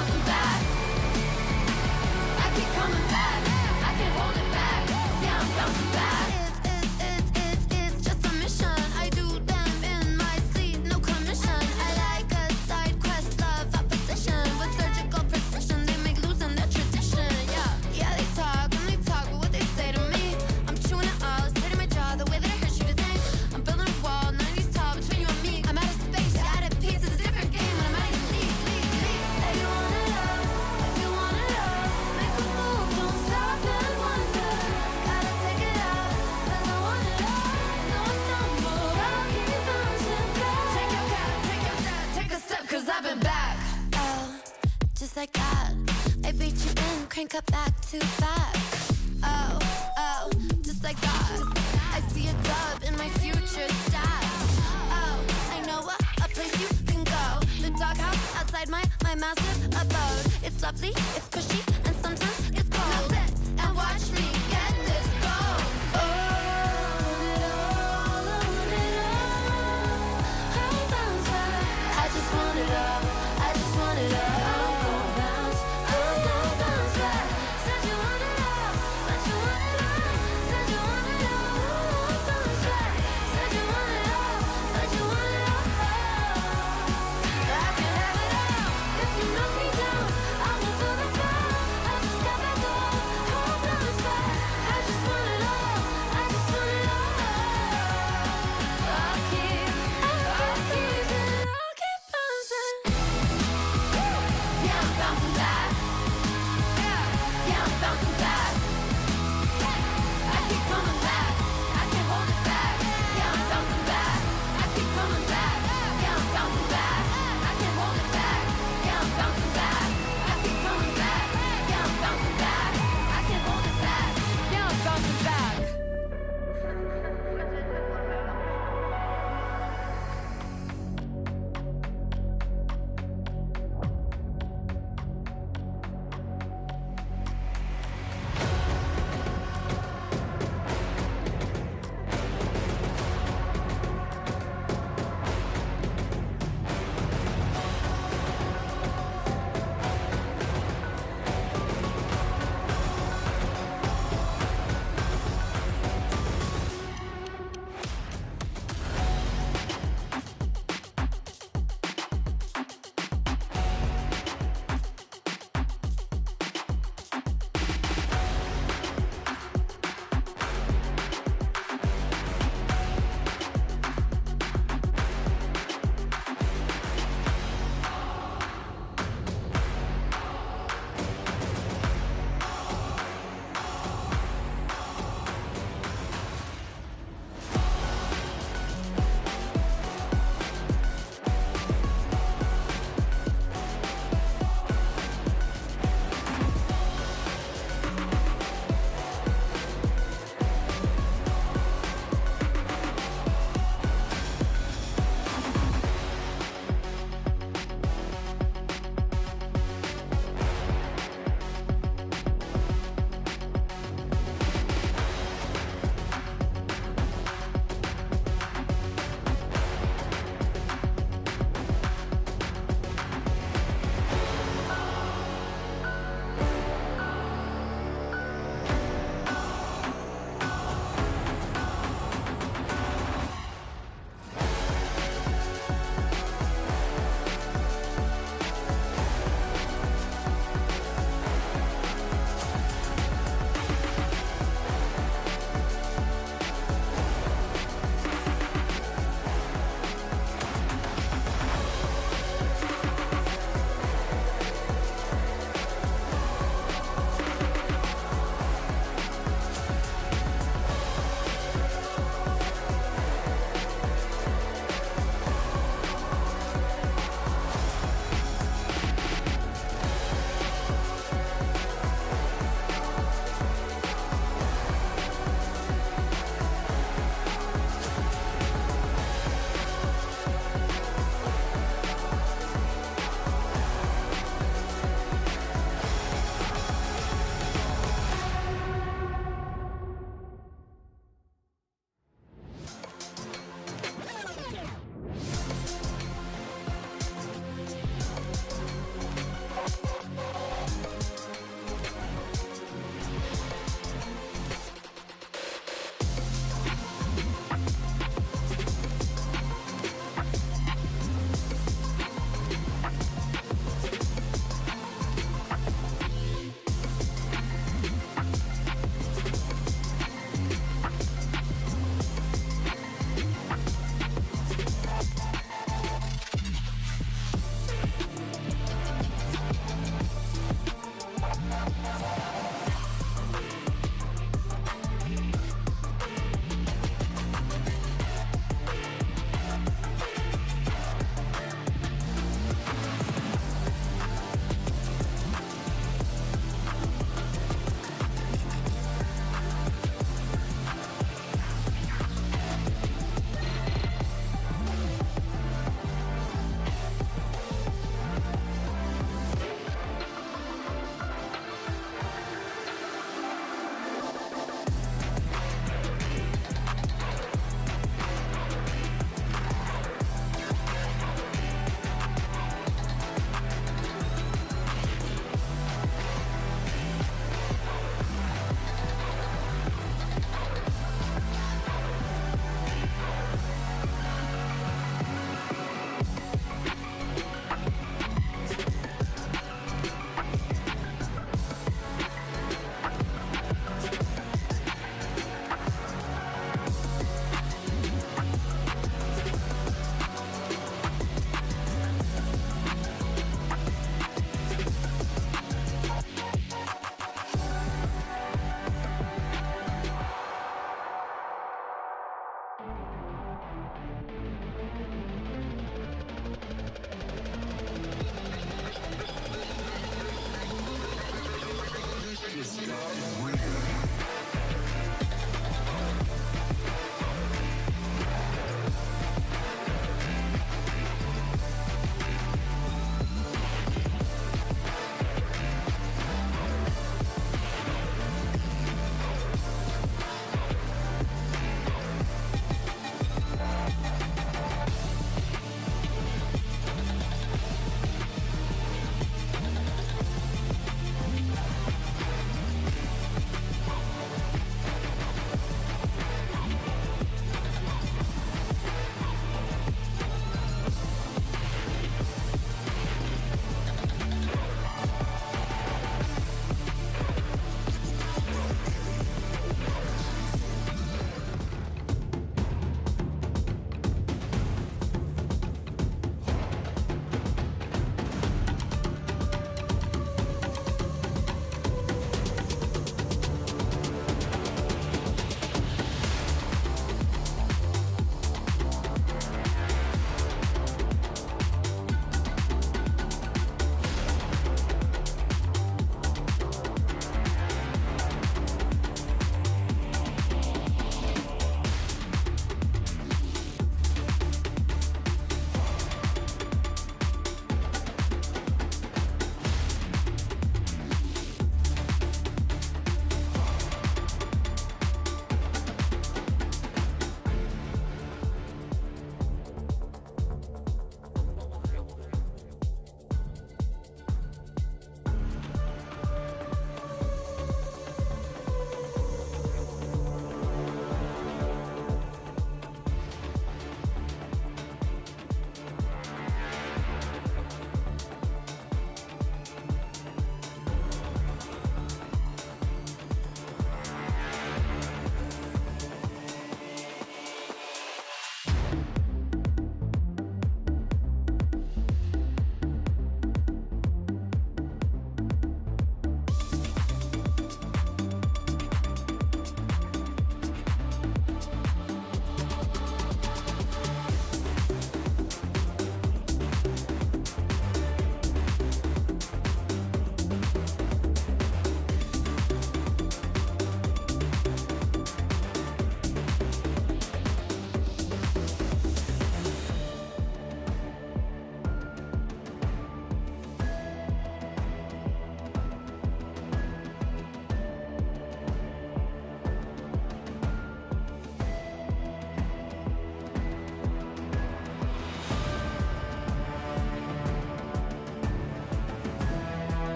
bouncing back. I keep coming back. I can't hold it back. Yeah, I'm bouncing back. It's just a mission. I do them in my sleep, no commission. I like a side quest, love opposition. With surgical precision, they make losing their tradition. Yeah, they talk and they talk, but what they say to me, I'm chewing it all, it's hitting my jaw, the way that it hurts you to think. I'm building a wall, 90s tall between you and me. I'm out of space, you're out of peace, it's a different game when I'm out of your league. Say you wanna love, if you wanna love, make a move, don't stop and wonder. Gotta take it out, 'cause I wanna love, no I stumble, I'll keep bouncing back. Take your cap, take your step, take a step, 'cause I've been back. Oh, just like that, I beat you in, crank up back to back. Oh, just like that, I see a dub in my future stats. Oh, I know a place you can go, the doghouse outside my massive abode. It's lovely, it's cushy, and sometimes it's cold. Now sit and watch me get this gold. Oh, it all, I'll bounce back. I just want it all, I just want it all. I'm gon' bounce back. Said you want it all, but you want it all. Said you want it all, I'll bounce back. Said you want it all, but you want it all. I can have it all. If you knock me down, I'll go to the floor. I just got back up, I'll bounce back. I just want it all, I just want it all. I'll keep bouncing. Yeah, I'm bouncing back. Yeah, I'm bouncing back. I keep coming back. I can't hold it back. Yeah, I'm bouncing back. I keep coming back. Yeah, I'm bouncing back. I can't hold it back. Yeah, I'm bouncing back. I keep coming back. Yeah, I'm bouncing back. I can't hold it back. Yeah, I'm bouncing back.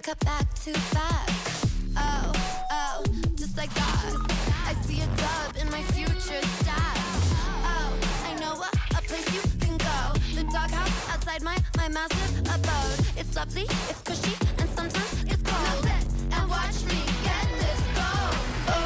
cut back to back. Oh, oh, just like that. I see a dub in my future stats. Oh, I know a place you can go. The doghouse outside my massive abode. It's lovely, it's cushy, and sometimes it's cold. Now sit and watch me get this gold. Oh,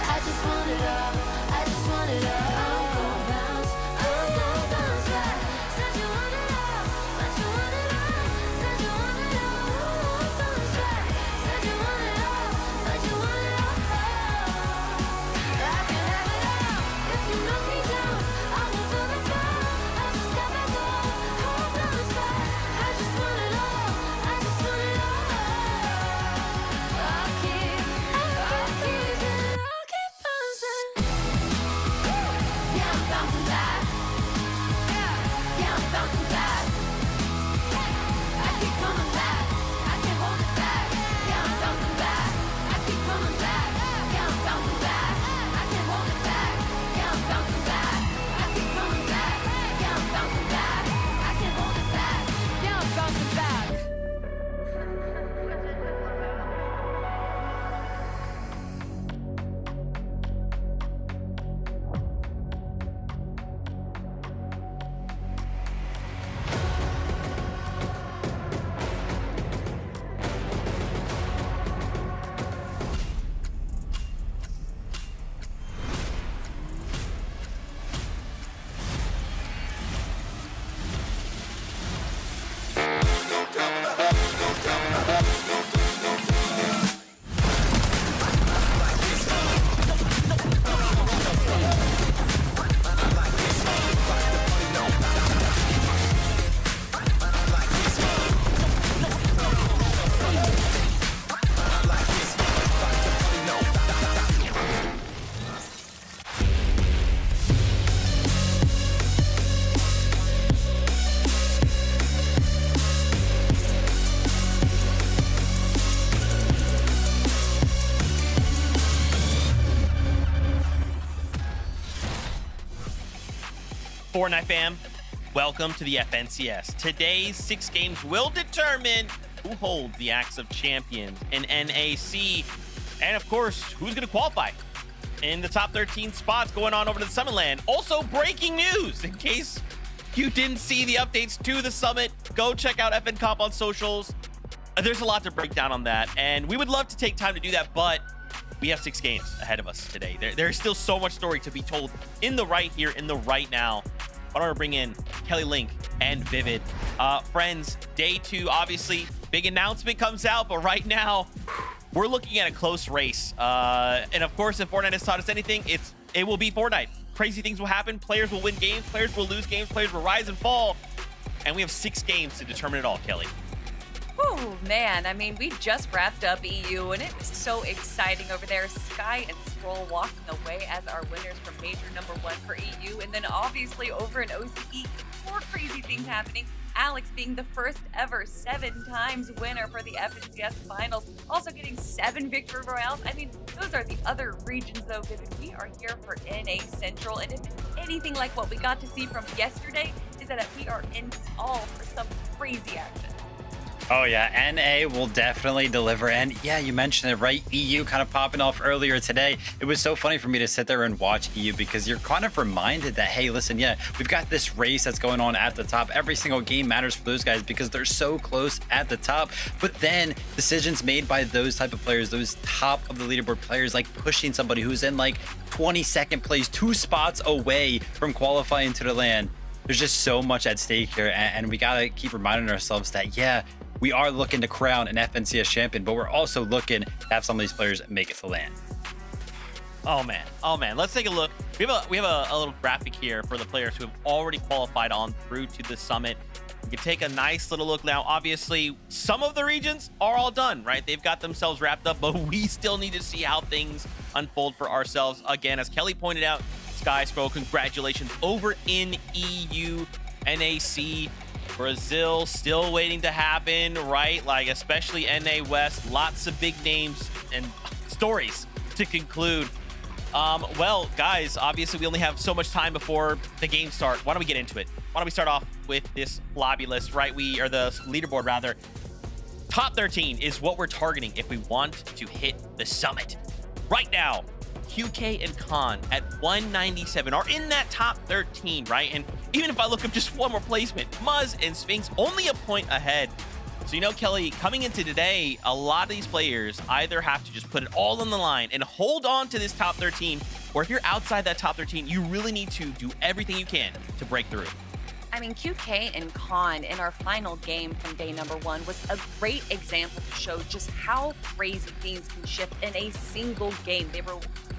I just want it all. I just want it all. I'm gon' bounce. I'm gon' bounce back. Said you want it all, but you want it all. Said you want it all. Bounce back. Said you want it all, but you want it all. I can have it all. If you knock me down, I will feel the fall. I just got back up. Oh, bounce back. I just want it all. I just want it all. I'll keep bouncing. Yeah, I'm bouncing back. Yeah, I'm bouncing back. I keep coming back. I can't hold it back. Yeah, I'm bouncing back. I keep coming back. Yeah, I'm bouncing back. I can't hold it back. Yeah, I'm bouncing back. I keep coming back. Yeah, I'm bouncing back. I can't hold it back. Yeah, I'm bouncing back. Fortnite fam, welcome to the FNCS. Today's 6 games will determine who holds the axe of champions in NAC, and of course, who's going to qualify in the top 13 spots going on over to the Summit Land. Also, breaking news, in case you didn't see the updates to the Summit, go check out FN Comp on socials. There's a lot to break down on that, and we would love to take time to do that, but we have 6 games ahead of us today. There's still so much story to be told in the right here, in the right now. I want to bring in Kelly Link and Vivid. Friends, day 2, obviously, big announcement comes out, but right now, we're looking at a close race. And of course, if Fortnite has taught us anything, it will be Fortnite. Crazy things will happen. Players will win games. Players will lose games. Players will rise and fall. And we have 6 games to determine it all, Kelly. Oh man, I mean, we just wrapped up EU and it was so exciting over there. Sky and Scroll walking away as our winners from major number 1 for EU. And then obviously over in OCE, more crazy things happening. Alex being the first ever 7 times winner for the FNCS finals, also getting 7 victory royales. I mean, those are the other regions though, Vivid. We are here for NA Central, and if it's anything like what we got to see from yesterday, is that we are in all for some crazy action. Oh yeah, NA will definitely deliver. And yeah, you mentioned it, right? EU kind of popping off earlier today. It was so funny for me to sit there and watch EU because you're kind of reminded that, hey, listen, yeah, we've got this race that's going on at the top. Every single game matters for those guys because they're so close at the top. But then decisions made by those type of players, those top of the leaderboard players, like pushing somebody who's in like 22nd place, 2 spots away from qualifying to the LAN. There's just so much at stake here, and we gotta keep reminding ourselves that, yeah, we are looking to crown an FNCS champion, but we're also looking to have some of these players make it to LAN. Oh man, let's take a look. We have a little graphic here for the players who have already qualified on through to the Summit. We can take a nice little look now. Obviously, some of the regions are all done, right? They've got themselves wrapped up, but we still need to see how things unfold for ourselves. Again, as Kelly pointed out, Sky Scroll, congratulations over in EU, NAC. Brazil still waiting to happen, right? Like, especially NA West, lots of big names and stories to conclude. Well, guys, obviously we only have so much time before the game start. Why don't we get into it? Why don't we start off with this lobby list, right? Or the leaderboard rather. Top 13 is what we're targeting if we want to hit the summit. Right now, QK and Khan at 197 are in that top 13, right? And even if I look up just one more placement, Muzz and Sphinx only a point ahead. So, you know, Kelly, coming into today, a lot of these players either have to just put it all on the line and hold on to this top 13, or if you're outside that top 13, you really need to do everything you can to break through. I mean, QK and Khan in our final game from day number 1 was a great example to show just how crazy things can shift in a single game. They were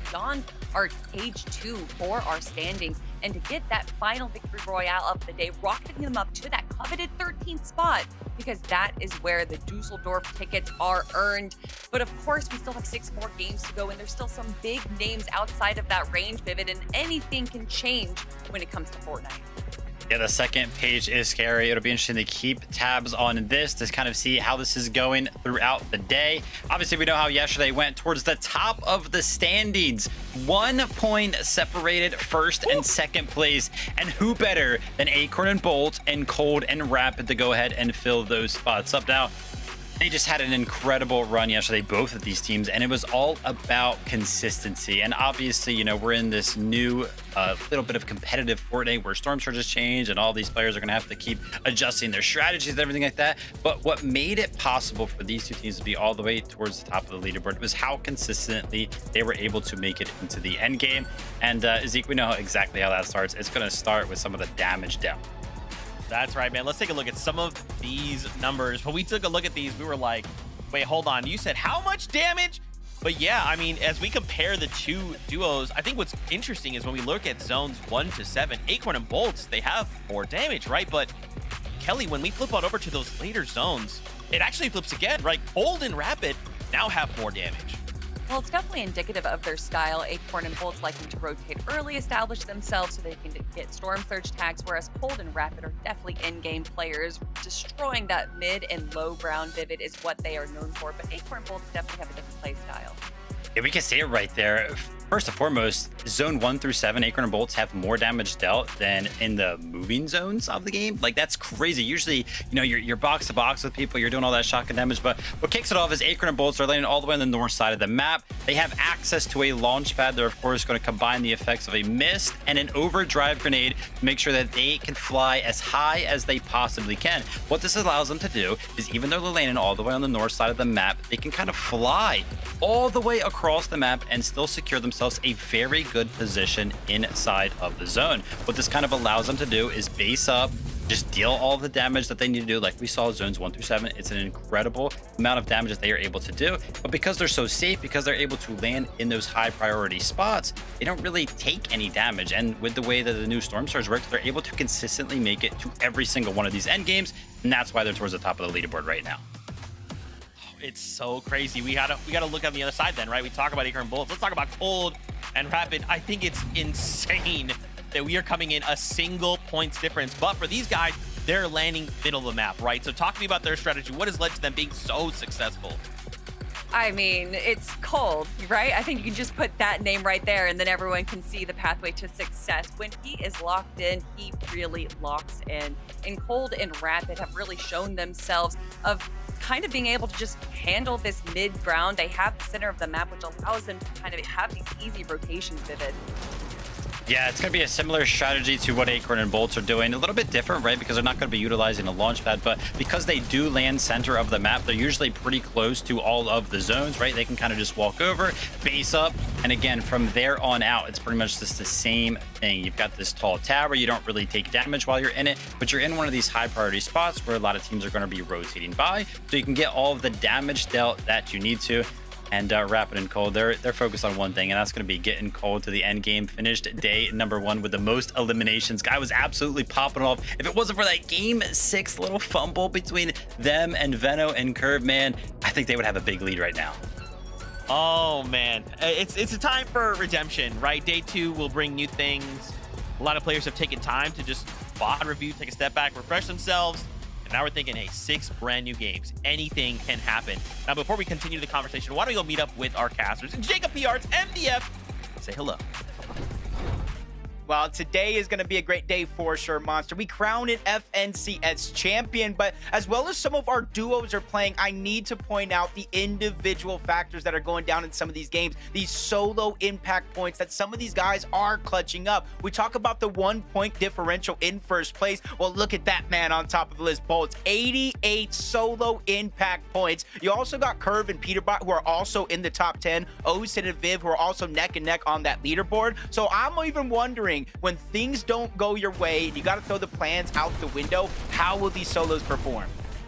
beyond our stage 2 for our standings, and to get that final victory royale of the day, rocketing them up to that coveted 13th spot, because that is where the Dusseldorf tickets are earned. But of course, we still have 6 more games to go, and there's still some big names outside of that range, Vivid, and anything can change when it comes to Fortnite. Yeah, the second page is scary. It'll be interesting to keep tabs on this to kind of see how this is going throughout the day. Obviously, we know how yesterday went towards the top of the standings. 1 point separated first and second place. And who better than Acorn and Bolt and Cold and Rapid to go ahead and fill those spots up. Now, they just had an incredible run yesterday, both of these teams, and it was all about consistency. And obviously, you know, we're in this new little bit of competitive Fortnite where storm surges change and all these players are going to have to keep adjusting their strategies and everything like that. But what made it possible for these two teams to be all the way towards the top of the leaderboard was how consistently they were able to make it into the end game. And Zeke, we know exactly how that starts. It's going to start with some of the damage dealt. That's right, man. Let's take a look at some of these numbers. When we took a look at these, we were like, wait, hold on. You said how much damage? But yeah, I mean, as we compare the two duos, I think what's interesting is when we look at zones 1 to 7, Acorn and Bolts, they have more damage, right? But Kelly, when we flip on over to those later zones, it actually flips again, right? Cold and Rapid now have more damage. Well, it's definitely indicative of their style. Acorn and Bolt's liking to rotate early, establish themselves so they can get Storm Surge tags, whereas Cold and Rapid are definitely in-game players. Destroying that mid and low ground Vivid is what they are known for, but Acorn and Bolt definitely have a different play style. Yeah, we can see it right there. First and foremost, zone 1 through 7, Acorn and Bolts have more damage dealt than in the moving zones of the game. Like, that's crazy. Usually, you know, you're box to box with people, you're doing all that shotgun damage, but what kicks it off is Acorn and Bolts are landing all the way on the north side of the map. They have access to a launch pad. They're, of course, going to combine the effects of a mist and an overdrive grenade to make sure that they can fly as high as they possibly can. What this allows them to do is, even though they're landing all the way on the north side of the map, they can kind of fly all the way across the map and still secure themselves a very good position inside of the zone. What this kind of allows them to do is base up, just deal all the damage that they need to do. Like we saw zones 1 through 7, it's an incredible amount of damage that they are able to do. But because they're so safe, because they're able to land in those high priority spots, they don't really take any damage. And with the way that the new Storm Surge works, they're able to consistently make it to every single one of these end games. And that's why they're towards the top of the leaderboard right now. It's so crazy. We gotta look on the other side then, right? We talk about Acorn and Bolts. Let's talk about Cold and Rapid. I think it's insane that we are coming in a single points difference. But for these guys, they're landing middle of the map, right? So talk to me about their strategy. What has led to them being so successful? I mean, it's Cold, right? I think you can just put that name right there and then everyone can see the pathway to success. When he is locked in, he really locks in. And Cold and Rapid have really shown themselves of kind of being able to just handle this mid ground. They have the center of the map, which allows them to kind of have these easy rotations, Vivid. Yeah, it's going to be a similar strategy to what Acorn and Bolts are doing. A little bit different, right? Because they're not going to be utilizing a launch pad, but because they do land center of the map, they're usually pretty close to all of the zones, right? They can kind of just walk over, base up, and again, from there on out, it's pretty much just the same thing. You've got this tall tower. You don't really take damage while you're in it, but you're in one of these high priority spots where a lot of teams are going to be rotating by, so you can get all of the damage dealt that you need to. And Rapid and Cold, they're focused on one thing, and that's going to be getting Cold to the end game. Finished day number 1 with the most eliminations. Guy was absolutely popping off. If it wasn't for that game 6 little fumble between them and Veno and Curve, man, I think they would have a big lead right now. Oh man, it's a time for redemption, right? Day 2 will bring new things. A lot of players have taken time to just VOD review, take a step back, refresh themselves. And now we're thinking, hey, 6 brand new games. Anything can happen. Now, before we continue the conversation, why don't we go meet up with our casters? And Jacob P. Arts, MDF, say hello. Well, today is going to be a great day for sure, Monster. We crown it FNCS champion, but as well as some of our duos are playing, I need to point out the individual factors that are going down in some of these games, these solo impact points that some of these guys are clutching up. We talk about the 1-point differential in first place. Well, look at that man on top of the list, Bolts. 88 solo impact points. You also got Curve and Peterbot, who are also in the top 10. Osin and Viv, who are also neck and neck on that leaderboard. So I'm even wondering, when things don't go your way and you got to throw the plans out the window, how will these solos perform?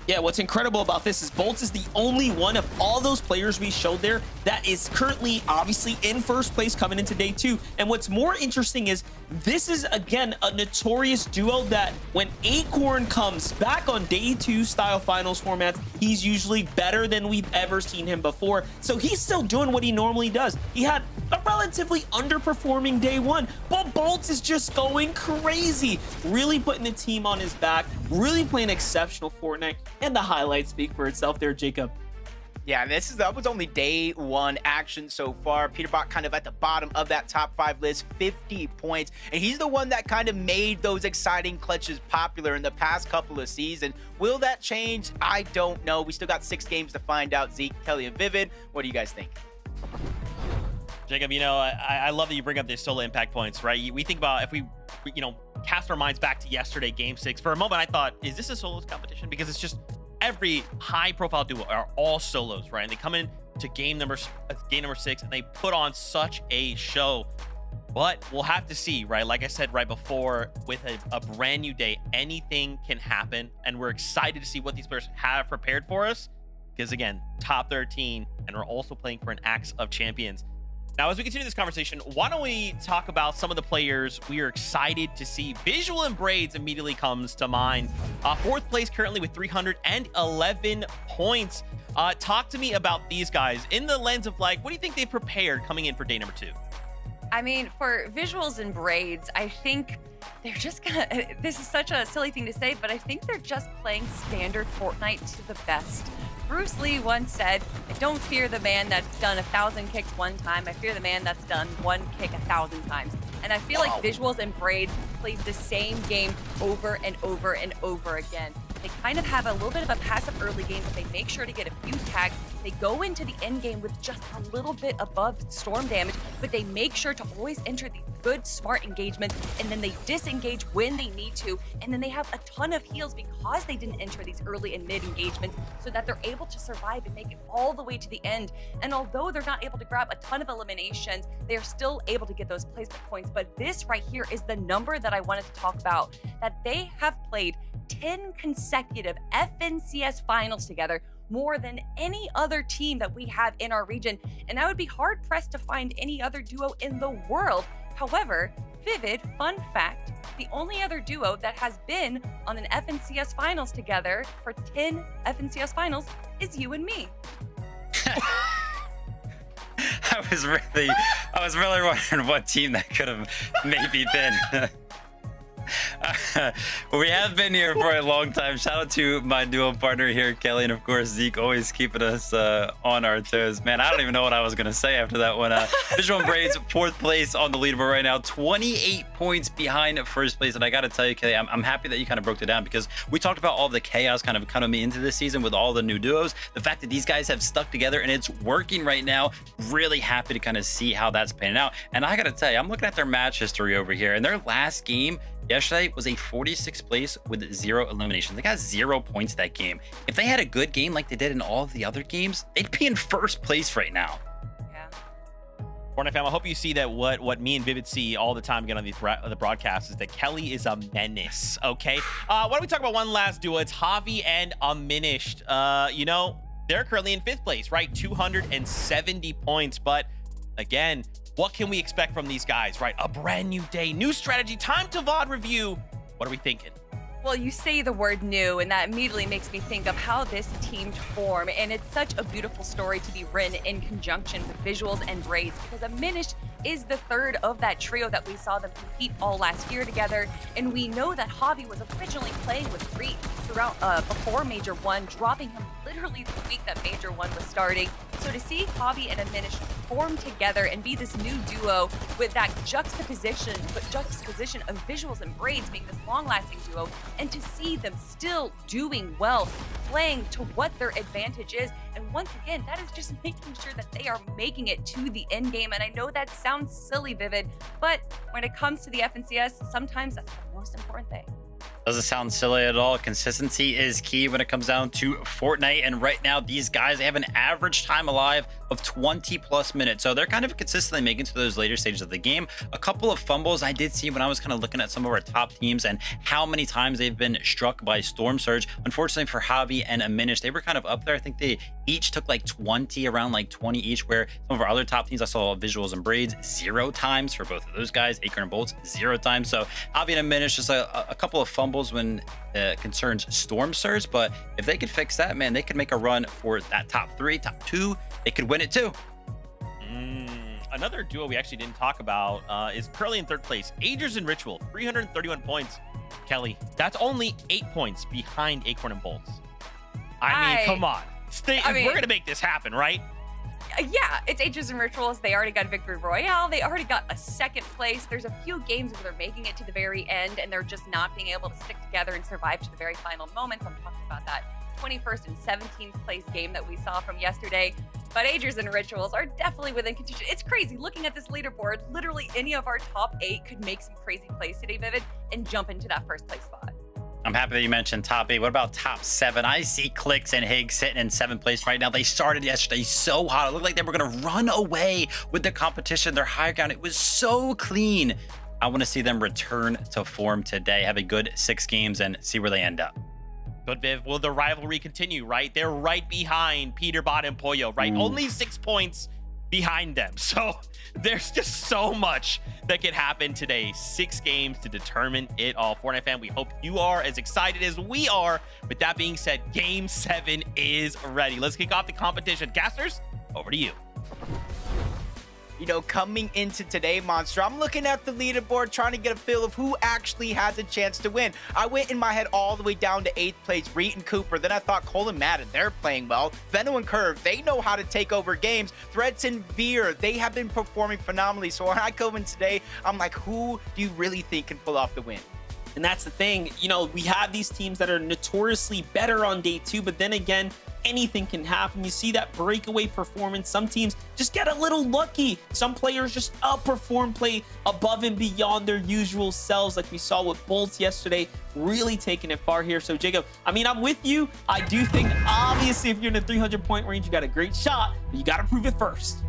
Yeah, what's incredible about this is Bolts is the only one of all those players we showed there that is currently obviously in first place coming into day 2. And what's more interesting is this is, again, a notorious duo that when Acorn comes back on day 2 style finals formats, he's usually better than we've ever seen him before. So he's still doing what he normally does. He had a relatively underperforming day 1, but Bolts is just going crazy, really putting the team on his back, really playing exceptional Fortnite, and the highlights speak for itself there, Jacob. Yeah, that was only day 1 action so far. Peterbot kind of at the bottom of that top 5 list, 50 points. And he's the one that kind of made those exciting clutches popular in the past couple of seasons. Will that change? I don't know. We still got 6 games to find out. Zeke, Kelly, and Vivid, what do you guys think? Jacob, you know, I love that you bring up these solo impact points, right? We think about if we cast our minds back to yesterday, game 6. For a moment, I thought, is this a solos competition? Because it's just every high-profile duo are all solos, right? And they come in to game number 6, and they put on such a show. But we'll have to see, right? Like I said right before, with a brand new day, anything can happen, and we're excited to see what these players have prepared for us. Because again, top 13, and we're also playing for an Axe of Champions. Now, as we continue this conversation, why don't we talk about some of the players we are excited to see? Visual and Braids immediately comes to mind. 4th place currently with 311 points. Talk to me about these guys in the lens of, like, what do you think they've prepared coming in for day number 2? I mean, for Visuals and Braids, I think they're just gonna, this is such a silly thing to say, but I think they're just playing standard Fortnite to the best. Bruce Lee once said, I don't fear the man that's done 1,000 kicks one time. I fear the man that's done one kick 1,000 times. And I feel like Visuals and Braids plays the same game over and over and over again. They kind of have a little bit of a passive early game, but they make sure to get a few tags. They go into the end game with just a little bit above storm damage, but they make sure to always enter these good, smart engagements, and then they disengage when they need to, and then they have a ton of heals because they didn't enter these early and mid engagements, so that they're able to survive and make it all the way to the end. And although they're not able to grab a ton of eliminations, they're still able to get those placement points. But this right here is the number that I wanted to talk about, that they have played 10 consecutive FNCS finals together, more than any other team that we have in our region. And I would be hard pressed to find any other duo in the world. However, Vivid, fun fact, the only other duo that has been on an FNCS finals together for 10 FNCS finals is you and me. I was really wondering what team that could have maybe been. We have been here for a long time. Shout out to my duo partner here, Kelly, and of course Zeke, always keeping us on our toes. Man, I don't even know what I was gonna say after that one. Visual and Braids, 4th place on the leaderboard right now, 28 points behind first place. And I gotta tell you, Kelly, I'm happy that you kind of broke it down, because we talked about all the chaos kind of coming into this season with all the new duos. The fact that these guys have stuck together and it's working right now, really happy to kind of see how that's panning out. And I gotta tell you, I'm looking at their match history over here, and their last game yesterday was a 46th place with 0 eliminations. They got 0 points that game. If they had a good game like they did in all of the other games, they'd be in first place right now. Yeah. Fortnite fam, I hope you see that what me and Vivid see all the time again on these the broadcasts is that Kelly is a menace, okay? Why don't we talk about one last duo? It's Javi and Aminished. You know, they're currently in 5th place, right? 270 points, but again, what can we expect from these guys, right? A brand new day, new strategy, time to VOD review. What are we thinking? Well, you say the word new, and that immediately makes me think of how this team formed. And it's such a beautiful story to be written in conjunction with Visuals and Braids, because Aminished is the 3rd of that trio that we saw them compete all last year together. And we know that Javi was originally playing with Reet throughout before Major 1, dropping him literally the week that Major 1 was starting. So to see Javi and Aminished form together and be this new duo with that juxtaposition of visuals and braids being this long-lasting duo, and to see them still doing well, playing to what their advantage is. And once again, that is just making sure that they are making it to the end game. And I know that sounds silly, Vivid, but when it comes to the FNCS, sometimes that's the most important thing. Doesn't sound silly at all. Consistency is key when it comes down to Fortnite. And right now, these guys, they have an average time alive of 20 plus minutes. So they're kind of consistently making it to those later stages of the game. A couple of fumbles I did see when I was kind of looking at some of our top teams and how many times they've been struck by Storm Surge. Unfortunately for Javi and Aminish, they were kind of up there. I think they each took like 20, around like 20 each, where some of our other top teams, I saw Visuals and Braids 0 times for both of those guys. Acorn and Bolts 0 times. So Javi and Aminish, just a couple of fumbles when it concerns Storm Surge, but if they could fix that, man, they could make a run for that top 3, top 2. They could win it too. Another duo we actually didn't talk about is currently in third place, Agers and Ritual, 331 points. Kelly, that's only 8 points behind Acorn and Bolts. I mean, come on. We're gonna make this happen, right? Yeah, it's Ages and Rituals. They already got Victory Royale. They already got a second place. There's a few games where they're making it to the very end and they're just not being able to stick together and survive to the very final moments. I'm talking about that 21st and 17th place game that we saw from yesterday. But Agers and Rituals are definitely within contention. It's crazy. Looking at this leaderboard, literally any of our top 8 could make some crazy plays today, Vivid, and jump into that first place spot. I'm happy that you mentioned top 8. What about top 7? I see Clicks and Higgs sitting in 7th place right now. They started yesterday so hot. It looked like they were going to run away with the competition. Their high ground, it was so clean. I want to see them return to form today, have a good 6 games, and see where they end up. But Viv, will the rivalry continue, right? They're right behind Peterbot and Pollo, right? Only 6 points behind them. So there's just so much that could happen today. 6 games to determine it all. Fortnite fan, we hope you are as excited as we are. With that being said, Game 7 is ready. Let's kick off the competition. Casters, over to you. You know, coming into today, Monster, I'm looking at the leaderboard, trying to get a feel of who actually has a chance to win. I went in my head all the way down to 8th place, Reet and Cooper. Then I thought Cole and Madden, they're playing well. Veno and Curve, they know how to take over games. Threats and Veer, they have been performing phenomenally. So when I come in today, I'm like, who do you really think can pull off the win? And that's the thing, you know, we have these teams that are notoriously better on day 2, but then again, anything can happen. You see that breakaway performance. Some teams just get a little lucky. Some players just outperform, play above and beyond their usual selves, like we saw with Bolts yesterday, really taking it far here. So Jacob, I mean, I'm with you. I do think, obviously, if you're in the 300-point range, you got a great shot, but you got to prove it first.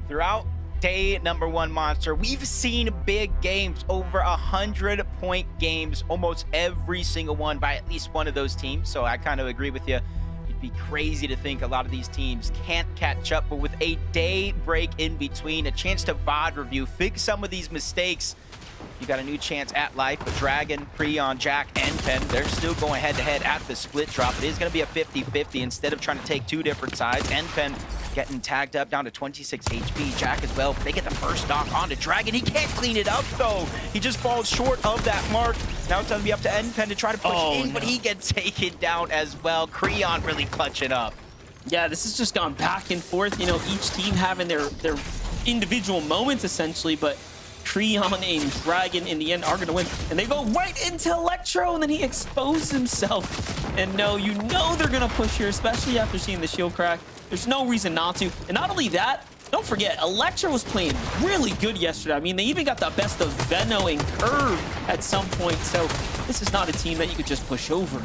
Throughout day number 1, Monster, we've seen big games, over 100-point games, almost every single one by at least one of those teams. So I kind of agree with you. It'd be crazy to think a lot of these teams can't catch up, but with a day break in between, a chance to VOD review, fix some of these mistakes, you got a new chance at life. But Dragon, Preon, Jack, and Pen, they're still going head-to-head at the split drop. It is going to be a 50-50 instead of trying to take 2 different sides. And Pen getting tagged up down to 26 HP. Jack as well. They get the first knock onto Dragon. He can't clean it up, though. He just falls short of that mark. Now it's going to be up to N-Pen to try to push in, but he gets taken down as well. Creon really clutching up. Yeah, this has just gone back and forth. You know, each team having their individual moments, essentially, but Creon and Dragon in the end are going to win. And they go right into Electro, and then he exposed himself. And no, you know they're going to push here, especially after seeing the shield crack. There's no reason not to. And not only that, don't forget, Electro was playing really good yesterday. I mean, they even got the best of Veno and Curve at some point. So this is not a team that you could just push over.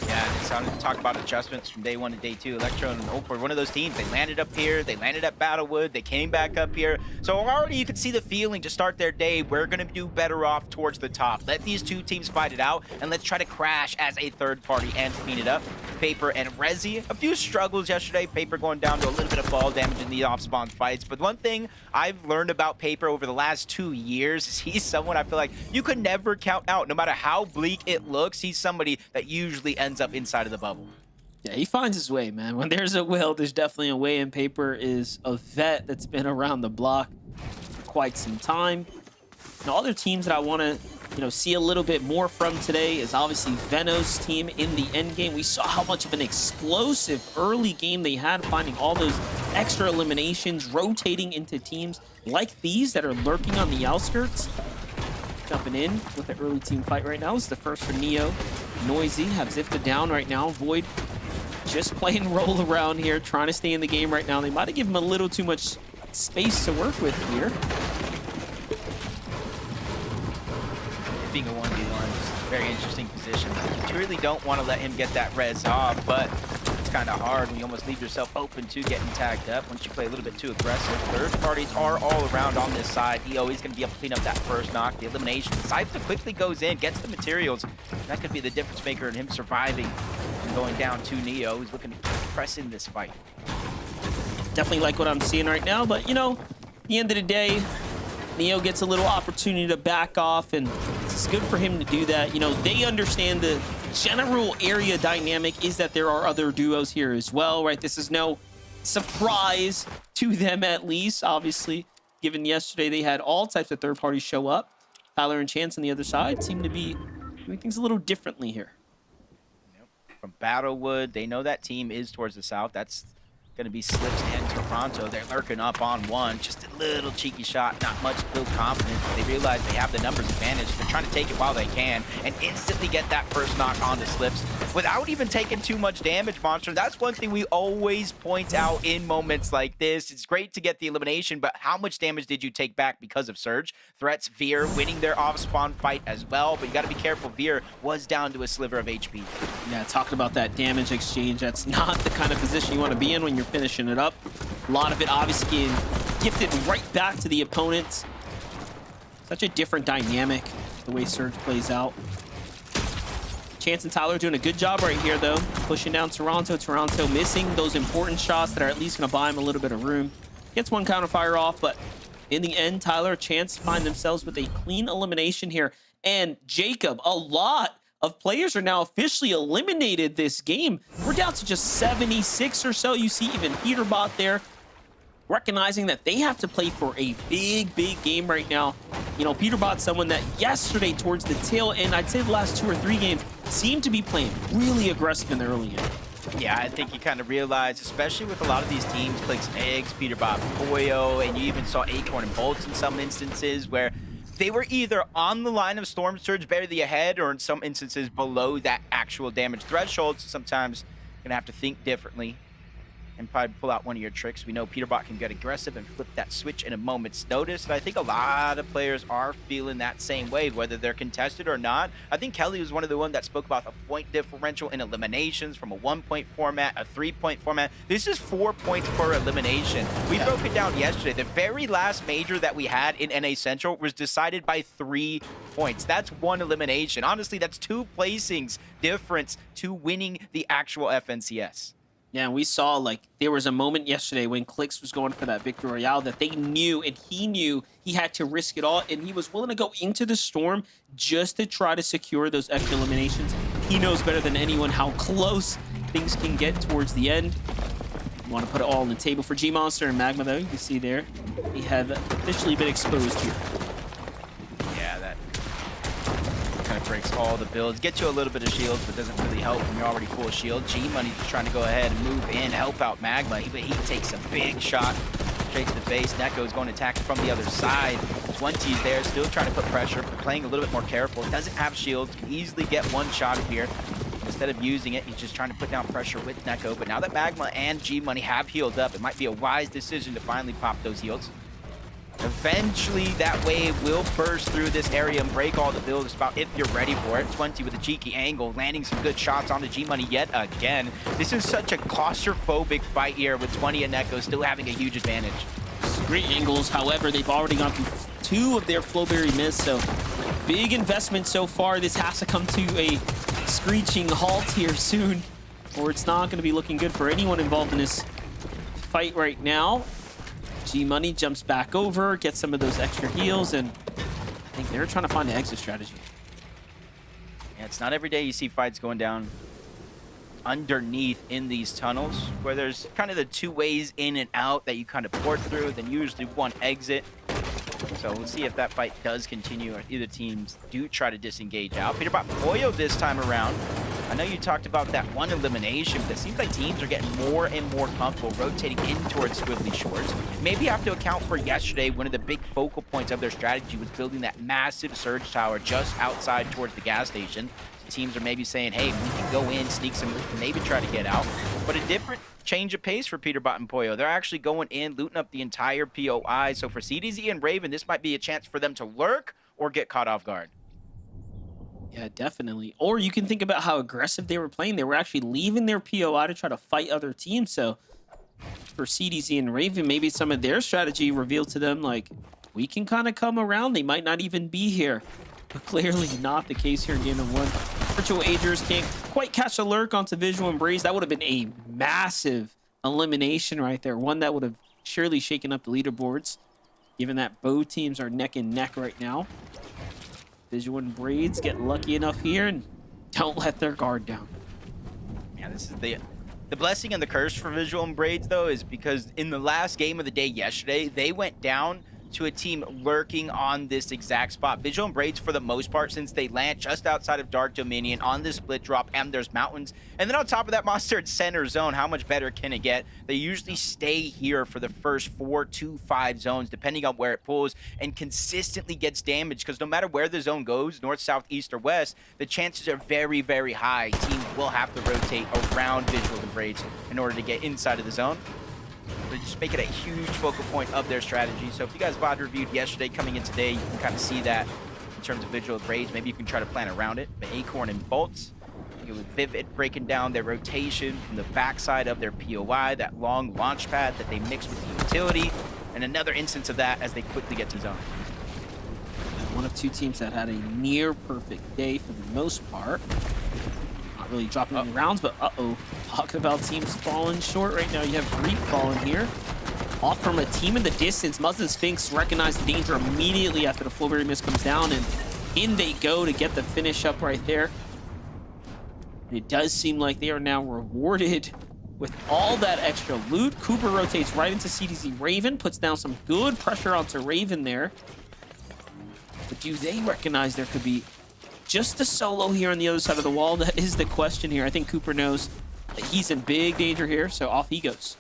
Yeah, it sounded to talk about adjustments from day 1 to day 2. Electro and Ope were one of those teams. They landed up here, they landed at Battlewood, they came back up here. So already you could see the feeling to start their day. We're going to do better off towards the top. Let these 2 teams fight it out, and let's try to crash as a third party and clean it up. Paper and Rezi, a few struggles yesterday. Paper going down to a little bit of fall damage in the off-spawn fights. But one thing I've learned about Paper over the last 2 years is he's someone I feel like you could never count out. No matter how bleak it looks, he's somebody that usually ends up inside of the bubble. Yeah, he finds his way, man. When there's a will, there's definitely a way, and Paper is a vet that's been around the block for quite some time. And other teams that I want to, see a little bit more from today is obviously Veno's team in the end game. We saw how much of an explosive early game they had, finding all those extra eliminations, rotating into teams like these that are lurking on the outskirts. Jumping in with the early team fight right now is the first for Neo. Noisy have Zifta down right now. Void just playing roll around here, trying to stay in the game right now. They might have given him a little too much space to work with here. Being a 1v1 is a very interesting position. You really don't want to let him get that res off, but it's kind of hard when you almost leave yourself open to getting tagged up once you play a little bit too aggressive. Third parties are all around on this side. EO is going to be able to clean up that first knock, the elimination. Cypher quickly goes in, gets the materials. That could be the difference maker in him surviving and going down to Neo. He's looking to press in this fight. Definitely like what I'm seeing right now, but at the end of the day, Neo gets a little opportunity to back off, and it's good for him to do that. They understand the general area dynamic is that there are other duos here as well, right? This is no surprise to them, at least, obviously, given yesterday they had all types of third parties show up. Tyler and Chance on the other side seem to be doing things a little differently here. From Battlewood, they know that team is towards the south. That's going to be Slips and Toronto. They're lurking up on one. Just a little cheeky shot, not much build confidence. They realize they have the numbers advantage. They're trying to take it while they can and instantly get that first knock onto Slips without even taking too much damage, Monster. That's one thing we always point out in moments like this. It's great to get the elimination, but how much damage did you take back because of Surge? Threats, Veer winning their off-spawn fight as well, but you got to be careful. Veer was down to a sliver of HP. Yeah, talking about that damage exchange, that's not the kind of position you want to be in when you're finishing it up. A lot of it obviously getting gifted right back to the opponents. Such a different dynamic, the way Surge plays out. Chance and Tyler doing a good job right here, though. Pushing down Toronto. Toronto missing those important shots that are at least going to buy him a little bit of room. Gets one counter fire off, but in the end, Tyler, Chance find themselves with a clean elimination here. And Jacob, a lot of players are now officially eliminated this game. We're down to just 76 or so. You see even Peterbot there, recognizing that they have to play for a big, big game right now. Peterbot's someone that yesterday towards the tail end, I'd say the last 2 or 3 games, seemed to be playing really aggressive in the early end. Yeah, I think you kind of realize, especially with a lot of these teams, Clicks, Eggs, Peterbot, Poyo, and you even saw Acorn and Bolts in some instances where they were either on the line of Storm Surge barely ahead or in some instances below that actual damage threshold. So sometimes you're going to have to think differently and probably pull out one of your tricks. We know Peterbot can get aggressive and flip that switch in a moment's notice. And I think a lot of players are feeling that same way, whether they're contested or not. I think Kelly was one of the ones that spoke about the point differential in eliminations from a 1-point format, a 3-point format. This is 4 points per elimination. We broke it down yesterday. The very last major that we had in NA Central was decided by 3 points. That's 1 elimination. Honestly, that's 2 placings difference to winning the actual FNCS. Yeah, we saw there was a moment yesterday when Clix was going for that Victory Royale that they knew, and he knew he had to risk it all, and he was willing to go into the storm just to try to secure those extra eliminations. He knows better than anyone how close things can get towards the end. You want to put it all on the table for G-Monster and Magma, though. You can see there, they have officially been exposed here. Yeah, that kind of breaks all the builds. Gets you a little bit of shields, but doesn't really help when you're already full shield. G-Money just trying to go ahead and move in, help out Magma. He takes a big shot straight to the face. Neko's going to attack from the other side. 20's there, still trying to put pressure, but playing a little bit more careful. Doesn't have shields, can easily get one shot here. Instead of using it, he's just trying to put down pressure with Neko. But now that Magma and G-Money have healed up, it might be a wise decision to finally pop those heals. Eventually, that wave will burst through this area and break all the build spot if you're ready for it. 20 with a cheeky angle, landing some good shots onto G-Money yet again. This is such a claustrophobic fight here with 20 and Neko still having a huge advantage. Great angles, however, they've already gone through 2 of their Flowberry miss, so big investment so far. This has to come to a screeching halt here soon, or it's not going to be looking good for anyone involved in this fight right now. G-Money jumps back over, gets some of those extra heals, and I think they're trying to find an exit strategy. Yeah, it's not every day you see fights going down underneath in these tunnels, where there's kind of the 2 ways in and out that you kind of port through, then usually one exit. So we'll see if that fight does continue or either teams do try to disengage out. Peterbot Poyo this time around. I know you talked about that one elimination, but it seems like teams are getting more and more comfortable rotating in towards Swiftly Shores. Maybe you have to account for yesterday, one of the big focal points of their strategy was building that massive surge tower just outside towards the gas station. So teams are maybe saying, hey, we can go in, sneak some, maybe try to get out. But a different change of pace for Peterbot and Poyo. They're actually going in, looting up the entire POI. So for CDZ and Raven, this might be a chance for them to lurk or get caught off guard. Yeah, definitely. Or you can think about how aggressive they were playing. They were actually leaving their POI to try to fight other teams. So for CDZ and Raven, maybe some of their strategy revealed to them, like, we can kind of come around. They might not even be here. But clearly not the case here in game number 1. Virtual Agers can't quite catch a lurk onto Visual and Braze. That would have been a massive elimination right there. One that would have surely shaken up the leaderboards, given that both teams are neck and neck right now. Visual and Braids get lucky enough here and don't let their guard down. Yeah, this is the blessing and the curse for Visual and Braids, though, is because in the last game of the day yesterday, they went down to a team lurking on this exact spot. Visual and Braids, for the most part, since they land just outside of Dark Dominion on this split drop, and there's mountains. And then on top of that, Monster at center zone. How much better can it get? They usually stay here for the first 4 to 5 zones, depending on where it pulls, and consistently gets damaged, because no matter where the zone goes, north, south, east, or west, the chances are very, very high. Teams will have to rotate around Visual and Braids in order to get inside of the zone. So just make it a huge focal point of their strategy. So if you guys VOD reviewed yesterday, coming in today, you can kind of see that in terms of Visual Braids. Maybe you can try to plan around it. But Acorn and Bolts, with Vivid breaking down their rotation from the backside of their POI, that long launch pad that they mix with the utility, and another instance of that as they quickly get to zone. One of two teams that had a near perfect day for the most part. Not really dropping any rounds, but talking about teams falling short right now. You have Greek falling here. Off from a team in the distance. Muzzin Sphinx recognized the danger immediately after the Flowberry Mist comes down, and in they go to get the finish up right there. And it does seem like they are now rewarded with all that extra loot. Cooper rotates right into CDZ. Raven puts down some good pressure onto Raven there. But do they recognize there could be just a solo here on the other side of the wall? That is the question here. I think Cooper knows that he's in big danger here, so off he goes.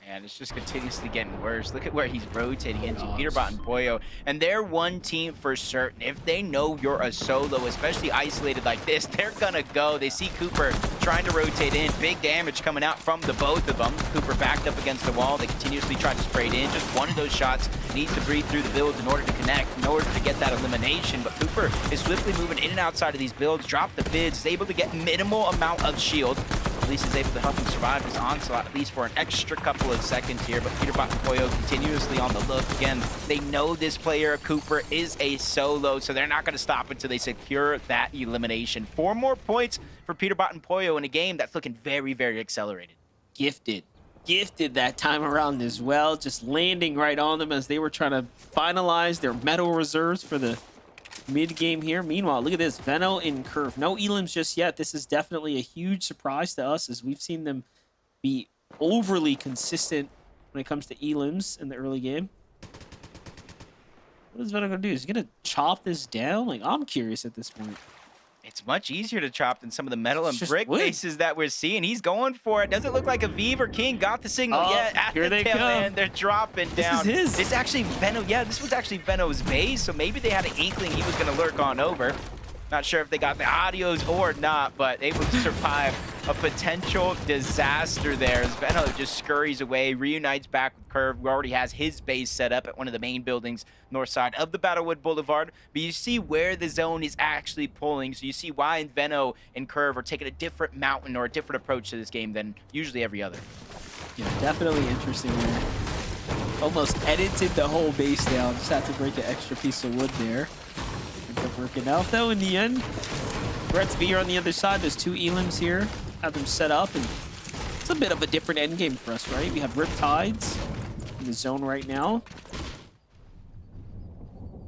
And it's just continuously getting worse. Look at where he's rotating into, Peterbot and Poyo. And they're one team for certain. If they know you're a solo, especially isolated like this, they're gonna go. They see Cooper trying to rotate in. Big damage coming out from the both of them. Cooper backed up against the wall. They continuously try to spray it in. Just one of those shots needs to breathe through the builds in order to connect, in order to get that elimination. But Cooper is swiftly moving in and outside of these builds. Drop the bids, is able to get minimal amount of shield. At least is able to help him survive this onslaught, at least for an extra couple of seconds here. But Peterbot and Poyo continuously on the look. Again, they know this player, Cooper, is a solo, so they're not going to stop until they secure that elimination. 4 more points for Peterbot and Poyo in a game that's looking very, very accelerated. Gifted that time around as well, just landing right on them as they were trying to finalize their metal reserves for the mid game here. Meanwhile, look at this, Veno in curve. No elims just yet. This is definitely a huge surprise to us, as we've seen them be overly consistent when it comes to elims in the early game. What is Veno gonna do? Is he gonna chop this down? Like, I'm curious at this point. It's much easier to chop than some of the metal and It's just brick wood. bases that we're seeing. He's going for it. Doesn't look like Aviv or King got the signal yet. At here the they tail come. end, they're dropping down. This is his. This actually Veno. Yeah, this was actually Veno's base. So maybe they had an inkling he was going to lurk on over. Not sure if they got the audios or not, but able to survive a potential disaster there as Veno just scurries away, reunites back with Curve, who already has his base set up at one of the main buildings north side of the Battlewood Boulevard. But you see where the zone is actually pulling, so you see why Veno and Curve are taking a different mountain or a different approach to this game than usually every other. Yeah, definitely interesting there. Almost edited the whole base down. Just had to break an extra piece of wood there. Ended up working out though in the end. Brett's V on the other side. There's 2 elims here. Have them set up, and it's a bit of a different end game for us, right? We have Riptides in the zone right now.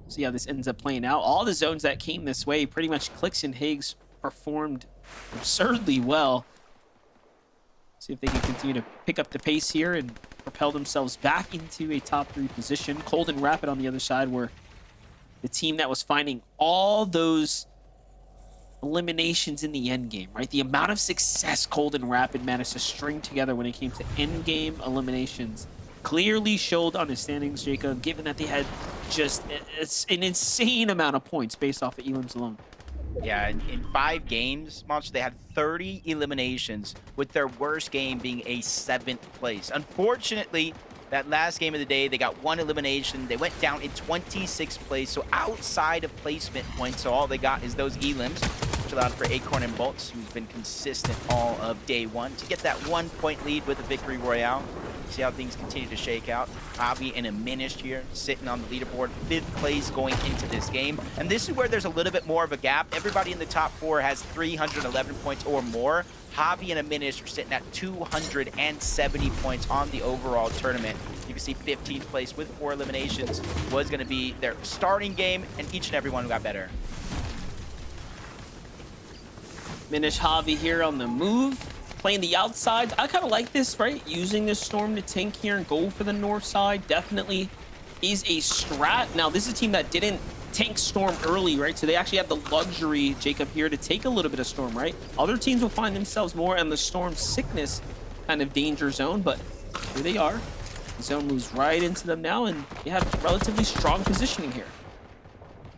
See how this ends up playing out. All the zones that came this way, pretty much Clicks and Higgs performed absurdly well. See if they can continue to pick up the pace here and propel themselves back into a top 3 position. Cold and Rapid on the other side were the team that was finding all those eliminations in the end game, right? The amount of success Cold and Rapid managed to string together when it came to end game eliminations clearly showed on his standings, Jacob, given that they had just an insane amount of points based off of elims alone. Yeah, in 5 games, Monster, they had 30 eliminations, with their worst game being a 7th place. Unfortunately, that last game of the day, they got 1 elimination. They went down in 26th place, so outside of placement points. So all they got is those elims, which allowed for Acorn and Bolts, who's been consistent all of day 1, to get that 1-point lead with a victory royale. See how things continue to shake out. Javi and Aminish here, sitting on the leaderboard, 5th place going into this game. And this is where there's a little bit more of a gap. Everybody in the top 4 has 311 points or more. Javi and Aminish are sitting at 270 points on the overall tournament. You can see 15th place with 4 eliminations was going to be their starting game, and each and every one got better. Minish Javi here on the move, playing the outsides. I kind of like this, right? Using this Storm to tank here and go for the north side definitely is a strat. Now, this is a team that didn't tank Storm early, right? So they actually have the luxury, Jacob, here to take a little bit of Storm, right? Other teams will find themselves more in the Storm sickness kind of danger zone, but here they are. The zone moves right into them now, and they have relatively strong positioning here.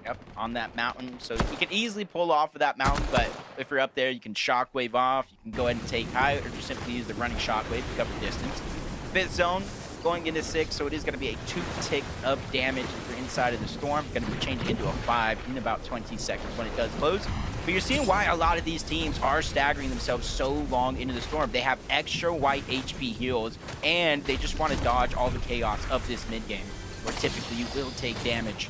Yep, on that mountain. So you can easily pull off of that mountain, but if you're up there, you can shockwave off. You can go ahead and take high, or just simply use the running shockwave to cover distance. 5th zone going into 6, so it is going to be a 2-tick of damage if you're inside of the storm. Going to change it into a 5 in about 20 seconds when it does close. But you're seeing why a lot of these teams are staggering themselves so long into the storm. They have extra white HP heals, and they just want to dodge all the chaos of this mid game, where typically you will take damage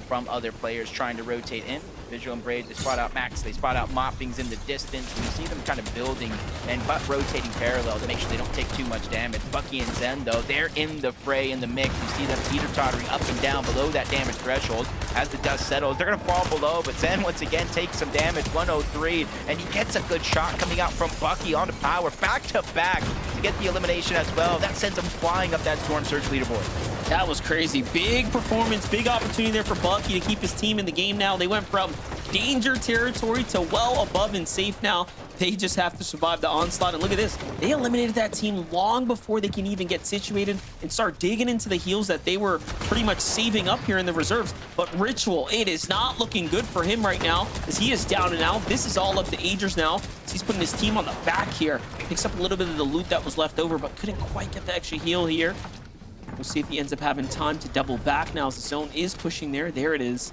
from other players trying to rotate in. Visual and Braid, they spot out Max, they spot out Moppings in the distance, and you see them kind of building and rotating parallel to make sure they don't take too much damage. Bucky and Zen, though, they're in the fray, in the mix. You see them teeter-tottering up and down below that damage threshold. As the dust settles, they're going to fall below, but Zen once again takes some damage, 103, and he gets a good shot coming out from Bucky onto Power, back-to-back to get the elimination as well. That sends him flying up that Storm Surge leaderboard. That was crazy. Big performance, big opportunity there for Bucky to keep his team in the game now. They went from danger territory to well above and safe now. They just have to survive the onslaught. And look at this. They eliminated that team long before they can even get situated and start digging into the heals that they were pretty much saving up here in the reserves. But Ritual, it is not looking good for him right now as he is down and out. This is all up to Agers now. He's putting his team on the back here. Picks up a little bit of the loot that was left over, but couldn't quite get the extra heal here. We'll see if he ends up having time to double back now as the zone is pushing there. There it is.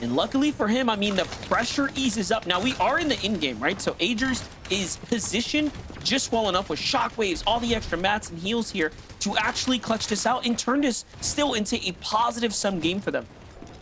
And luckily for him, I mean, the pressure eases up. Now, we are in the in-game, right? So Agers is positioned just well enough with shockwaves, all the extra mats and heals here to actually clutch this out and turn this still into a positive sum game for them.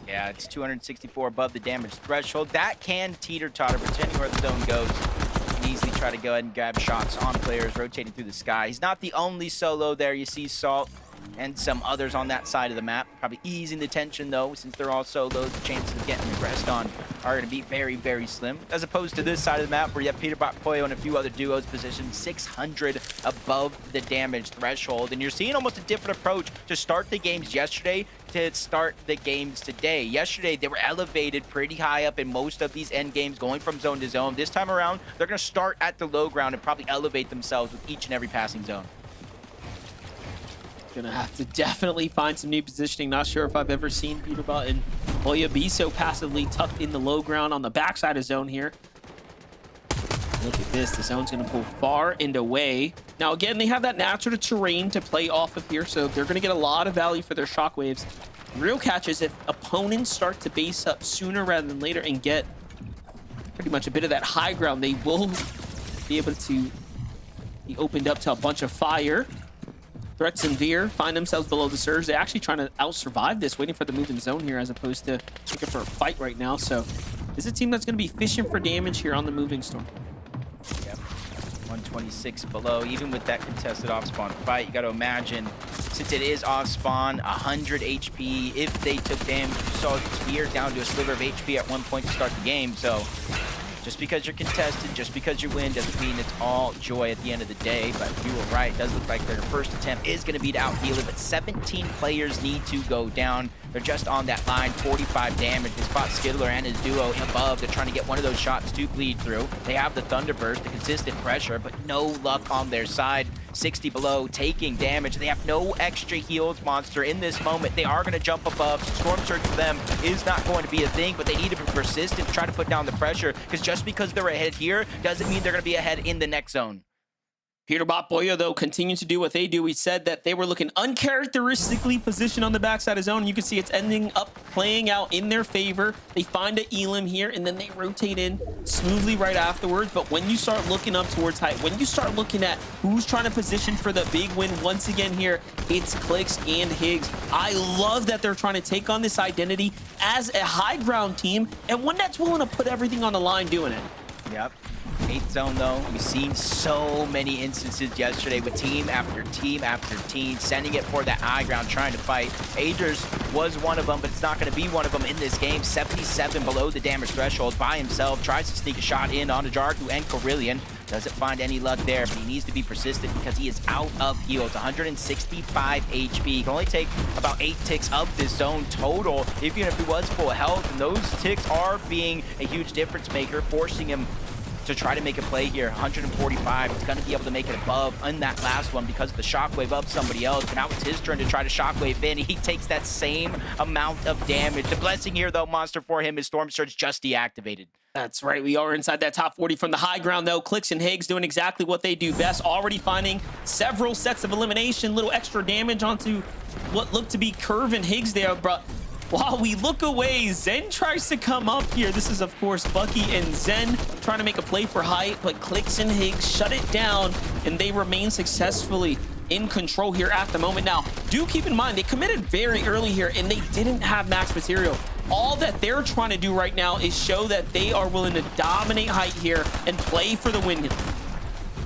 Yeah, it's 264 above the damage threshold. That can teeter-totter, pretending where the zone goes. You can easily try to go ahead and grab shots on players rotating through the sky. He's not the only solo there. You see Salt and some others on that side of the map. Probably easing the tension, though, since they're all solos. The chances of getting aggressed on are going to be very, very slim. As opposed to this side of the map, where you have Peterbot, Koyo, and a few other duos positioned 600 above the damage threshold. And you're seeing almost a different approach to start the games yesterday to start the games today. Yesterday, they were elevated pretty high up in most of these end games, going from zone to zone. This time around, they're going to start at the low ground and probably elevate themselves with each and every passing zone. Gonna have to definitely find some new positioning. Not sure if I've ever seen Peterbot and Koyo be so passively tucked in the low ground on the backside of zone here. Look at this. The zone's going to pull far and away. Now, again, they have that natural terrain to play off of here, so they're going to get a lot of value for their shockwaves. Real catch is if opponents start to base up sooner rather than later and get pretty much a bit of that high ground, they will be able to be opened up to a bunch of fire. Threats and Veer find themselves below the surge. They're actually trying to out-survive this, waiting for the moving zone here as opposed to looking for a fight right now. So this is a team that's going to be fishing for damage here on the moving storm. Yep. 126 below. Even with that contested off-spawn fight, you got to imagine, since it is off-spawn, 100 HP. If they took damage, you saw Veer down to a sliver of HP at one point to start the game. So Just because you're contested, just because you win, doesn't mean it's all joy at the end of the day. But you were right. It does look like their first attempt is going to be to out-heal it, but 17 players need to go down. They're just on that line, 45 damage. They spot Skiddler and his duo above. They're trying to get one of those shots to bleed through. They have the Thunderburst, the consistent pressure, but no luck on their side. 60 below, taking damage. They have no extra heals, Monster. In this moment, they are going to jump above. Storm Surge for them is not going to be a thing, but they need to be persistent, try to put down the pressure, because just because they're ahead here doesn't mean they're going to be ahead in the next zone. Peterbot Boyo, though, continues to do what they do. We said that they were looking uncharacteristically positioned on the backside of zone. You can see it's ending up playing out in their favor. They find a Elim here, and then they rotate in smoothly right afterwards. But when you start looking up towards height, when you start looking at who's trying to position for the big win once again here, it's Clix and Higgs. I love that they're trying to take on this identity as a high ground team, and one that's willing to put everything on the line doing it. Yep. 8th zone, though. We've seen so many instances yesterday with team after team after team sending it for that high ground, trying to fight. Agers was one of them, but it's not going to be one of them in this game. 77 below the damage threshold by himself. Tries to sneak a shot in onto Jarku and Carillion. Doesn't find any luck there, but he needs to be persistent because he is out of heals. 165 HP. He can only take about 8 ticks of this zone total, even if he was full health. And those ticks are being a huge difference maker, forcing him to try to make a play here. 145. He's going to be able to make it above on that last one because of the shockwave of somebody else. But now it's his turn to try to shockwave in. He takes that same amount of damage. The blessing here, though, Monster, for him is Storm Surge just deactivated. That's right. We are inside that top 40 from the high ground, though. Clix and Higgs doing exactly what they do best. Already finding several sets of elimination. Little extra damage onto what looked to be Curve and Higgs there. But while we look away, Zen tries to come up here. This is, of course, Bucky and Zen trying to make a play for height, but Clix and Higgs shut it down, and they remain successfully in control here at the moment. Now, do keep in mind, they committed very early here, and they didn't have max material. All that they're trying to do right now is show that they are willing to dominate height here and play for the win.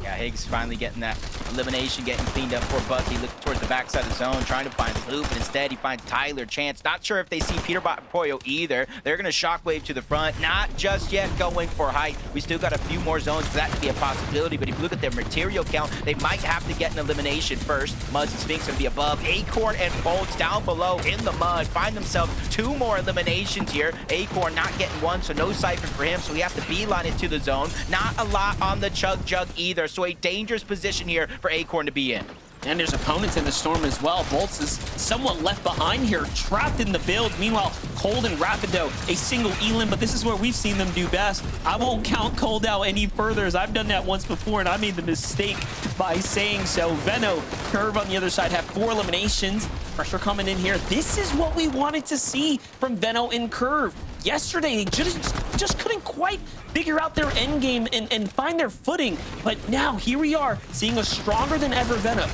Yeah, Higgs finally getting that elimination, getting cleaned up for Bucky, looking towards the backside of the zone, trying to find Loop, and instead he finds Tyler Chance. Not sure if they see Peterbot and Poyo either. They're going to shockwave to the front, not just yet going for height. We still got a few more zones for that to be a possibility, but if you look at their material count, they might have to get an elimination first. Muzz and Sphinx going to be above. Acorn and Bolts down below in the mud, find themselves 2 more eliminations here. Acorn not getting one, so no siphon for him, so he has to beeline it to the zone. Not a lot on the Chug Jug either, so a dangerous position here for Acorn to be in. And there's opponents in the storm as well. Bolts is somewhat left behind here, trapped in the build. Meanwhile, Cold and Rapido, a single Elim, but this is where we've seen them do best. I won't count Cold out any further, as I've done that once before, and I made the mistake by saying so. Veno, Curve on the other side have 4 eliminations. Pressure coming in here. This is what we wanted to see from Veno and Curve. Yesterday, they just couldn't quite figure out their end game and find their footing. But now, here we are, seeing a stronger than ever Veno.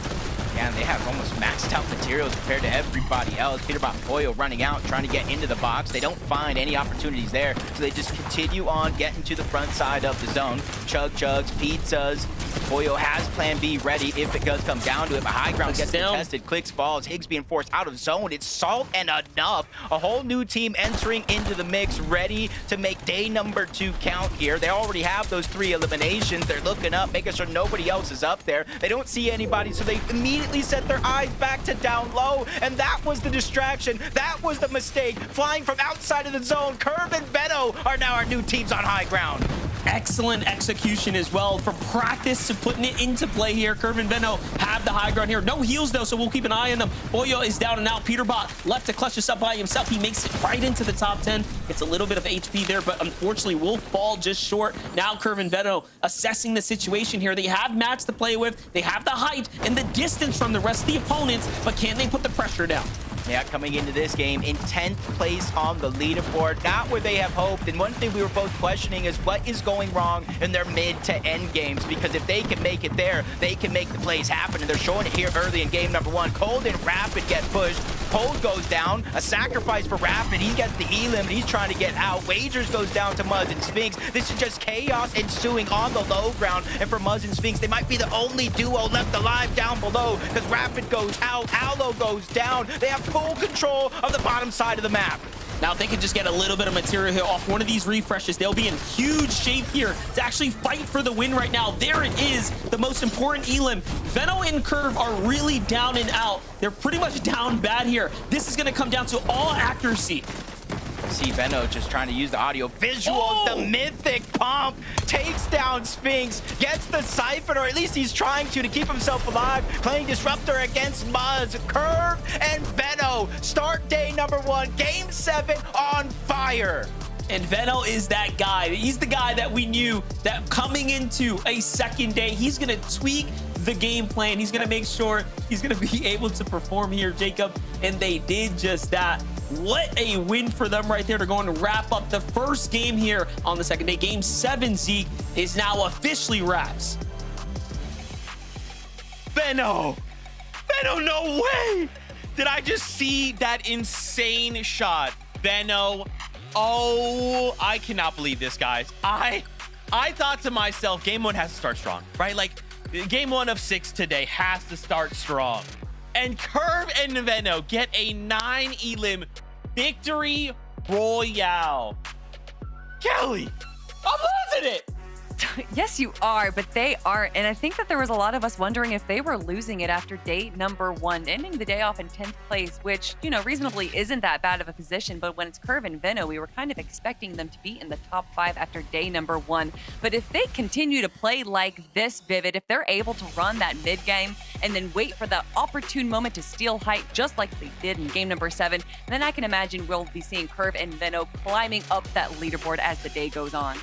Yeah, and they have almost maxed out materials compared to everybody else. Peterbot and Poyo running out, trying to get into the box. They don't find any opportunities there, so they just continue on getting to the front side of the zone. Chug Chugs, pizzas. Poyo has plan B ready if it does come down to it, but high ground gets contested. Clicks falls, Higgs being forced out of zone. It's Salt and enough. A whole new team entering into the mix, ready to make day number 2 count here. They already have those 3 eliminations. They're looking up, making sure nobody else is up there. They don't see anybody, so they immediately set their eyes back to down low, and that was the distraction. That was the mistake. Flying from outside of the zone, Curve and Veno are now our new teams on high ground. Excellent execution as well, from practice to putting it into play here. Curve and Veno have the high ground here. No heals though, so we'll keep an eye on them. Boyo is down and out. Peterbot left to clutch this up by himself. He makes it right into the top 10. Gets a little bit of HP there, but unfortunately will fall just short. Now Curve and Veno assessing the situation here. They have mats to play with. They have the height and the distance from the rest of the opponents, but can they put the pressure down? Yeah, coming into this game in 10th place on the leaderboard, not where they have hoped. And one thing we were both questioning is what is going wrong in their mid to end games, because if they can make it there, they can make the plays happen. And they're showing it here early in game number 1. Cold and Rapid get pushed. Cold goes down, a sacrifice for Rapid. He gets the Elim and he's trying to get out. Wagers goes down to Muzz and Sphinx. This is just chaos ensuing on the low ground. And for Muzz and Sphinx, they might be the only duo left alive down below, because Rapid goes out, Aloe goes down. They have full control of the bottom side of the map. Now, if they can just get a little bit of material here off one of these refreshes, they'll be in huge shape here to actually fight for the win right now. There it is, the most important elim. Veno and Curve are really down and out. They're pretty much down bad here. This is going to come down to all accuracy. See Veno just trying to use the audio visuals. The mythic pump takes down Sphinx, gets the siphon, or at least he's trying to keep himself alive, playing Disruptor against Muzz. Curve and Veno start day number 1, game 7 on fire. And Veno is that guy. He's the guy that we knew that coming into a second day, he's going to tweak the game plan. He's going to make sure he's going to be able to perform here, Jacob. And they did just that. What a win for them right there. They're going to wrap up the first game here on the second day. Game 7, Zeke, is now officially wraps. Veno, no way. Did I just see that insane shot? Veno, oh, I cannot believe this, guys. I thought to myself, game 1 has to start strong, right? Like, game 1 of 6 today has to start strong. And Curve and Veno get a 9 elim victory royale. Kelly, I'm losing it. Yes, you are, but they aren't. And I think that there was a lot of us wondering if they were losing it after day number 1, ending the day off in 10th place, which, you know, reasonably isn't that bad of a position. But when it's Curve and Veno, we were kind of expecting them to be in the top 5 after day number 1. But if they continue to play like this, Vivid, if they're able to run that mid game and then wait for the opportune moment to steal height, just like they did in game number 7, then I can imagine we'll be seeing Curve and Veno climbing up that leaderboard as the day goes on.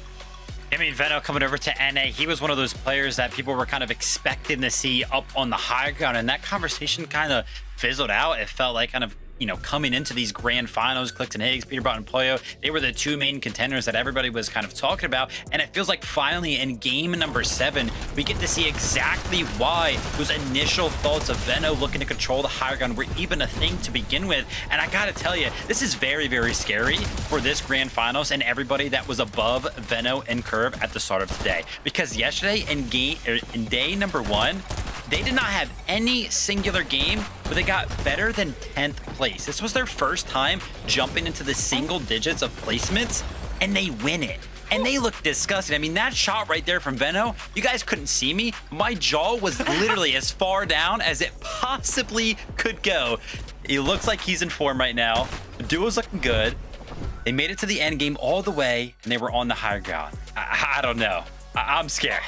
I mean, Veno coming over to NA, he was one of those players that people were kind of expecting to see up on the high ground, and that conversation kind of fizzled out. It felt like kind of, you know, coming into these grand finals, Clifton Higgs, Peterbot, and Pollo, they were the 2 main contenders that everybody was kind of talking about. And it feels like finally in game number 7, we get to see exactly why those initial thoughts of Veno looking to control the higher ground were even a thing to begin with. And I gotta tell you, this is very, very scary for this grand finals and everybody that was above Veno and Curve at the start of today. Because yesterday in day number 1, they did not have any singular game where they got better than 10th place. This was their first time jumping into the single digits of placements, and they win it. And they look disgusting. I mean, that shot right there from Veno, you guys couldn't see me. My jaw was literally as far down as it possibly could go. He looks like he's in form right now. The duo's looking good. They made it to the end game all the way, and they were on the higher ground. I don't know. I'm scared.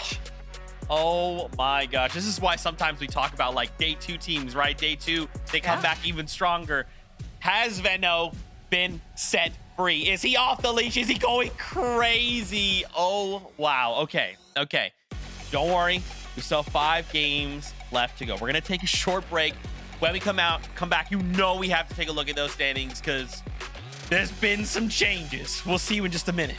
Oh my gosh. This is why sometimes we talk about like day 2 teams, right? Day 2, they come back even stronger. Has Veno been set free? Is he off the leash? Is he going crazy? Oh, wow. Okay. Don't worry. We still have 5 games left to go. We're going to take a short break. When we come back, you know we have to take a look at those standings because there's been some changes. We'll see you in just a minute.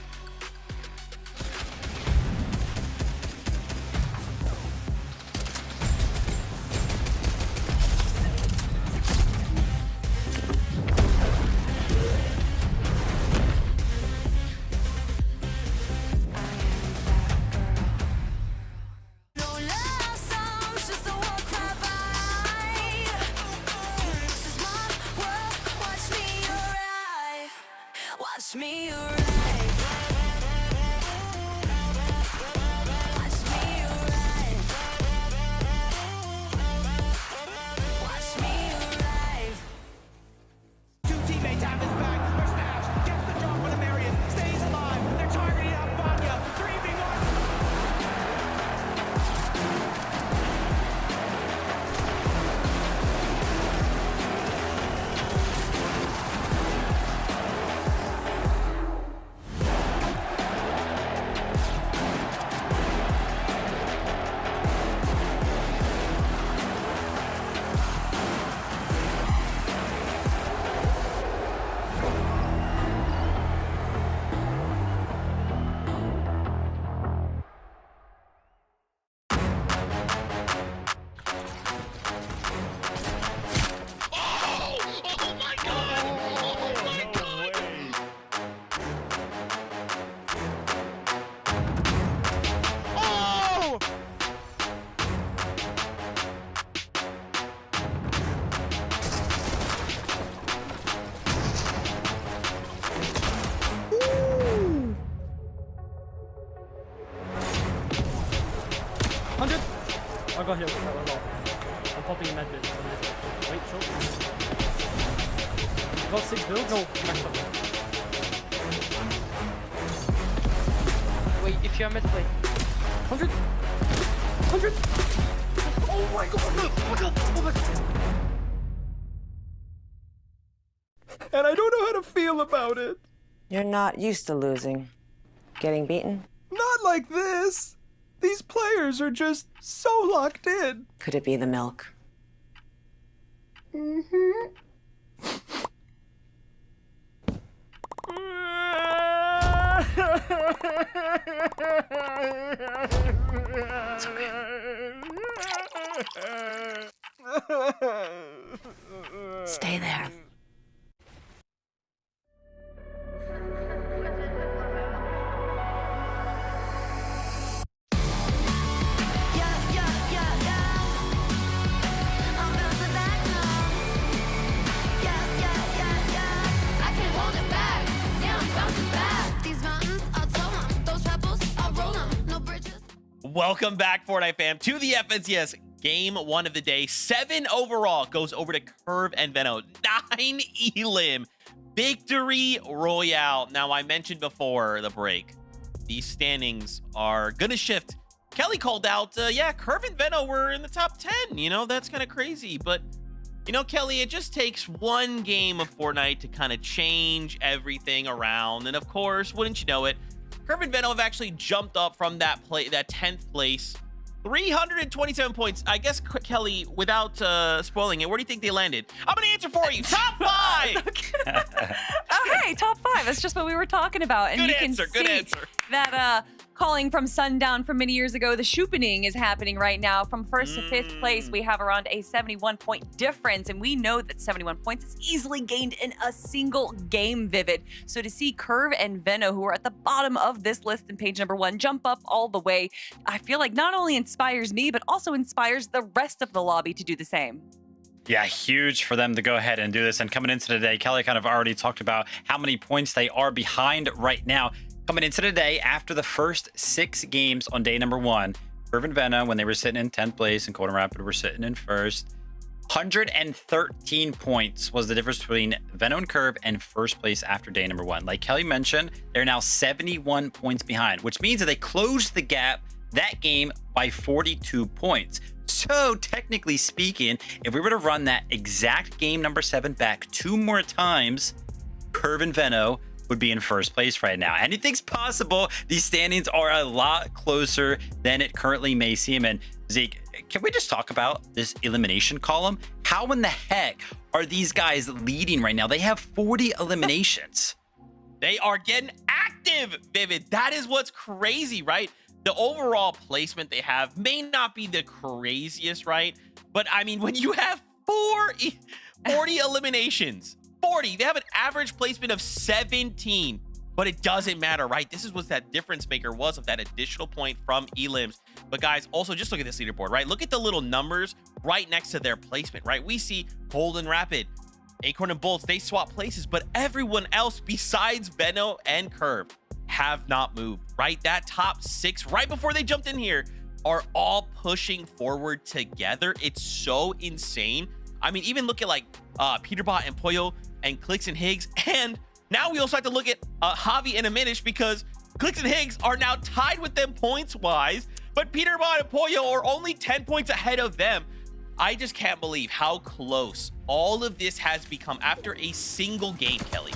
No love songs, just a walk right by. This is my world, watch me arrive. Watch me arrive. Watch me arrive. Watch me arrive. 2 teammates have his back. There's Nash, gets the drop on the Marius, stays alive. They're targeting out Vanya, 3v1. got hit with that one. I'm popping a med bit. Wait, short. You got 6 builds? No, max up. Wait, if you have med, wait. 100? 100? Oh my god! Oh my god! Oh my god! And I don't know how to feel about it. You're not used to losing. Getting beaten? Not like this. These players are just so locked in. Could it be the milk? Stay there. Yeah, yeah, yeah, yeah. I'm bouncing back now. Yeah, yeah, yeah, yeah. I can't hold it back. Yeah, I'm bouncing back. These mountains, I'll tow 'em. Those pebbles, I'll roll 'em. No bridges. Welcome back, Fortnite fam, to the FNCS game 1 of the day. 7 overall goes over to Curve and Veno. 9 Elim. Victory Royale. Now, I mentioned before the break, these standings are going to shift. Kelly called out, yeah, Curve and Veno were in the top 10. You know, that's kind of crazy. But, you know, Kelly, it just takes one game of Fortnite to kind of change everything around. And, of course, wouldn't you know it, Curve and Veno have actually jumped up from that 10th place. 327 points. I guess, Kelly, without spoiling it, where do you think they landed? I'm going to answer for you. Top 5! Oh, hey, top 5. That's just what we were talking about. And Good you answer, can good see answer. that calling from Sundown from many years ago, the shoopening is happening right now. From 1st to 5th place, we have around a 71-point difference. And we know that 71 points is easily gained in a single game, Vivid. So to see Curve and Veno, who are at the bottom of this list in page number 1, jump up all the way, I feel like not only inspires me, but also inspires the rest of the lobby to do the same. Yeah, huge for them to go ahead and do this. And coming into today, Kelly kind of already talked about how many points they are behind right now. Coming into today, after the first 6 games on day number 1, Curve and Veno, when they were sitting in 10th place, and Golden Rapid were sitting in 1st. 113 points was the difference between Veno and Curve and 1st place after day number 1. Like Kelly mentioned, they're now 71 points behind, which means that they closed the gap that game by 42 points. So technically speaking, if we were to run that exact game number 7 back 2 more times, Curve and Veno would be in 1st place right now. Anything's possible. These standings are a lot closer than it currently may seem. And Zeke, can we just talk about this elimination column? How in the heck are these guys leading right now? They have 40 eliminations. They are getting active, Vivid. That is what's crazy, right? The overall placement they have may not be the craziest, right? But I mean, when you have 40 eliminations, 40, they have an average placement of 17, but it doesn't matter, right? This is what that difference maker was of that additional point from Elims. But guys, also just look at this leaderboard, right? Look at the little numbers right next to their placement, right? We see Golden Rapid, Acorn and Bolts, they swap places, but everyone else besides Veno and Curve have not moved, right? That top 6 right before they jumped in here are all pushing forward together. It's so insane. I mean, even look at like Peterbot and Pollo and Clicks and Higgs. And now we also have to look at Javi and Aminish, because Clicks and Higgs are now tied with them points wise, but Peterbot and Pollo are only 10 points ahead of them. I just can't believe how close all of this has become after a single game, Kelly.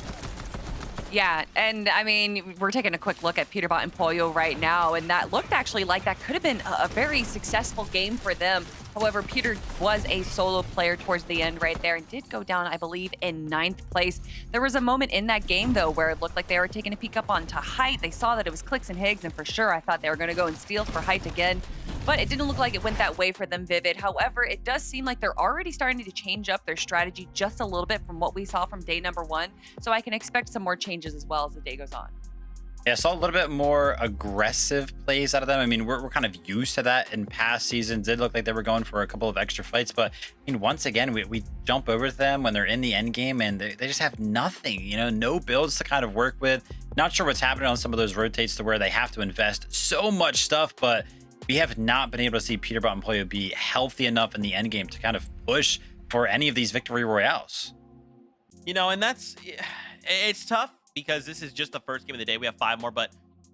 Yeah, and I mean, we're taking a quick look at Peterbot and Pollo right now, and that looked actually like that could have been a very successful game for them. However, Peter was a solo player towards the end right there and did go down, I believe, in 9th place. There was a moment in that game, though, where it looked like they were taking a peek up onto Height. They saw that it was Clicks and Higgs, and for sure, I thought they were going to go and steal for Height again. But it didn't look like it went that way for them, Vivid. However, it does seem like they're already starting to change up their strategy just a little bit from what we saw from day number 1. So I can expect some more changes as well as the day goes on. Yeah, I saw a little bit more aggressive plays out of them. I mean, we're kind of used to that in past seasons. It looked like they were going for a couple of extra fights, but I mean, once again, we jump over to them when they're in the end game, and they just have nothing, you know, no builds to kind of work with. Not sure what's happening on some of those rotates to where they have to invest so much stuff, but we have not been able to see Peterbot and Pollo be healthy enough in the end game to kind of push for any of these victory royales. You know, and it's tough because this is just the first game of the day. We have 5 more, but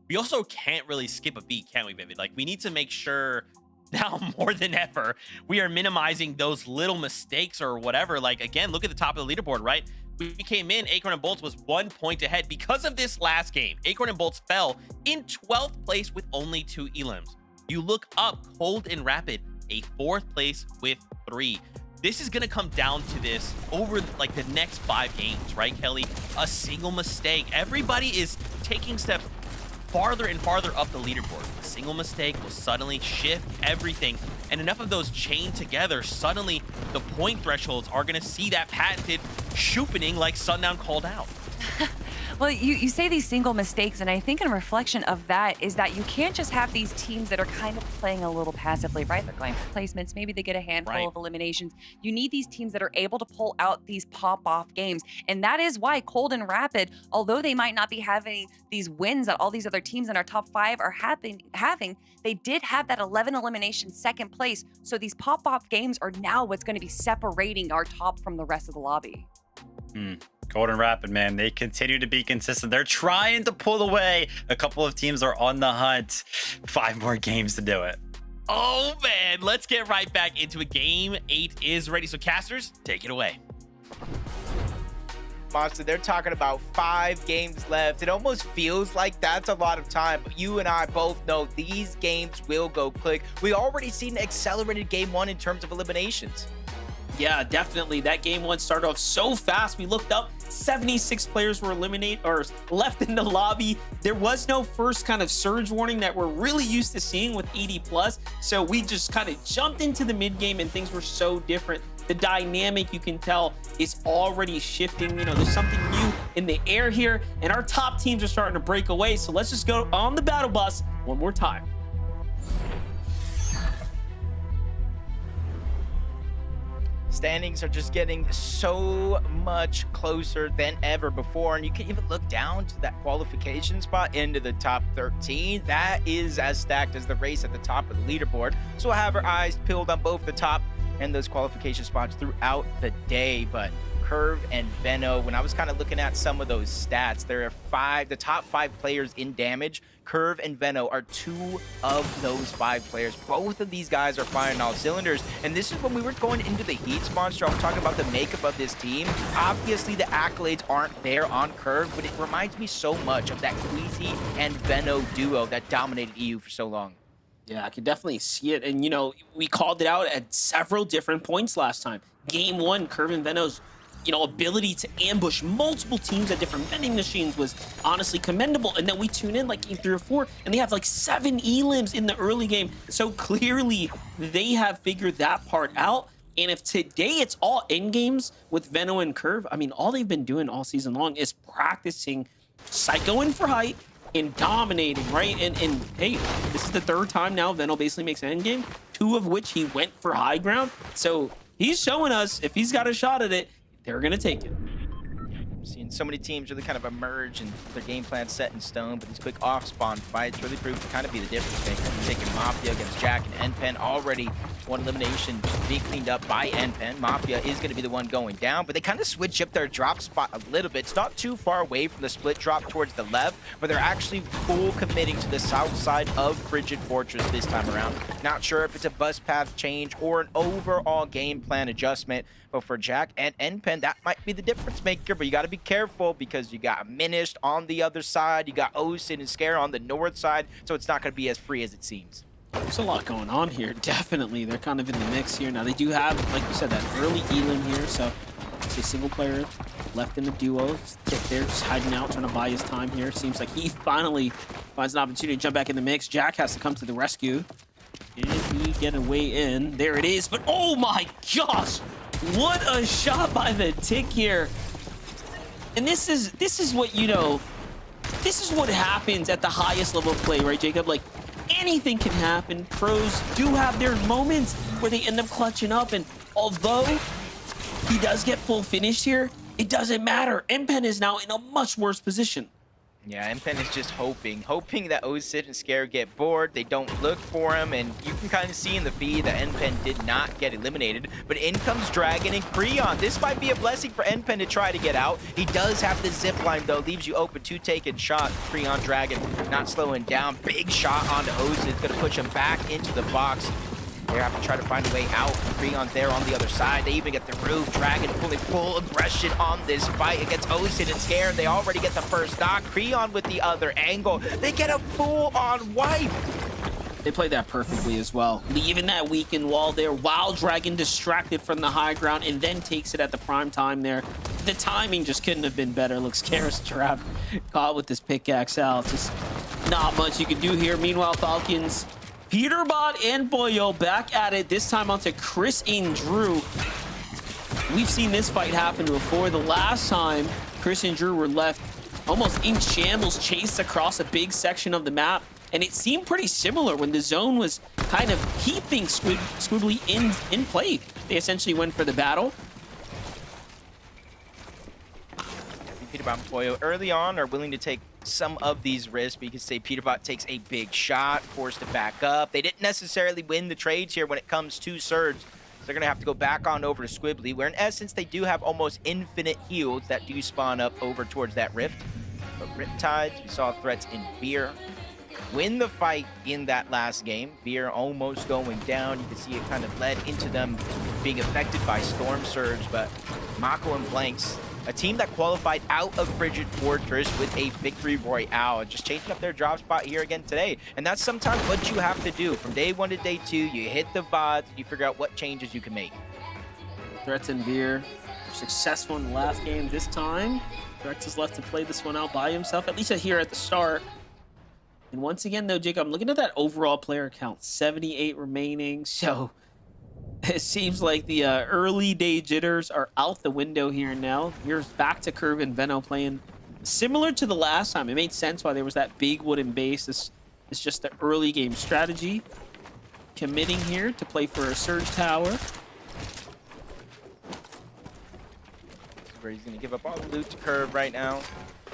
we also can't really skip a beat, can we, Vivid? Like, we need to make sure now more than ever we are minimizing those little mistakes or whatever. Like, again, look at the top of the leaderboard, right? We came in, Acorn and Bolts was 1 point ahead. Because of this last game, Acorn and Bolts fell in 12th place with only 2 elims. You look up, Cold and Rapid, a 4th place with 3. This is going to come down to this over like the next 5 games, right, Kelly? A single mistake. Everybody is taking steps farther and farther up the leaderboard. A single mistake will suddenly shift everything. And enough of those chained together, suddenly the point thresholds are going to see that patented shoopening like Sundown called out. Well, you say these single mistakes, and I think in reflection of that is that you can't just have these teams that are kind of playing a little passively, right? They're going for placements. Maybe they get a handful of eliminations. You need these teams that are able to pull out these pop-off games. And that is why Cold and Rapid, although they might not be having these wins that all these other teams in our top 5 are having, they did have that 11 elimination 2nd place. So these pop-off games are now what's going to be separating our top from the rest of the lobby. Golden Rapid, man, they continue to be consistent. They're trying to pull away. A couple of teams are on the hunt. 5 more games to do it. Oh, man. Let's get right back into it. Game 8 is ready. So, casters, take it away. Monster, they're talking about 5 games left. It almost feels like that's a lot of time, but you and I both know these games will go quick. We already seen an accelerated game 1 in terms of eliminations. Yeah, definitely. That game 1 started off so fast. We looked up, 76 players were eliminated or left in the lobby. There was no first kind of surge warning that we're really used to seeing with ED+. So we just kind of jumped into the mid game and things were so different. The dynamic, you can tell, is already shifting. You know, there's something new in the air here, and our top teams are starting to break away. So let's just go on the battle bus one more time. Standings are just getting so much closer than ever before, and you can even look down to that qualification spot into the top 13. That is as stacked as the race at the top of the leaderboard. So we'll have our eyes peeled on both the top and those qualification spots throughout the day. But Curve and Veno, when I was kind of looking at some of those stats, there are the top 5 players in damage. Curve and Veno are 2 of those 5 players. Both of these guys are firing all cylinders. And this is when we were going into the heats, Monster. I'm talking about the makeup of this team. Obviously, the accolades aren't there on Curve, but it reminds me so much of that Queasy and Veno duo that dominated EU for so long. Yeah, I can definitely see it. And, you know, we called it out at several different points last time. Game 1, Curve and Veno's ability to ambush multiple teams at different vending machines was honestly commendable. And then we tune in like game 3 or 4, and they have like 7 elims in the early game. So clearly they have figured that part out. And if today it's all end games with Veno and Curve, I mean, all they've been doing all season long is practicing psychoing for height and dominating, right? And hey, this is the 3rd time now Veno basically makes an end game, 2 of which he went for high ground. So he's showing us if he's got a shot at it, they're going to take it. Seeing so many teams really kind of emerge and their game plan set in stone, but these quick off-spawn fights really prove to kind of be the difference maker. Taking Mafia against Jack and NPen, already 1 elimination being cleaned up by NPen. Mafia is going to be the one going down, but they kind of switch up their drop spot a little bit. It's not too far away from the split drop towards the left, but they're actually full committing to the south side of Frigid Fortress this time around. Not sure if it's a bus path change or an overall game plan adjustment, but for Jack and NPen, that might be the difference maker, but you got to be careful because you got Minished on the other side, you got Osin and Scare on the north side, so it's not going to be as free as it seems. There's a lot going on here. Definitely, they're kind of in the mix here. Now, they do have, like you said, that early elim here, so it's a single player left in the duo. Tick there, just hiding out, trying to buy his time here. Seems like he finally finds an opportunity to jump back in the mix. Jack has to come to the rescue. Can he get a way in? There it is, but oh my gosh! What a shot by the Tick here. And this is what, this is what happens at the highest level of play, right, Jacob? Like, anything can happen. Pros do have their moments where they end up clutching up, and although he does get full finish here, it doesn't matter. NPen is now in a much worse position. Yeah, NPen is just hoping that Osid and Scare get bored. They don't look for him, and you can kind of see in the feed that NPen did not get eliminated. But in comes Dragon and Creon. This might be a blessing for NPen to try to get out. He does have the zip line, though, leaves you open to taking shot. Creon Dragon not slowing down. Big shot onto Osid. It's going to push him back into the box. They have to try to find a way out. Creon's there on the other side. They even get the roof. Dragon pulling full aggression on this fight against Osid and Scare. They already get the first knock. Creon with the other angle. They get a full-on wipe. They played that perfectly as well. Leaving that weakened wall there while Dragon distracted from the high ground and then takes it at the prime time there. The timing just couldn't have been better. Looks Scare's trapped, caught with this pickaxe out. Just not much you can do here. Meanwhile, Falcons, Peterbot and Boyo back at it, this time onto Chris and Drew. We've seen this fight happen before. The last time Chris and Drew were left almost in shambles, chased across a big section of the map. And it seemed pretty similar when the zone was kind of keeping Squibbly in play. They essentially went for the battle. Peterbot and Boyo early on are willing to take some of these risks, but you can say Peterbot takes a big shot, forced to back up. They didn't necessarily win the trades here when it comes to Surge. So they're going to have to go back on over to Squibbly, where in essence they do have almost infinite heals that do spawn up over towards that rift. But Riptides, we saw threats in Veer win the fight in that last game. Veer almost going down. You can see it kind of led into them being affected by Storm Surge, but Mako and Blanks, a team that qualified out of Frigid Fortress with a victory royale, just changing up their drop spot here again today. And that's sometimes what you have to do. From day 1 to day 2, you hit the VODs, and you figure out what changes you can make. Threats and Veer were successful in the last game. This time, Threats is left to play this one out by himself, at least here at the start. And once again, though, Jake, I'm looking at that overall player count, 78 remaining. So it seems like the early day jitters are out the window here now. Here's back to Curve and Veno playing similar to the last time. It made sense why there was that big wooden base. This is just the early game strategy. Committing here to play for a Surge Tower. Where he's going to give up all the loot to Curve right now.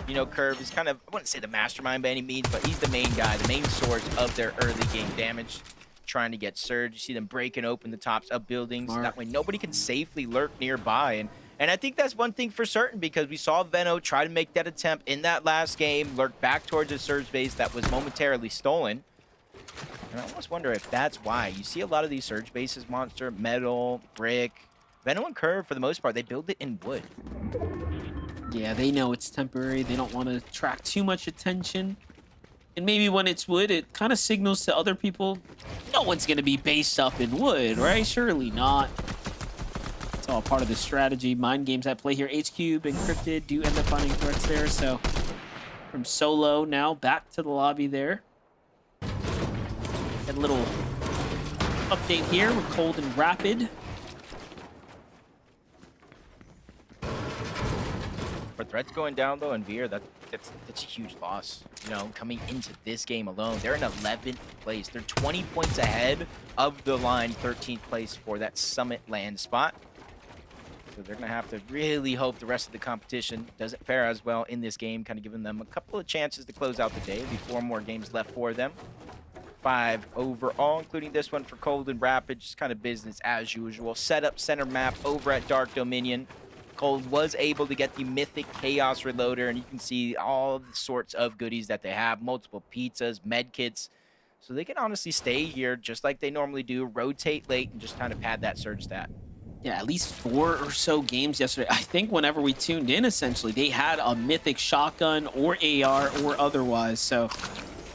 You know, Curve is kind of, I wouldn't say the mastermind by any means, but he's the main guy, the main source of their early game damage. Trying to get Surge. You see them breaking open the tops of buildings. That way nobody can safely lurk nearby. And I think that's one thing for certain, because we saw Veno try to make that attempt in that last game, lurk back towards a Surge base that was momentarily stolen. And I almost wonder if that's why. You see a lot of these Surge bases, Monster, metal, brick. Veno and Curve, for the most part, they build it in wood. Yeah, they know it's temporary. They don't want to attract too much attention. And maybe when it's wood, it kind of signals to other people, no one's going to be based up in wood, right? Surely not. It's all part of the strategy. Mind games at play here. H-Cube and Cryptid do end up finding threats there. So from Solo now back to the lobby there. Got a little update here with Cold and Rapid. For threats going down, though, and Veer, that's a huge loss. You know, coming into this game alone, they're in 11th place. They're 20 points ahead of the line, 13th place for that Summit land spot. So they're going to have to really hope the rest of the competition doesn't fare as well in this game, kind of giving them a couple of chances to close out the day. There'll be 4 more games left for them. 5 overall, including this one for Cold and Rapid, just kind of business as usual. Set up center map over at Dark Dominion. Cold was able to get the Mythic Chaos Reloader, and you can see all the sorts of goodies that they have. Multiple pizzas, med kits. So they can honestly stay here just like they normally do, rotate late, and just kind of pad that Surge stat. Yeah, at least 4 or so games yesterday. I think whenever we tuned in, essentially, they had a Mythic Shotgun or AR or otherwise. So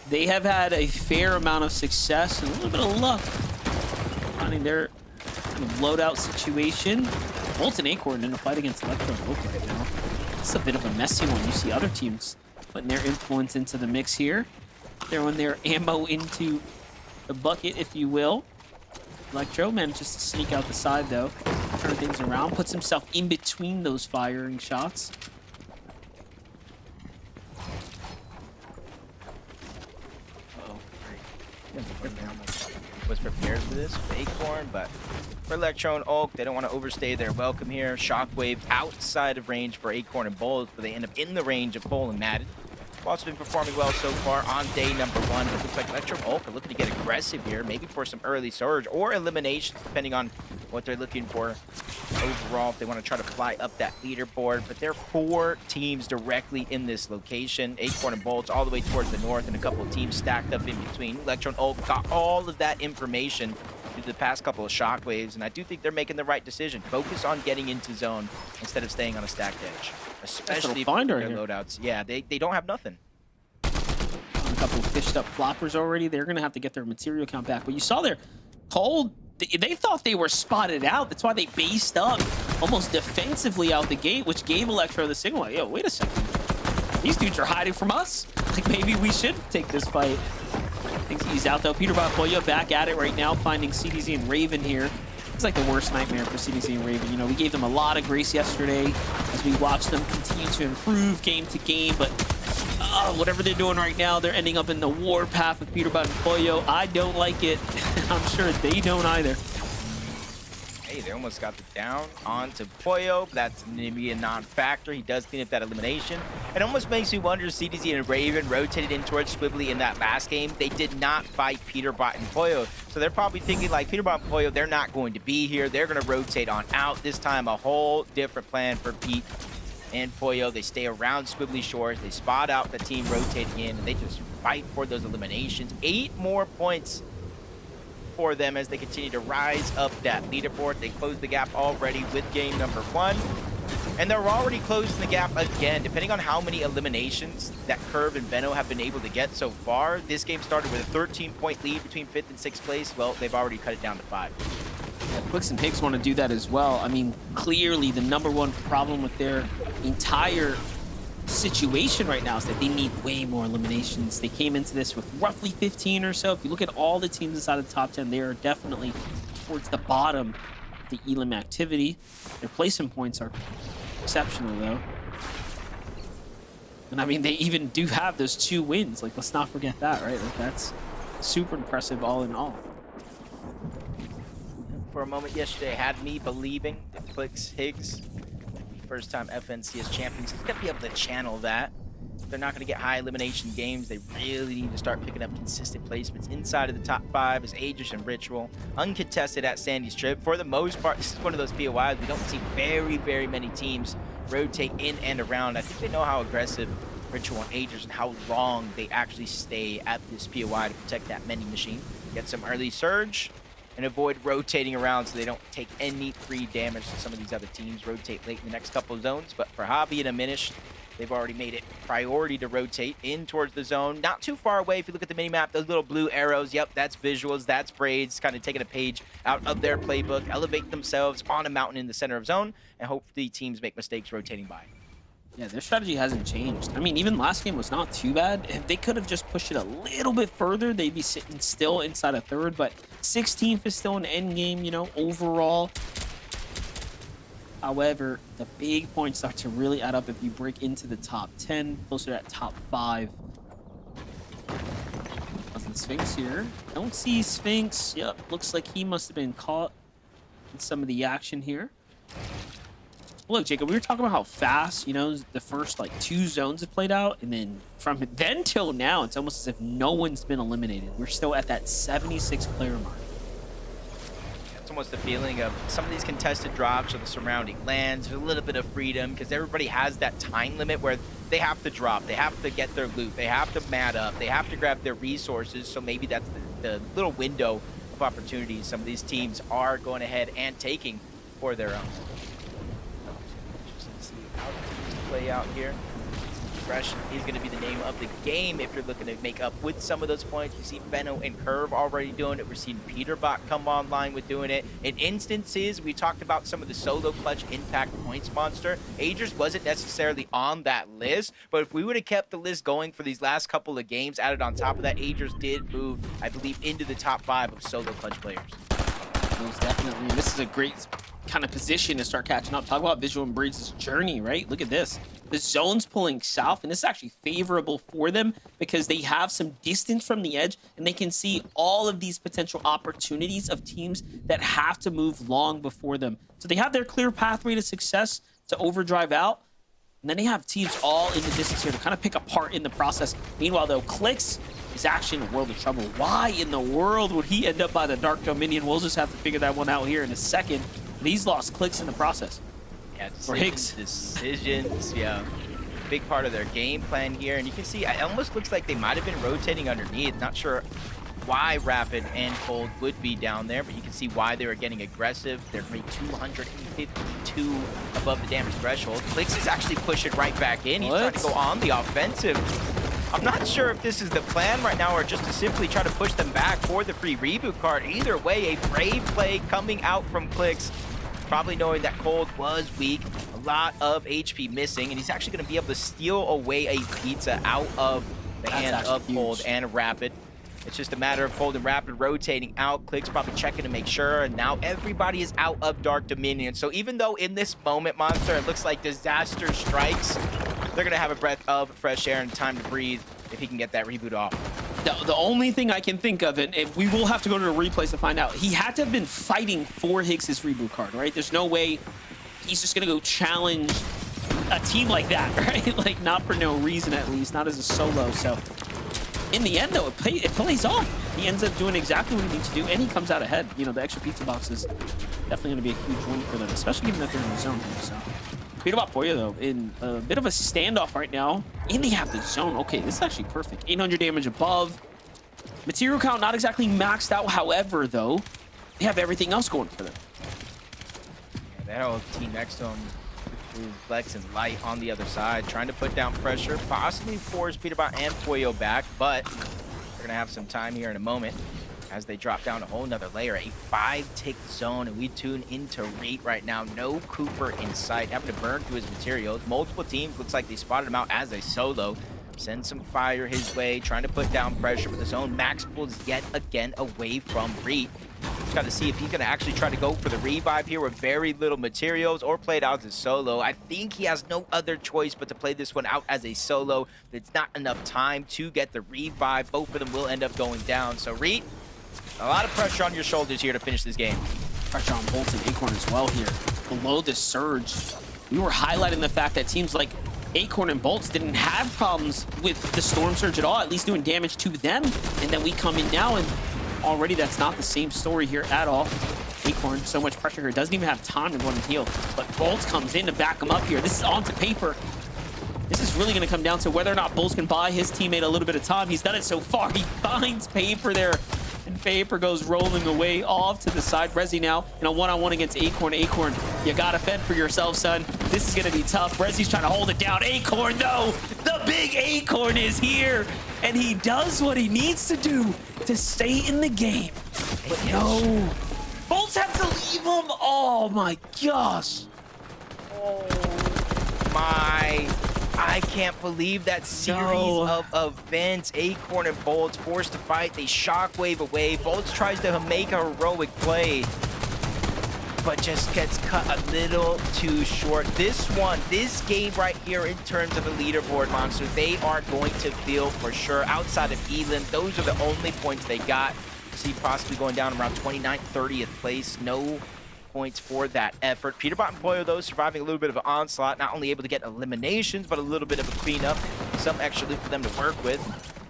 they have had a fair amount of success and a little bit of luck finding their kind of loadout situation. Bolt and Acorn in a fight against Electro and Oak right now. It's a bit of a messy one. You see other teams putting their influence into the mix here. Throwing their ammo into the bucket, if you will. Electro manages to sneak out the side, though. Turn things around. Puts himself in between those firing shots. Uh-oh. Was prepared for this with Acorn, but for Electro and Ulk, they don't want to overstay their welcome here. Shockwave outside of range for Acorn and Bolt, but they end up in the range of Bull and Madden. have also been performing well so far on day number 1. It looks like Electro Ulk are looking to get aggressive here, maybe for some early surge or eliminations, depending on what they're looking for overall, if they want to try to fly up that leaderboard. But there are 4 teams directly in this location. Acorn and Bolts all the way towards the north, and a couple of teams stacked up in between. Electron Ulk got all of that information through the past couple of shockwaves, and I do think they're making the right decision. Focus on getting into zone instead of staying on a stacked edge, especially for their loadouts. Yeah, they don't have nothing. A couple of fished up floppers already. They're going to have to get their material count back. But you saw there, Cold, they thought they were spotted out. That's why they based up almost defensively out the gate, which gave Electro the signal. Like, yo, wait a second. These dudes are hiding from us. Like, maybe we should take this fight. I think he's out, though. Peterbot Pollo back at it right now, finding CDZ and Raven here. It's like the worst nightmare for CDZ and Raven. You know, we gave them a lot of grace yesterday as we watched them continue to improve game to game, but whatever they're doing right now, they're ending up in the war path with Peterbot and Pollo. I don't like it. I'm sure they don't either. Hey, they almost got the down onto Pollo. That's going to be a non-factor. He does clean up that elimination. It almost makes me wonder if CDZ and Raven rotated in towards Swibbly in that last game. They did not fight Peterbot and Pollo. So they're probably thinking, like, Peterbot and Pollo, they're not going to be here. They're going to rotate on out. This time, a whole different plan for Pete and Pollo. They stay around Squibbly Shores. They spot out the team rotating in, and they just fight for those eliminations. 8 more points for them as they continue to rise up that leaderboard. They closed the gap already with game number 1. And they're already closing the gap again. Depending on how many eliminations that Curve and Benno have been able to get so far, this game started with a 13-point lead between 5th and 6th place. Well, they've already cut it down to 5. Yeah, Quicks and Pigs want to do that as well. I mean, clearly the #1 problem with their entire situation right now is that they need way more eliminations. They came into this with roughly 15 or so. If you look at all the teams inside of the top 10, they are definitely towards the bottom of the elim activity. Their placement points are exceptional, though. And I mean, they even do have those 2 wins. Like, let's not forget that, right? Like, that's super impressive all in all. For a moment yesterday, had me believing that Clicks Higgs, first time FNCS champions, he's going to be able to channel that. They're not going to get high elimination games. They really need to start picking up consistent placements inside of the top 5 as Aegis and Ritual. Uncontested at Sandy Strip. For the most part, this is one of those POIs we don't see very many teams rotate in and around. I think they know how aggressive Ritual and Aegis and how long they actually stay at this POI to protect that many machine. Get some early surge and avoid rotating around so they don't take any free damage to some of these other teams. Rotate late in the next couple of zones, but for Hobby and Aminish, they've already made it priority to rotate in towards the zone. Not too far away if you look at the minimap, those little blue arrows, yep, that's visuals, that's Braids, kind of taking a page out of their playbook, elevate themselves on a mountain in the center of zone, and hopefully teams make mistakes rotating by. Yeah, their strategy hasn't changed. I mean, even last game was not too bad. If they could have just pushed it a little bit further, they'd be sitting still inside a 3rd, but 16th is still an end game, you know, overall. However, the big points start to really add up if you break into the top 10, closer to that top 5. Nothing Sphinx here. Don't see Sphinx. Yep, looks like he must have been caught in some of the action here. Look, Jacob, we were talking about how fast, you know, the first like 2 zones have played out, and then from then till now, it's almost as if no one's been eliminated. We're still at that 76 player mark. It's almost the feeling of some of these contested drops or the surrounding lands. There's a little bit of freedom because everybody has that time limit where they have to drop, they have to get their loot, they have to mat up, they have to grab their resources. So maybe that's the little window of opportunities some of these teams are going ahead and taking for their own. Play out here. Fresh is going to be the name of the game if you're looking to make up with some of those points. We see Benno and Curve already doing it. We're seeing Peterbot come online with doing it. In instances, we talked about some of the solo clutch impact points monster. Aegis wasn't necessarily on that list, but if we would have kept the list going for these last couple of games, added on top of that, Aegis did move, I believe, into the top 5 of solo clutch players. Most definitely. And this is a great kind of position to start catching up. Talk about Visual and Braids' journey, right? Look at this. The zone's pulling south, and this is actually favorable for them because they have some distance from the edge, and they can see all of these potential opportunities of teams that have to move long before them. So they have their clear pathway to success to overdrive out. And then they have teams all in the distance here to kind of pick apart in the process. Meanwhile, though, Clicks is actually in a world of trouble. Why in the world would he end up by the Dark Dominion? We'll just have to figure that one out here in a second. But he's lost Clicks in the process. Yeah, Or Higgs. decisions, yeah. Big part of their game plan here. And you can see, it almost looks like they might have been rotating underneath. Not sure why Rapid and Cold would be down there, but you can see why they were getting aggressive. They're rate 252 above the damage threshold. Clicks is actually pushing right back in. He's trying to go on the offensive. I'm not sure if this is the plan right now or just to simply try to push them back for the free reboot card. Either way, a brave play coming out from Clicks. Probably knowing that Cold was weak, a lot of HP missing, and he's actually going to be able to steal away a pizza out of the hands of Cold and Rapid. It's just a matter of Cold and Rapid rotating out. Clicks probably checking to make sure, and now everybody is out of Dark Dominion. So even though in this moment, Monster, it looks like disaster strikes, they're going to have a breath of fresh air and time to breathe if he can get that reboot off. The only thing I can think of, and we will have to go to the replays to find out, he had to have been fighting for Higgs' reboot card, right? There's no way he's just going to go challenge a team like that, right? Like, not for no reason, at least, not as a solo. So in the end, though, it plays off. He ends up doing exactly what he needs to do, and he comes out ahead. You know, the extra pizza box is definitely going to be a huge win for them, especially given that they're in the zone here. So Peter Poyo, though, in a bit of a standoff right now, and they have the zone. Okay, this is actually perfect. 800 damage above. Material count not exactly maxed out. However, though, they have everything else going for them. Yeah, that whole team next to him, Flex and Light on the other side, trying to put down pressure, possibly force Peterbot and Poyo back, but they're going to have some time here in a moment as they drop down a whole nother layer. A 5-tick zone, and we tune into Reet right now. No Cooper in sight, having to burn through his materials. Multiple teams, looks like they spotted him out as a solo. Send some fire his way, trying to put down pressure, but the zone max pulls yet again away from Reet. Just got to see if he's going to actually try to go for the revive here with very little materials or play it out as a solo. I think he has no other choice but to play this one out as a solo. It's not enough time to get the revive. Both of them will end up going down. So Reet, a lot of pressure on your shoulders here to finish this game. Pressure on Bolt and Acorn as well here. Below the surge, we were highlighting the fact that teams like Acorn and Bolts didn't have problems with the Storm Surge at all, at least doing damage to them. And then we come in now, and already that's not the same story here at all. Acorn, so much pressure here, doesn't even have time to go and heal. But Bolts comes in to back him up here. This is onto paper. This is really going to come down to whether or not Bolts can buy his teammate a little bit of time. He's done it so far. He finds Paper there, and Paper goes rolling away off to the side. Rezi now in a one-on-one against Acorn. Acorn, you got to fend for yourself, son. This is going to be tough. Rezi's trying to hold it down. Acorn, though, the big Acorn is here, and he does what he needs to do to stay in the game. But no, Bolts have to leave him. Oh, my gosh. I can't believe that series of events. Acorn and Bolts forced to fight. They shockwave away. Bolts tries to make a heroic play, but just gets cut a little too short. This game right here in terms of the leaderboard, Monster, they are going to feel for sure. Outside of Elam, those are the only points they got. See possibly going down around 29th, 30th place. No points for that effort. Peterbot and Poyo, though, surviving a little bit of an onslaught, not only able to get eliminations, but a little bit of a cleanup, some extra loot for them to work with.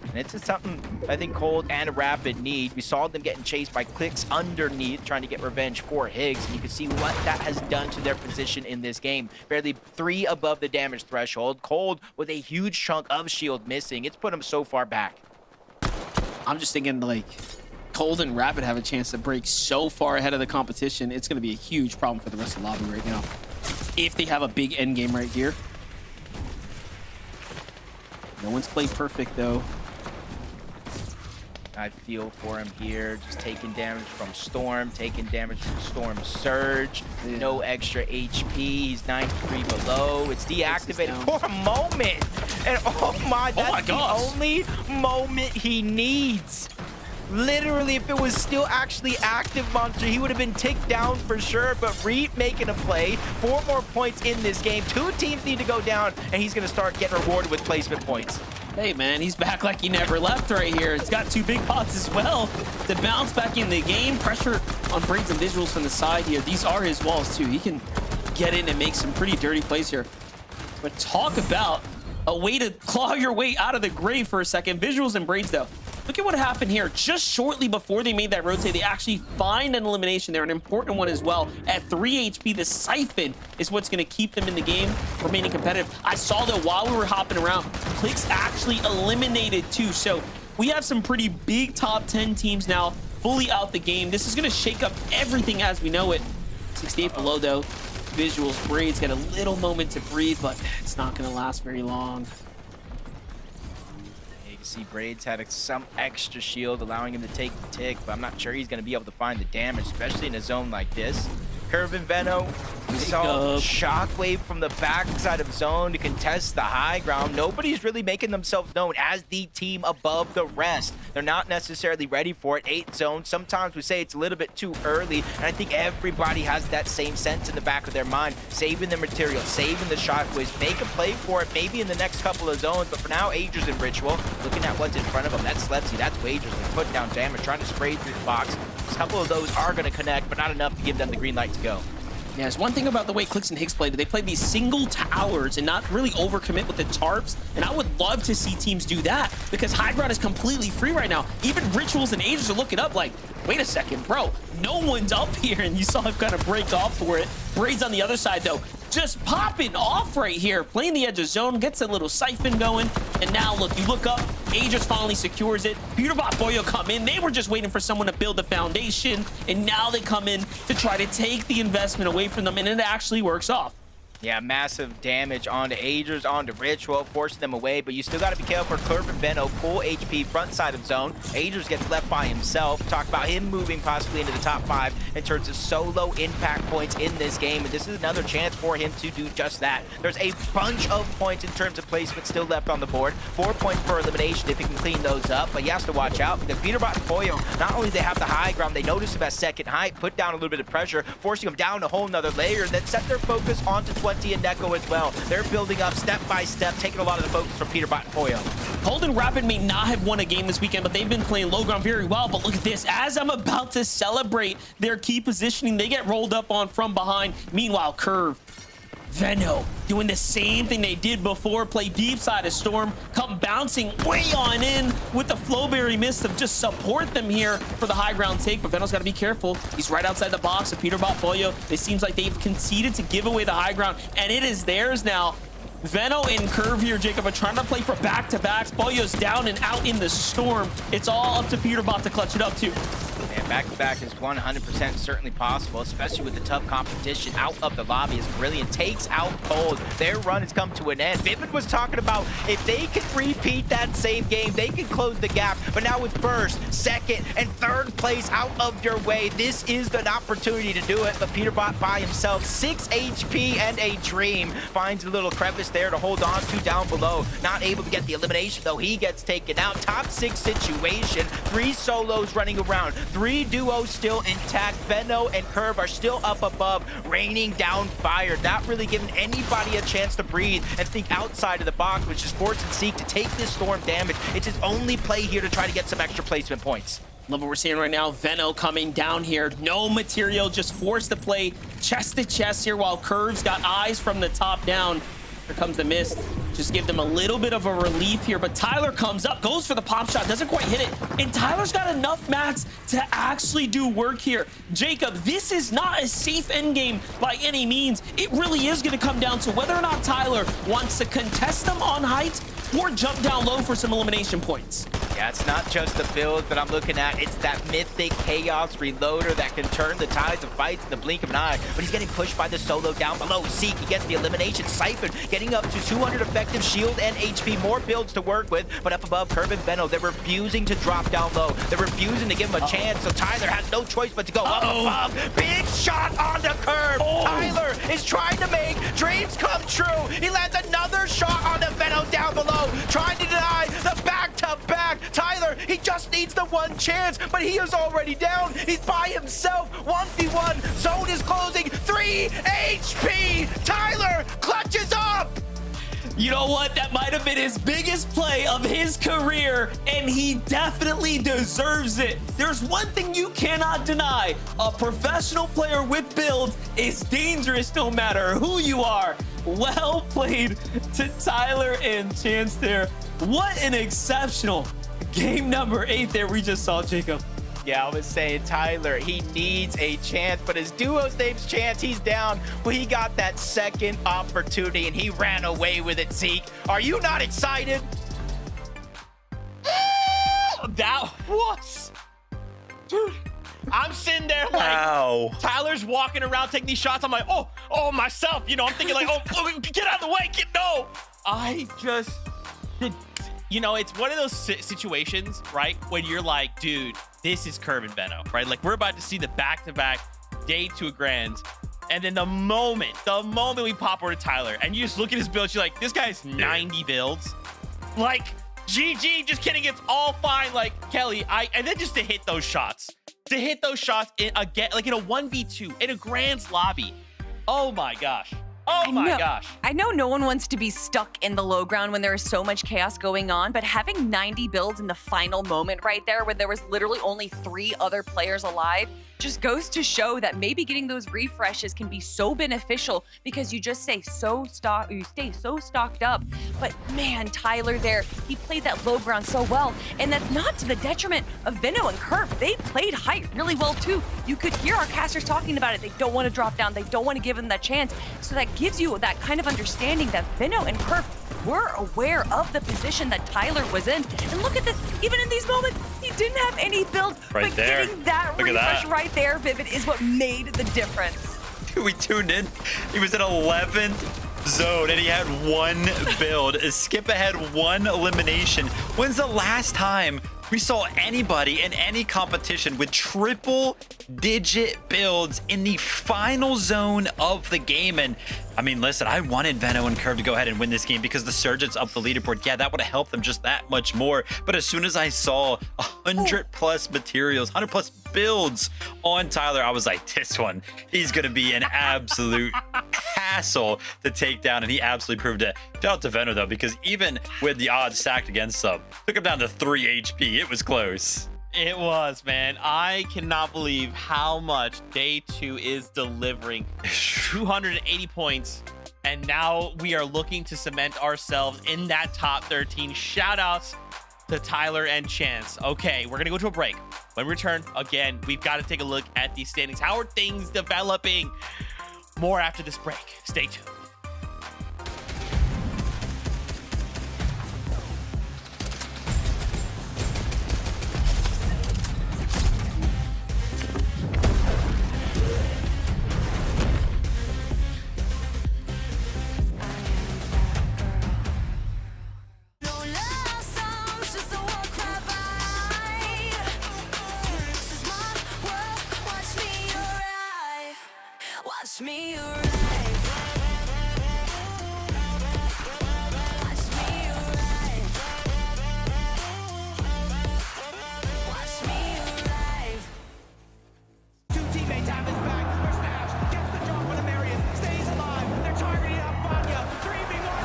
And it's just something I think Cold and Rapid need. We saw them getting chased by Clicks underneath, trying to get revenge for Higgs, and you can see what that has done to their position in this game. Barely 3 above the damage threshold. Cold with a huge chunk of shield missing. It's put them so far back. I'm just thinking, like, Cold and Rapid have a chance to break so far ahead of the competition. It's going to be a huge problem for the rest of the lobby right now, if they have a big end game right here. No one's played perfect, though. I feel for him here, just taking damage from Storm, taking damage from Storm Surge. Yeah. No extra HP. He's 93 below. It's deactivated for a moment. And oh my, that's the only moment he needs. Literally, if it was still actually active, Monster, he would have been ticked down for sure. But Reet making a play. 4 more points in this game. 2 teams need to go down, and he's going to start getting rewarded with placement points. Hey, man, he's back like he never left right here. He's got 2 big pots as well to bounce back in the game. Pressure on Braids and Visuals from the side here. These are his walls, too. He can get in and make some pretty dirty plays here. But talk about a way to claw your way out of the grave for a second. Visuals and Braids, though. Look at what happened here. Just shortly before they made that rotate, they actually find an elimination there, an important one as well. At 3 HP, the Siphon is what's going to keep them in the game, remaining competitive. I saw, though, while we were hopping around, Clix actually eliminated 2. So we have some pretty big top 10 teams now fully out the game. This is going to shake up everything as we know it. 68 below, though. Visuals, Braids get a little moment to breathe, but it's not going to last very long. You can see Braids had some extra shield, allowing him to take the tick, but I'm not sure he's going to be able to find the damage, especially in a zone like this. Curve and Veno, we saw Shockwave from the backside of zone to contest the high ground. Nobody's really making themselves known as the team above the rest. They're not necessarily ready for it. 8 zones. Sometimes we say it's a little bit too early, and I think everybody has that same sense in the back of their mind. Saving the material, saving the Shockwaves, make a play for it maybe in the next couple of zones, but for now, Agers and Ritual, looking at what's in front of them. That's Slepsy, that's Wagers. They're putting down damage, trying to spray through the box. A couple of those are going to connect, but not enough to give them the green light to go. Yeah, there's one thing about the way Clix and Higgs played. They played these single towers and not really overcommit with the tarps. And I would love to see teams do that because high ground is completely free right now. Even Rituals and Agers are looking up like, wait a second, bro. No one's up here. And you saw him kind of break off for it. Braids on the other side, though, just popping off right here. Playing the edge of zone, gets a little Siphon going. And now, look, you look up, Agers finally secures it. Peterbot Boyo come in. They were just waiting for someone to build the foundation. And now they come in to try to take the investment away from them. And it actually works off. Yeah, massive damage onto Agers, onto Ritual, forcing them away, but you still got to be careful for Curve and Veno, full HP, front side of zone. Agers gets left by himself. Talk about him moving possibly into the top 5 in terms of solo impact points in this game, and this is another chance for him to do just that. There's a bunch of points in terms of placement still left on the board. 4 points per elimination if he can clean those up, but he has to watch out because Peterbot and Boyo, not only they have the high ground, they notice him at second height, put down a little bit of pressure, forcing him down a whole nother layer, and then set their focus onto 20 and Neko as well. They're building up step by step, taking a lot of the focus from Peterbot and Poyo. Golden Rapid may not have won a game this weekend, but they've been playing low ground very well. But look at this. As I'm about to celebrate their key positioning, they get rolled up on from behind. Meanwhile, Curve, Veno doing the same thing they did before, play deep side of Storm, come bouncing way on in with the Flowberry Mist to just support them here for the high ground take. But Veno's got to be careful. He's right outside the box of Peterbot Boyo. It seems like they've conceded to give away the high ground, and it is theirs now. Veno and Curve here, Jacob, are trying to play for back-to-backs. Boyo's down and out in the Storm. It's all up to Peterbot to clutch it up, too. And back-to-back is 100% certainly possible, especially with the tough competition out of the lobby as Brilliant takes out Cold. Their run has come to an end. Vivid was talking about if they can repeat that same game, they can close the gap. But now with first, second, and third place out of your way, this is an opportunity to do it. But Peterbot by himself, 6 HP and a dream, finds a little crevice there to hold on to down below. Not able to get the elimination, though. He gets taken out. Top 6 situation. 3 solos running around. 3 duos still intact. Veno and Curve are still up above, raining down fire. Not really giving anybody a chance to breathe and think outside of the box, which is Force and Seek to take this Storm damage. It's his only play here to try to get some extra placement points. Love what we're seeing right now. Veno coming down here. No material, just forced to play chest to chest here while Curve's got eyes from the top down. Here comes the mist. Just give them a little bit of a relief here, but Tyler comes up, goes for the pop shot, doesn't quite hit it, and Tyler's got enough mats to actually do work here. Jacob, this is not a safe endgame by any means. It really is going to come down to whether or not Tyler wants to contest them on height or jump down low for some elimination points. Yeah, it's not just the build that I'm looking at. It's that mythic Chaos Reloader that can turn the tides of fights in the blink of an eye. But he's getting pushed by the solo down below. Seek, he gets the elimination. Siphon getting up to 200 effective shield and HP. More builds to work with. But up above, Curve and Veno, they're refusing to drop down low. They're refusing to give him a chance. So Tyler has no choice but to go up above. Big shot onto Curve. Tyler is trying to make dreams come true. He lands another shot onto Veno down below, trying to deny the back-to-back. Tyler, he just needs the one chance, but he is already down. He's by himself. 1v1. Zone is closing. 3 HP. Tyler clutches up. You know what? That might have been his biggest play of his career, and he definitely deserves it. There's one thing you cannot deny. A professional player with builds is dangerous no matter who you are. Well played to Tyler and Chance there. What an exceptional game number 8 there we just saw, Jacob. Yeah, I was saying, Tyler, he needs a chance, but his duo's name's Chance. He's down. Well, he got that second opportunity, and he ran away with it, Zeke. Are you not excited? That was... Dude, I'm sitting there like... Wow. Tyler's walking around taking these shots. I'm like, oh, myself. You know, I'm thinking like, oh, get out of the way. No. I just... You know, it's one of those situations, right, when you're like, dude, this is Curve and Benno, right? Like, we're about to see the back-to-back day 2 grands, and then the moment we pop over to Tyler, and you just look at his build, you're like, this guy's 90 builds. Like, GG, just kidding, it's all fine. Like, Kelly, and then just to hit those shots in again, like in a 1v2 in a grand's lobby. Oh my gosh. Oh my gosh. I know no one wants to be stuck in the low ground when there is so much chaos going on, but having 90 builds in the final moment right there where there was literally only 3 other players alive just goes to show that maybe getting those refreshes can be so beneficial because you just stay so stocked up. But man, Tyler there, he played that low ground so well, and that's not to the detriment of Vino and Curve. They played height really well too. You could hear our casters talking about it. They don't want to drop down. They don't want to give him that chance. So that gives you that kind of understanding that Vino and Curve were aware of the position that Tyler was in. And look at this, even in these moments, he didn't have any build, right but there. getting that Look at refresh that. right there, Vivid, is what made the difference. We tuned in. He was in 11th zone and he had 1 build. A skip ahead, 1 elimination. When's the last time we saw anybody in any competition with triple-digit builds in the final zone of the game? And I mean, listen, I wanted Veno and Curve to go ahead and win this game because the Surgeons up the leaderboard. Yeah, that would have helped them just that much more. But as soon as I saw 100+ materials, 100+ builds on Tyler, I was like, this one, he's going to be an absolute hassle to take down. And he absolutely proved it. Shout out to Veno, though, because even with the odds stacked against him, took him down to 3 HP. It was close. It was, man. I cannot believe how much day 2 is delivering. 280 points. And now we are looking to cement ourselves in that top 13. Shout outs to Tyler and Chance. Okay, we're going to go to a break. When we return, again, we've got to take a look at these standings. How are things developing? More after this break. Stay tuned. Watch me arrive. Watch me arrive. Watch me arrive. 2 teammates have his back. There's Nash. Gets the drop on Amarius. Stays alive. They're targeting up Vanya. 3v1.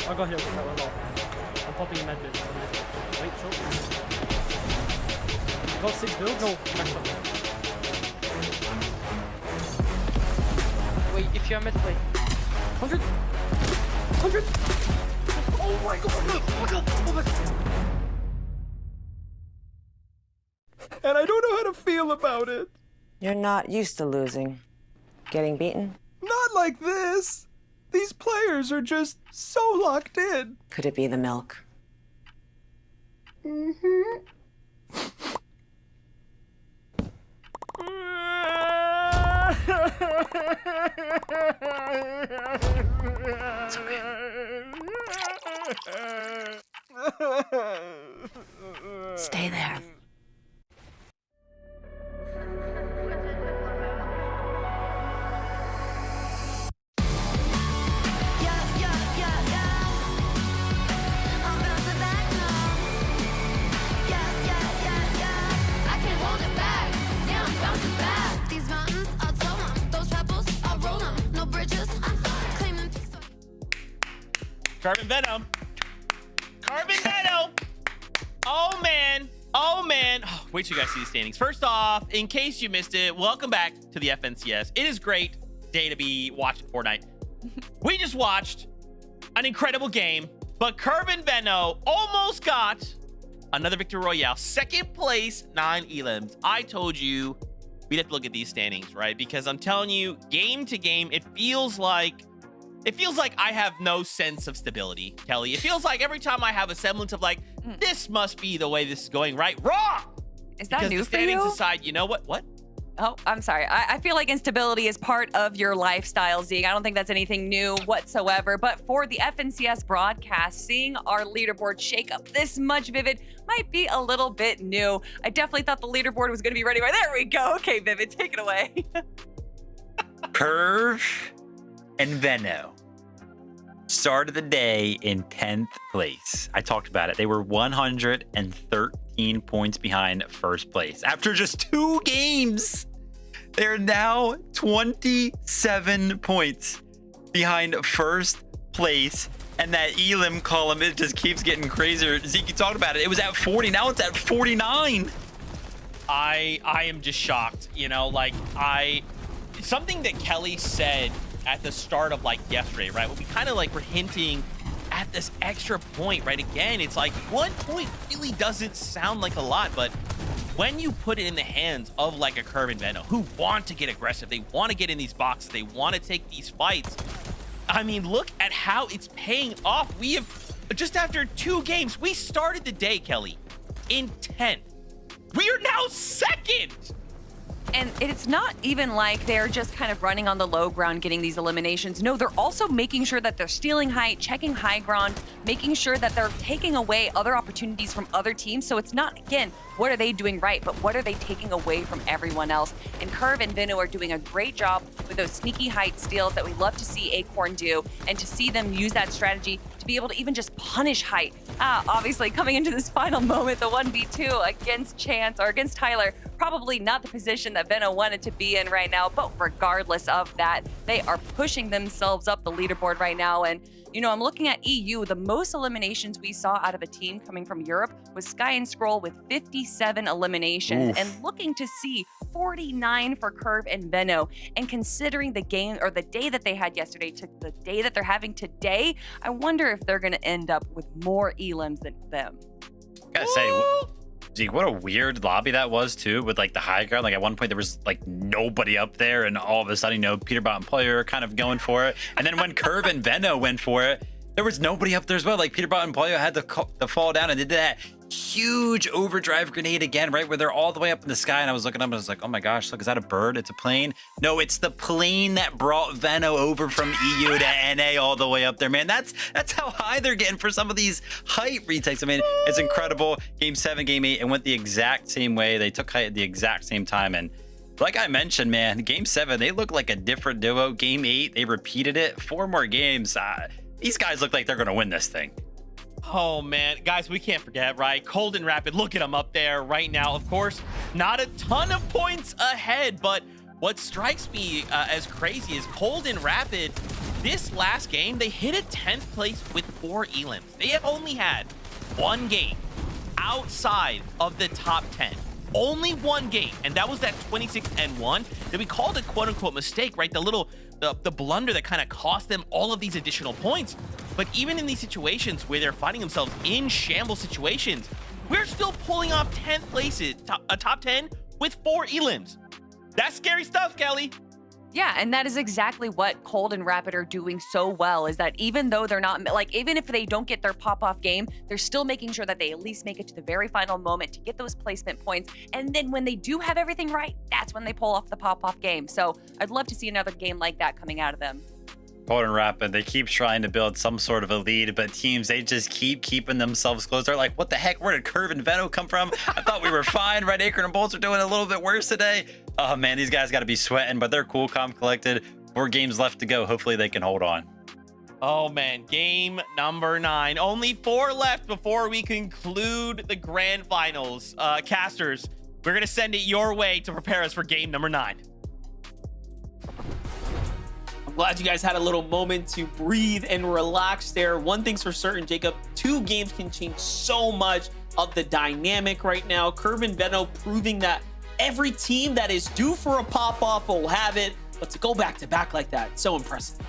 I got here. I'm popping a med bit. Wait, short. Got 6 builds? No, max up. Wait, if you're mid play. 100. 100. Oh my god. Oh my god. And I don't know how to feel about it. You're not used to losing. Getting beaten? Not like this. These players are just so locked in. Could it be the milk? Stay there. Yeah, yeah, yeah, yeah. I'm bouncing back now. Yeah, yeah, yeah, yeah. I can't hold it back. Yeah, I'm bouncing back. These mountains, I'll tow 'em. Those pebbles, I'll roll 'em. No bridges, I'm claiming peace. Carbon Venom. Carbon Venom. Oh, man. Oh, man. Oh, wait till you guys see the standings. First off, in case you missed it, welcome back to the FNCS. It is a great day to be watching Fortnite. We just watched an incredible game, but Carbon Venom almost got another Victory Royale. Second place, 9 elims. I told you we'd have to look at these standings, right? Because I'm telling you, game to game, it feels like I have no sense of stability, Kelly. It feels like every time I have a semblance of like, this must be the way this is going, right? Wrong! Is that Because new the for standings you? aside, you know what? What? Oh, I'm sorry. I feel like instability is part of your lifestyle, Zeke. I don't think that's anything new whatsoever. But for the FNCS broadcast, seeing our leaderboard shake up this much, Vivid, might be a little bit new. I definitely thought the leaderboard was going to be ready. There we go. Okay, Vivid, take it away. Curve and Venno started the day in 10th place. I talked about it. They were 113 points behind first place. After just 2 games, they're now 27 points behind first place. And that elim column, it just keeps getting crazier. Zeke, you talked about it. It was at 40. Now it's at 49. I am just shocked. You know, like something that Kelly said at the start of like yesterday, right? When we kind of like were hinting at this extra point, right? Again, it's like 1 point really doesn't sound like a lot, but when you put it in the hands of like a Curve and Venom who want to get aggressive, they want to get in these boxes, they want to take these fights. I mean, look at how it's paying off. We have just after 2 games, we started the day, Kelly, in 10th. We are now 2nd. And it's not even like they're just kind of running on the low ground getting these eliminations. No, they're also making sure that they're stealing height, checking high ground, making sure that they're taking away other opportunities from other teams. So it's not, again, what are they doing right, but what are they taking away from everyone else? And Curve and Vino are doing a great job with those sneaky height steals that we love to see Acorn do, and to see them use that strategy to be able to even just punish height. Obviously, coming into this final moment, the 1v2 against Chance or against Tyler, probably not the position that Veno wanted to be in right now, but regardless of that, they are pushing themselves up the leaderboard right now. And, you know, I'm looking at EU. The most eliminations we saw out of a team coming from Europe was Sky and Scroll with 57 eliminations. Oof. And looking to see 49 for Curve and Veno. And considering the game or the day that they had yesterday to the day that they're having today, I wonder if they're going to end up with more elims than them. Gotta say, Zeke, what a weird lobby that was too, with like the high ground. Like at one point there was like nobody up there, and all of a sudden, you know, Peterbot and Player kind of going for it. And then when Curve and Veno went for it, there was nobody up there as well. Like Peterbot and Player had to fall down and did that huge overdrive grenade again, right where they're all the way up in the sky. And I was looking up and I was like, oh my gosh, look, is that a bird? It's a plane. No, it's the plane that brought Veno over from EU to NA all the way up there, man. That's how high they're getting for some of these height retakes. I mean, it's incredible. Game 7, Game 8, it went the exact same way. They took height at the exact same time. And like I mentioned, man, Game 7, they look like a different duo. Game 8, they repeated it. 4 more games. These guys look like they're going to win this thing. Oh, man. Guys, we can't forget, right? Cold and Rapid, look at them up there right now. Of course, not a ton of points ahead, but what strikes me as crazy is Cold and Rapid, this last game, they hit a 10th place with 4 elims. They have only had 1 game outside of the top 10. Only 1 game, and that was that 26-1. that we called a quote-unquote mistake, right? The blunder that kind of cost them all of these additional points. But even in these situations where they're finding themselves in shambles situations, we're still pulling off 10th places, a top 10 with 4 elims. That's scary stuff, Kelly. Yeah, and that is exactly what Cold and Rapid are doing so well, is that even though they're not, like, even if they don't get their pop-off game, they're still making sure that they at least make it to the very final moment to get those placement points. And then when they do have everything right, that's when they pull off the pop-off game. So I'd love to see another game like that coming out of them. Cold and Rapid, they keep trying to build some sort of a lead, but teams, they just keep keeping themselves close. They're like, what the heck? Where did Curve and Veno come from? I thought we were fine. Red Acorn and Bolts are doing a little bit worse today. Oh man, these guys got to be sweating, but they're cool, calm, collected. 4 games left to go. Hopefully they can hold on. Oh man, game number 9. Only 4 left before we conclude the grand finals. Casters, we're going to send it your way to prepare us for game number 9. Glad you guys had a little moment to breathe and relax there. One thing's for certain, Jacob, 2 games can change so much of the dynamic right now. Curve and Veno proving that every team that is due for a pop-off will have it, but to go back-to-back like that, so impressive.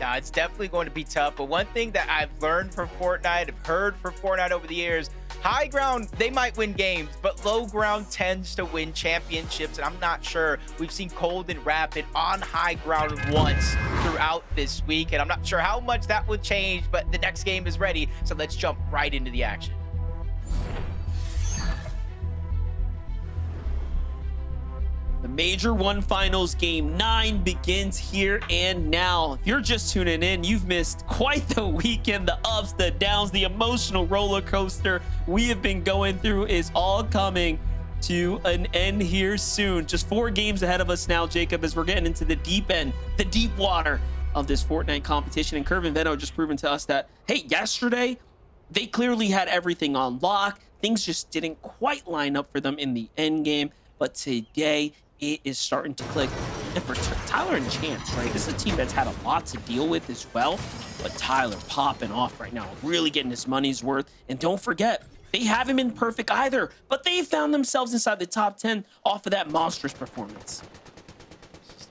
Nah, it's definitely going to be tough, but one thing that I've learned from Fortnite, I've heard from Fortnite over the years, high ground, they might win games, but low ground tends to win championships, and I'm not sure. We've seen Cold and Rapid on high ground once throughout this week, and I'm not sure how much that would change, but the next game is ready, so let's jump right into the action. The Major 1 Finals Game 9 begins here and now. If you're just tuning in, you've missed quite the weekend. The ups, the downs, the emotional roller coaster we have been going through is all coming to an end here soon. Just 4 games ahead of us now, Jacob, as we're getting into the deep end, the deep water of this Fortnite competition. And Curve and Veno just proven to us that, hey, yesterday, they clearly had everything on lock. Things just didn't quite line up for them in the end game. But today, it is starting to click. And for Tyler and Chance, right, this is a team that's had a lot to deal with as well, but Tyler popping off right now, really getting his money's worth. And don't forget, they haven't been perfect either, but they found themselves inside the top 10 off of that monstrous performance.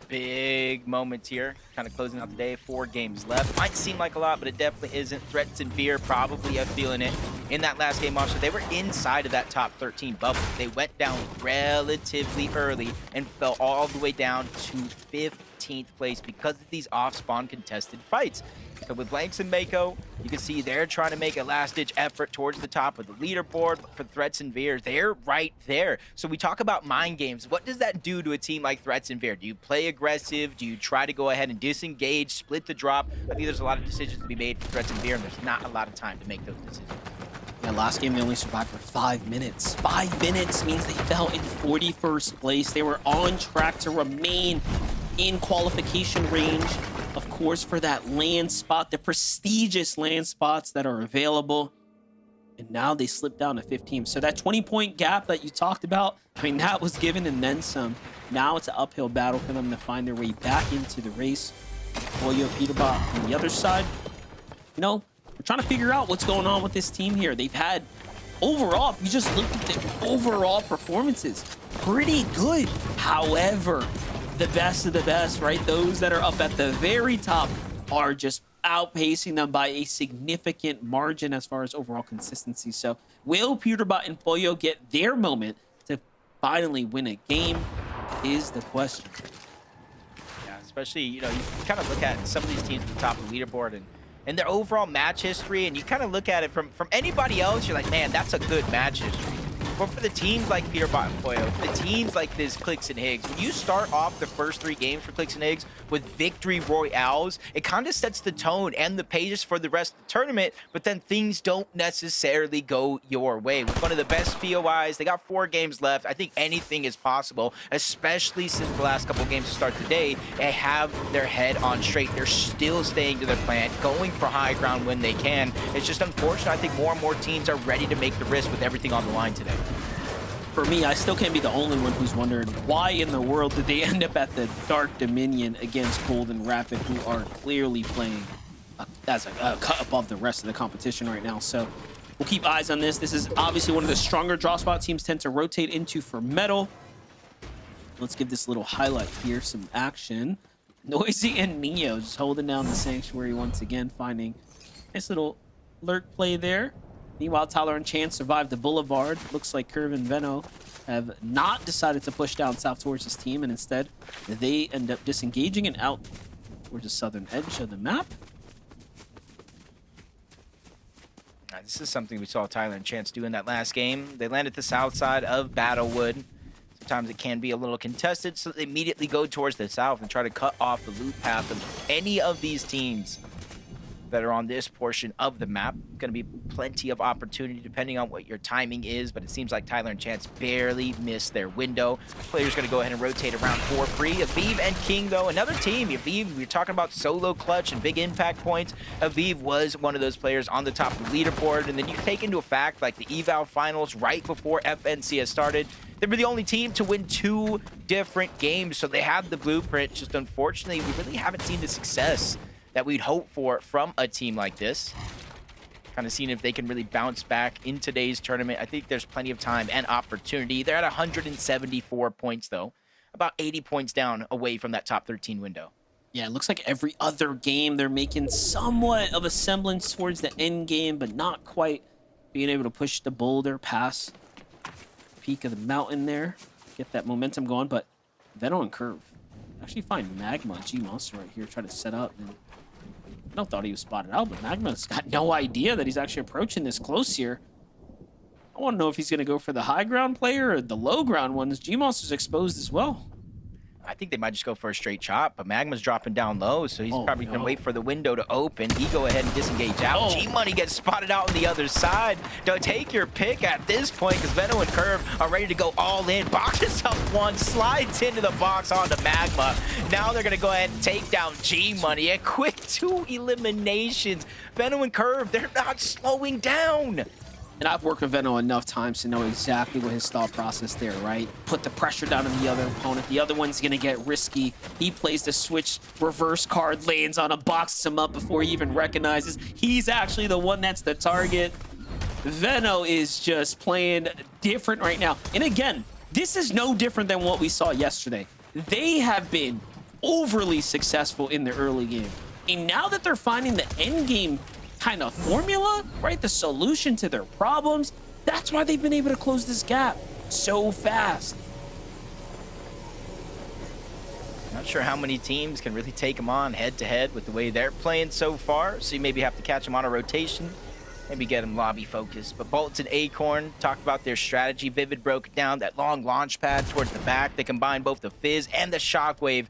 Big moments here, kind of closing out the day. 4 games left. Might seem like a lot, but it definitely isn't. Threats and Veer probably have feeling it. In that last game, Monster, they were inside of that top 13 bubble. They went down relatively early and fell all the way down to 15th place because of these off-spawn contested fights. So with Blanks and Mako, you can see they're trying to make a last-ditch effort towards the top of the leaderboard. But for Threats and Veer, they're right there. So we talk about mind games. What does that do to a team like Threats and Veer? Do you play aggressive? Do you try to go ahead and disengage, split the drop? I think there's a lot of decisions to be made for Threats and Veer, and there's not a lot of time to make those decisions. Yeah, last game they only survived for 5 minutes. 5 minutes means they fell in 41st place. They were on track to remain in qualification range, of course, for that land spot, the prestigious land spots that are available. And now they slipped down to 15. So that 20-point gap that you talked about, I mean, that was given and then some. Now it's an uphill battle for them to find their way back into the race. Boyo Peterbot on the other side. You know, we're trying to figure out what's going on with this team here. They've had, overall, if you just look at the overall performances, pretty good. However, the best of the best, right? Those that are up at the very top are just outpacing them by a significant margin as far as overall consistency. So will Peterbot and Boyo get their moment to finally win a game is the question. Yeah, especially, you know, you kind of look at some of these teams at the top of the leaderboard and their overall match history, and you kind of look at it from anybody else, you're like, man, that's a good match history. But for the teams like Peterbot and Boyo, for the teams like this Clicks and Higgs, when you start off the first 3 games for Clicks and Higgs with victory royales, it kind of sets the tone and the pages for the rest of the tournament, but then things don't necessarily go your way. With one of the best POIs, they got 4 games left. I think anything is possible, especially since the last couple games to start the day. They have their head on straight. They're still staying to their plan, going for high ground when they can. It's just unfortunate. I think more and more teams are ready to make the risk with everything on the line today. For me, I still can't be the only one who's wondering why in the world did they end up at the Dark Dominion against Cold and Rapid, who are clearly playing as a cut above the rest of the competition right now. So we'll keep eyes on this. This is obviously one of the stronger draw spot teams tend to rotate into for Metal. Let's give this little highlight here, some action. Noisy and Neo just holding down the Sanctuary once again, finding nice little lurk play there. Meanwhile, Tyler and Chance survived the Boulevard. Looks like Curve and Veno have not decided to push down south towards his team, and instead they end up disengaging and out towards the southern edge of the map. This is something we saw Tyler and Chance do in that last game. They landed the south side of Battlewood. Sometimes it can be a little contested, so they immediately go towards the south and try to cut off the loot path of any of these teams that are on this portion of the map. Going to be plenty of opportunity depending on what your timing is, but it seems like Tyler and Chance barely missed their window. Players going to go ahead and rotate around for free. Aviv and King, though, another team. Aviv, we're talking about solo clutch and big impact points. Aviv was one of those players on the top of the leaderboard, and then you take into a fact like the eval finals right before FNC has started. They were the only team to win 2 different games, so they had the blueprint. Just unfortunately, we really haven't seen the success that we'd hope for from a team like this. Kind of seeing if they can really bounce back in today's tournament. I think there's plenty of time and opportunity. They're at 174 points, though. About 80 points down away from that top 13 window. Yeah, it looks like every other game they're making somewhat of a semblance towards the end game, but not quite being able to push the boulder past the peak of the mountain there. Get that momentum going, but Veno and Curve actually find Magma, G-Monster right here, try to set up. And I thought he was spotted out, but Magma's got no idea that he's actually approaching this close here. I want to know if he's going to go for the high ground player or the low ground ones. G-Monster's exposed as well. I think they might just go for a straight chop, but Magma's dropping down low, so he's probably going to wait for the window to open. He go ahead and disengage out. G-Money gets spotted out on the other side. Don't take your pick at this point, because Veno and Curve are ready to go all in. Box himself one, slides into the box onto Magma. Now they're going to go ahead and take down G-Money. A quick 2 eliminations. Veno and Curve, they're not slowing down. And I've worked with Veno enough times to know exactly what his thought process there, right? Put the pressure down on the other opponent. The other one's going to get risky. He plays the switch reverse card, lands on him, boxes him up before he even recognizes he's actually the one that's the target. Veno is just playing different right now. And again, this is no different than what we saw yesterday. They have been overly successful in the early game. And now that they're finding the end game kind of formula, right? The solution to their problems. That's why they've been able to close this gap so fast. Not sure how many teams can really take them on head-to-head with the way they're playing so far, so you maybe have to catch them on a rotation, maybe get them lobby focused. But Bolts and Acorn talked about their strategy. Vivid broke it down, that long launch pad towards the back. They combine both the Fizz and the Shockwave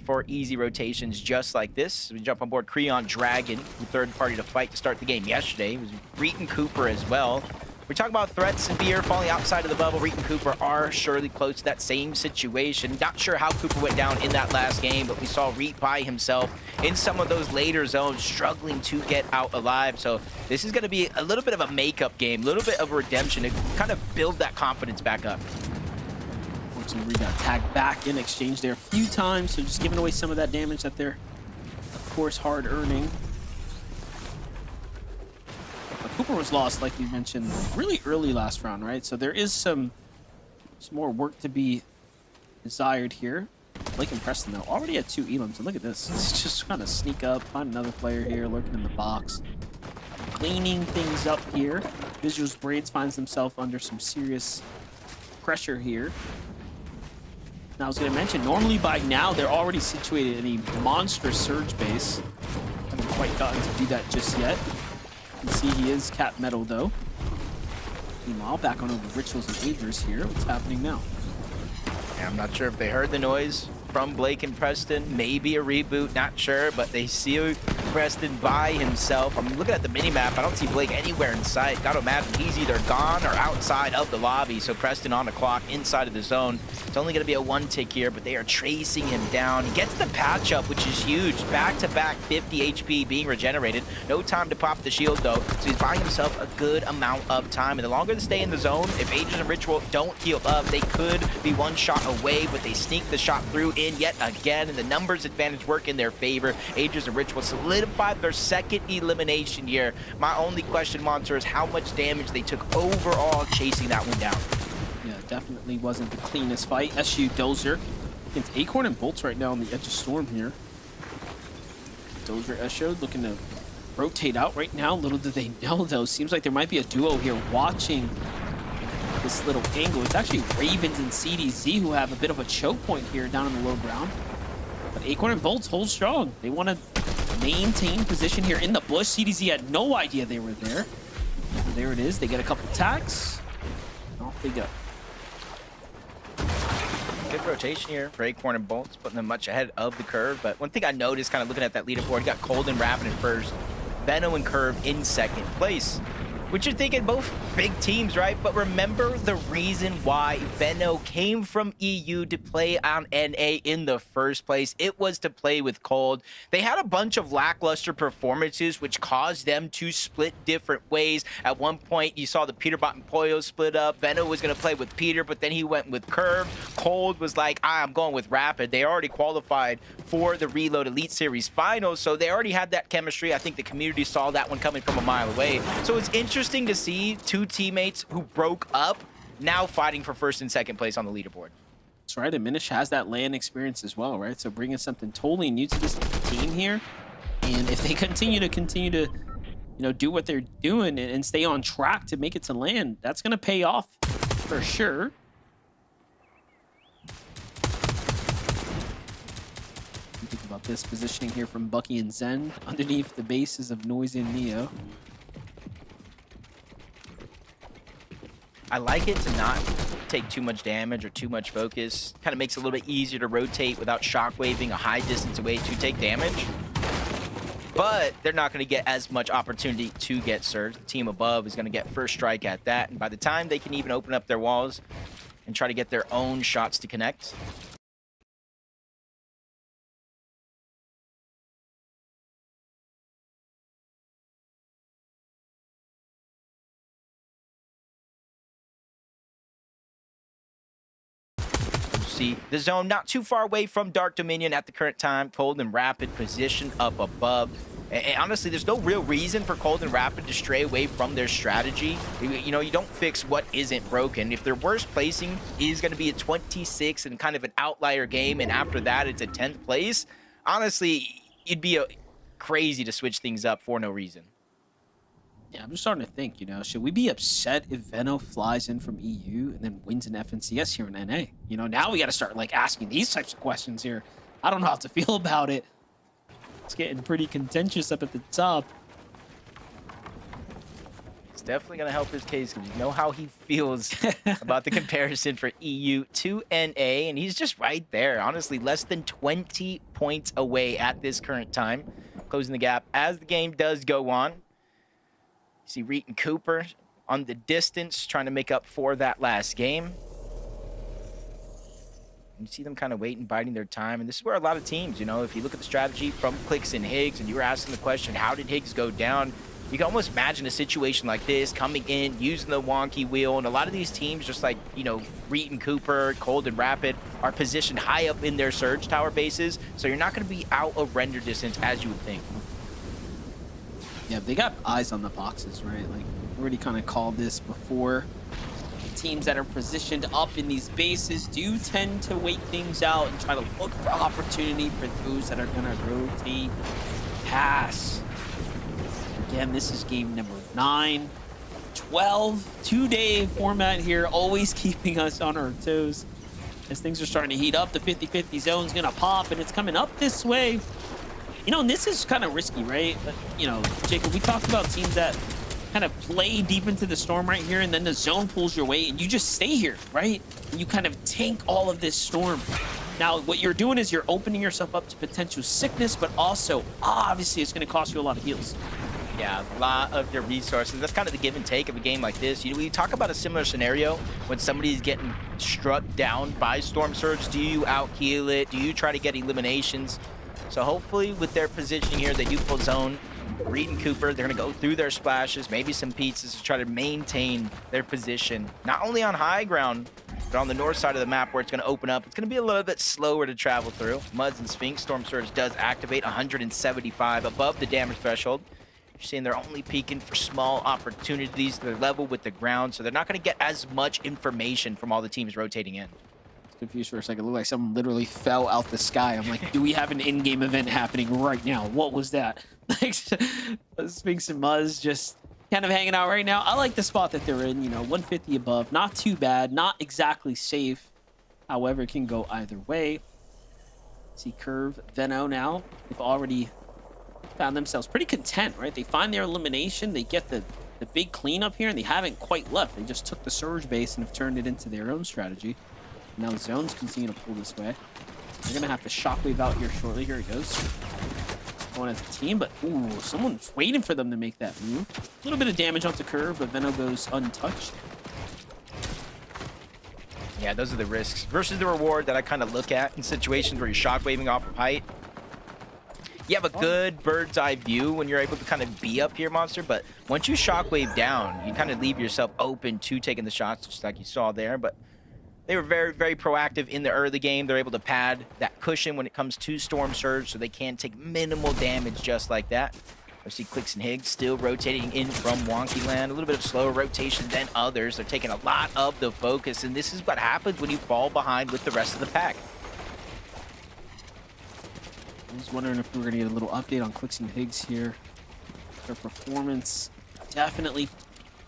for easy rotations just like this. We jump on board Creon Dragon, the third party to fight to start the game yesterday. It was Reet and Cooper as well. We talk about threats and fear falling outside of the bubble. Reet and Cooper are surely close to that same situation. Not sure how Cooper went down in that last game, but we saw Reet by himself in some of those later zones, struggling to get out alive. So this is going to be a little bit of a makeup game, a little bit of a redemption to kind of build that confidence back up. We got tagged back in exchange there a few times, so just giving away some of that damage that they're, of course, hard earning. But Cooper was lost, like we mentioned, really early last round, right? So there is some more work to be desired here. Blake and Preston, though, already at 2 elims. And look at this. It's just kind of sneak up, find another player here, lurking in the box. Cleaning things up here. Visuals Braids finds himself under some serious pressure here. Now, I was going to mention, normally by now, they're already situated in a monstrous surge base. Haven't quite gotten to do that just yet. You can see he is cap metal, though. Meanwhile, back on over Rituals and Agers here. What's happening now? Yeah, I'm not sure if they heard the noise from Blake and Preston. Maybe a reboot, not sure, but they see Preston by himself. I'm looking at the minimap. I don't see Blake anywhere in sight. Gotta imagine he's either gone or outside of the lobby. So Preston on the clock, inside of the zone. It's only gonna be a 1 tick here, but they are tracing him down. He gets the patch up, which is huge. Back-to-back 50 HP being regenerated. No time to pop the shield, though. So he's buying himself a good amount of time. And the longer they stay in the zone, if Agents and Ritual don't heal up, they could be 1 shot away, but they sneak the shot through in yet again, and the numbers advantage work in their favor. Agents and Ritual solidified their 2nd elimination here. My only question, Monster, is how much damage they took overall chasing that one down. Yeah, definitely wasn't the cleanest fight. SU Dozer against Acorn and Bolts right now on the edge of Storm here. Dozer SU looking to rotate out right now. Little do they know, though. Seems like there might be a duo here watching this little angle. It's actually Ravens and CDZ who have a bit of a choke point here down in the low ground. But Acorn and Bolts hold strong. They want to maintain position here in the bush. CDZ had no idea they were there. And there it is. They get a couple attacks. Off they go. Good rotation here for Acorn and Bolts, putting them much ahead of the curve. But one thing I noticed kind of looking at that leaderboard, you got Cold and Rapid in first, Venno and Curve in second place. Which you're thinking both big teams, right? But remember the reason why Venno came from EU to play on NA in the first place. It was to play with Cold. They had a bunch of lackluster performances, which caused them to split different ways. At one point, you saw the Peterbot and Poyo split up. Venno was going to play with Peter, but then he went with Curve. Cold was like, I'm going with Rapid. They already qualified for the Reload Elite Series finals, so they already had that chemistry. I think the community saw that one coming from a mile away. So it's interesting to see two teammates who broke up now fighting for first and second place on the leaderboard. That's right. And Minish has that LAN experience as well, right? So bringing something totally new to this team here. And if they continue to do what they're doing and stay on track to make it to LAN, that's going to pay off for sure. Think about this positioning here from Bucky and Zen underneath the bases of Noisy and Neo. I like it to not take too much damage or too much focus. Kind of makes it a little bit easier to rotate without shockwaving a high distance away to take damage. But they're not going to get as much opportunity to get surged. The team above is going to get first strike at that. And by the time they can even open up their walls and try to get their own shots to connect, see the zone not too far away from Dark Dominion at the current time. Cold and Rapid position up above. And honestly, there's no real reason for Cold and Rapid to stray away from their strategy. You know, you don't fix what isn't broken. If their worst placing is going to be a 26 and kind of an outlier game, and after that it's a 10th place, honestly, it'd be crazy to switch things up for no reason. Yeah, I'm just starting to think, should we be upset if Venno flies in from EU and then wins an FNCS here in NA? Now we got to start asking these types of questions here. I don't know how to feel about it. It's getting pretty contentious up at the top. It's definitely going to help his case because you know how he feels about the comparison for EU to NA, and he's just right there. Honestly, less than 20 points away at this current time, closing the gap as the game does go on. You see Reet and Cooper on the distance, trying to make up for that last game. You see them kind of waiting, biding their time. And this is where a lot of teams, if you look at the strategy from Clix and Higgs, and you were asking the question, how did Higgs go down? You can almost imagine a situation like this, coming in, using the wonky wheel. And a lot of these teams, just like, Reet and Cooper, Cold and Rapid, are positioned high up in their Surge Tower bases. So you're not going to be out of render distance as you would think. Yeah, they got eyes on the boxes, right? Like, already kind of called this before. Teams that are positioned up in these bases do tend to wait things out and try to look for opportunity for those that are going to rotate, pass. Again, this is game number 9. 12, 2-day format here, always keeping us on our toes. As things are starting to heat up, the 50-50 zone's going to pop, and it's coming up this way. And this is kind of risky, right? But, Jacob, we talked about teams that kind of play deep into the storm right here, and then the zone pulls your weight, and you just stay here, right? And you kind of tank all of this storm. Now, what you're doing is you're opening yourself up to potential sickness, but also, obviously, it's going to cost you a lot of heals. Yeah, a lot of your resources. That's kind of the give and take of a game like this. We talk about a similar scenario when somebody's getting struck down by Storm Surge. Do you out-heal it? Do you try to get eliminations? So hopefully with their positioning here, they do pull zone. Reed and Cooper, they're going to go through their splashes, maybe some pizzas to try to maintain their position. Not only on high ground, but on the north side of the map where it's going to open up. It's going to be a little bit slower to travel through. Muds and Sphinx, Storm Surge does activate 175 above the damage threshold. You're seeing they're only peeking for small opportunities. They're level with the ground, so they're not going to get as much information from all the teams rotating in. Confused for a second. It looked like someone literally fell out the sky. I'm like, do we have an in-game event happening right now? What was that? Like, Sphinx and Muzz just kind of hanging out right now. I like the spot that they're in, 150 above. Not too bad. Not exactly safe. However, it can go either way. See Curve, Veno now. They've already found themselves pretty content, right? They find their elimination. They get the big cleanup here, and they haven't quite left. They just took the Surge base and have turned it into their own strategy. Now Zones continue to pull this way. They're going to have to Shockwave out here shortly. Here it goes. Going as a team, but ooh, someone's waiting for them to make that move. A little bit of damage onto Curve, but Veno goes untouched. Yeah, those are the risks versus the reward that I kind of look at in situations where you're shockwaving off of height. You have a good bird's eye view when you're able to kind of be up here, Monster, but once you shockwave down, you kind of leave yourself open to taking the shots, just like you saw there. But they were very, very proactive in the early game. They're able to pad that cushion when it comes to Storm Surge, so they can take minimal damage just like that. I see Clicks and Higgs still rotating in from Wonky Land. A little bit of slower rotation than others. They're taking a lot of the focus, and this is what happens when you fall behind with the rest of the pack. I was wondering if we were going to get a little update on Clicks and Higgs here. Their performance definitely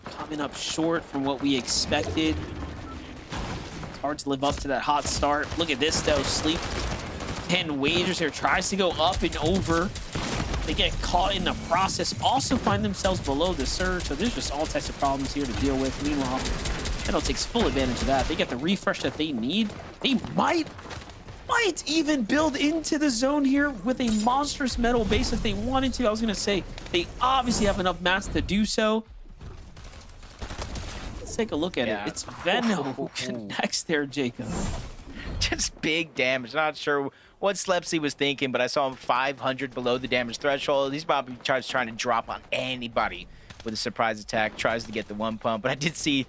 coming up short from what we expected. It's hard to live up to that hot start. Look at this, though. Sleep 10 wagers here. Tries to go up and over. They get caught in the process. Also find themselves below the surge. So there's just all types of problems here to deal with. Meanwhile, Metal takes full advantage of that. They get the refresh that they need. They might even build into the zone here with a monstrous metal base if they wanted to. I was going to say, they obviously have enough mass to do so. Let's take a look at it. It's Veno who connects there, Jacob. Just big damage. Not sure what Slepsy was thinking, but I saw him 500 below the damage threshold. He's probably trying to drop on anybody with a surprise attack. Tries to get the one pump, but I did see,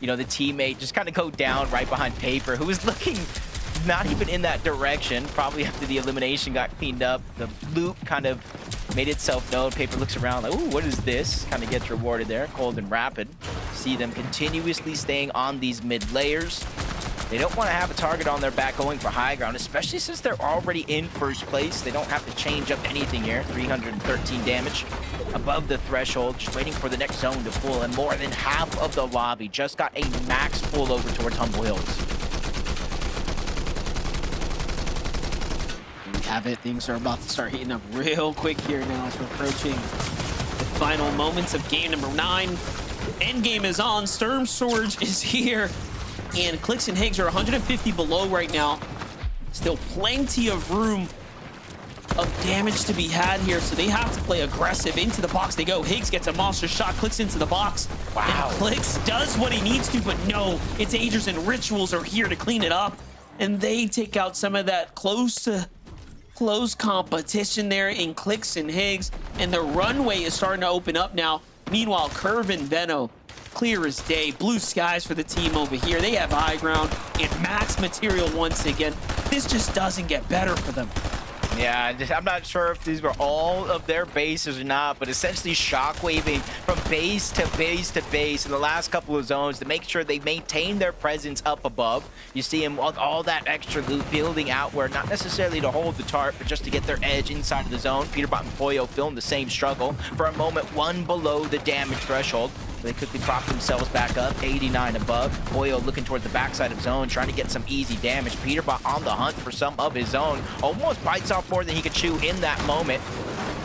the teammate just kind of go down right behind Paper, who was looking not even in that direction. Probably after the elimination got cleaned up, the loop kind of made itself known. Paper looks around like, ooh, what is this? Kind of gets rewarded there. Cold and Rapid. See them continuously staying on these mid layers. They don't want to have a target on their back going for high ground, especially since they're already in first place. They don't have to change up anything here. 313 damage above the threshold, just waiting for the next zone to pull, and more than half of the lobby just got a max pull over towards Humble Hills. We have it. Things are about to start heating up real quick here now as we're approaching the final moments of game number 9. Endgame is on. Storm Surge is here. And Clicks and Higgs are 150 below right now. Still plenty of room of damage to be had here, so they have to play aggressive. Into the box they go. Higgs gets a monster shot, Clicks into the box. Wow. And Clicks does what he needs to, but no, it's Agers and Rituals are here to clean it up. And they take out some of that close competition there in Clicks and Higgs. And the runway is starting to open up now. Meanwhile, Curve and Veno, clear as day. Blue skies for the team over here. They have high ground and max material once again. This just doesn't get better for them. Yeah, I'm not sure if these were all of their bases or not, but essentially shockwaving from base to base to base in the last couple of zones to make sure they maintain their presence up above. You see them with all that extra loot building outward, not necessarily to hold the tart, but just to get their edge inside of the zone. Peterbot and Poyo feeling the same struggle. For a moment, one below the damage threshold. They quickly prop themselves back up, 89 above. Poyo looking toward the backside of zone, trying to get some easy damage. Peterbot on the hunt for some of his own. Almost bites off more than he could chew in that moment.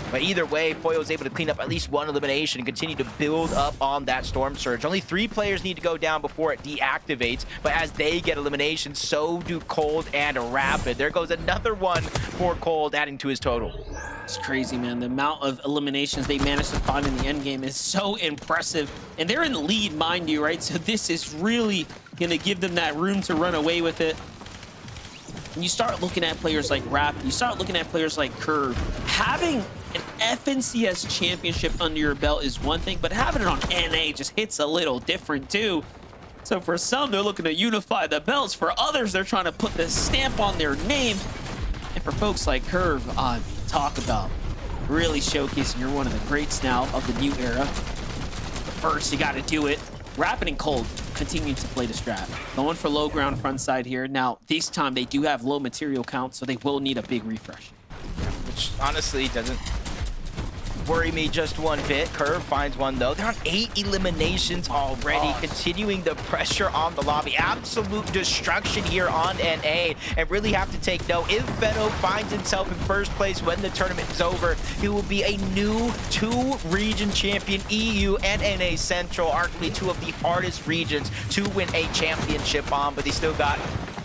But either way, Poyo was able to clean up at least one elimination and continue to build up on that Storm Surge. Only 3 players need to go down before it deactivates, but as they get eliminations, so do Cold and Rapid. There goes another one for Cold, adding to his total. It's crazy, man. The amount of eliminations they managed to find in the end game is so impressive. And they're in the lead, mind you, right? So this is really going to give them that room to run away with it. And you start looking at players like Rapid, you start looking at players like Curve. Having an FNCS championship under your belt is one thing, but having it on NA just hits a little different too. So for some, they're looking to unify the belts. For others, they're trying to put the stamp on their name. And for folks like Curve, talk about really showcasing you're one of the greats now of the new era. But first, you got to do it. Rapid and Cold continuing to play the strat. Going for low ground front side here. Now, this time they do have low material count, so they will need a big refresh. Which honestly doesn't worry me just one bit. Curve finds one though. They're on 8 eliminations already, continuing the pressure on the lobby. Absolute destruction here on NA, and really have to take note. If Veno finds himself in first place when the tournament is over, he will be a new 2-region champion. EU and NA Central, arguably 2 of the hardest regions to win a championship on, but they still got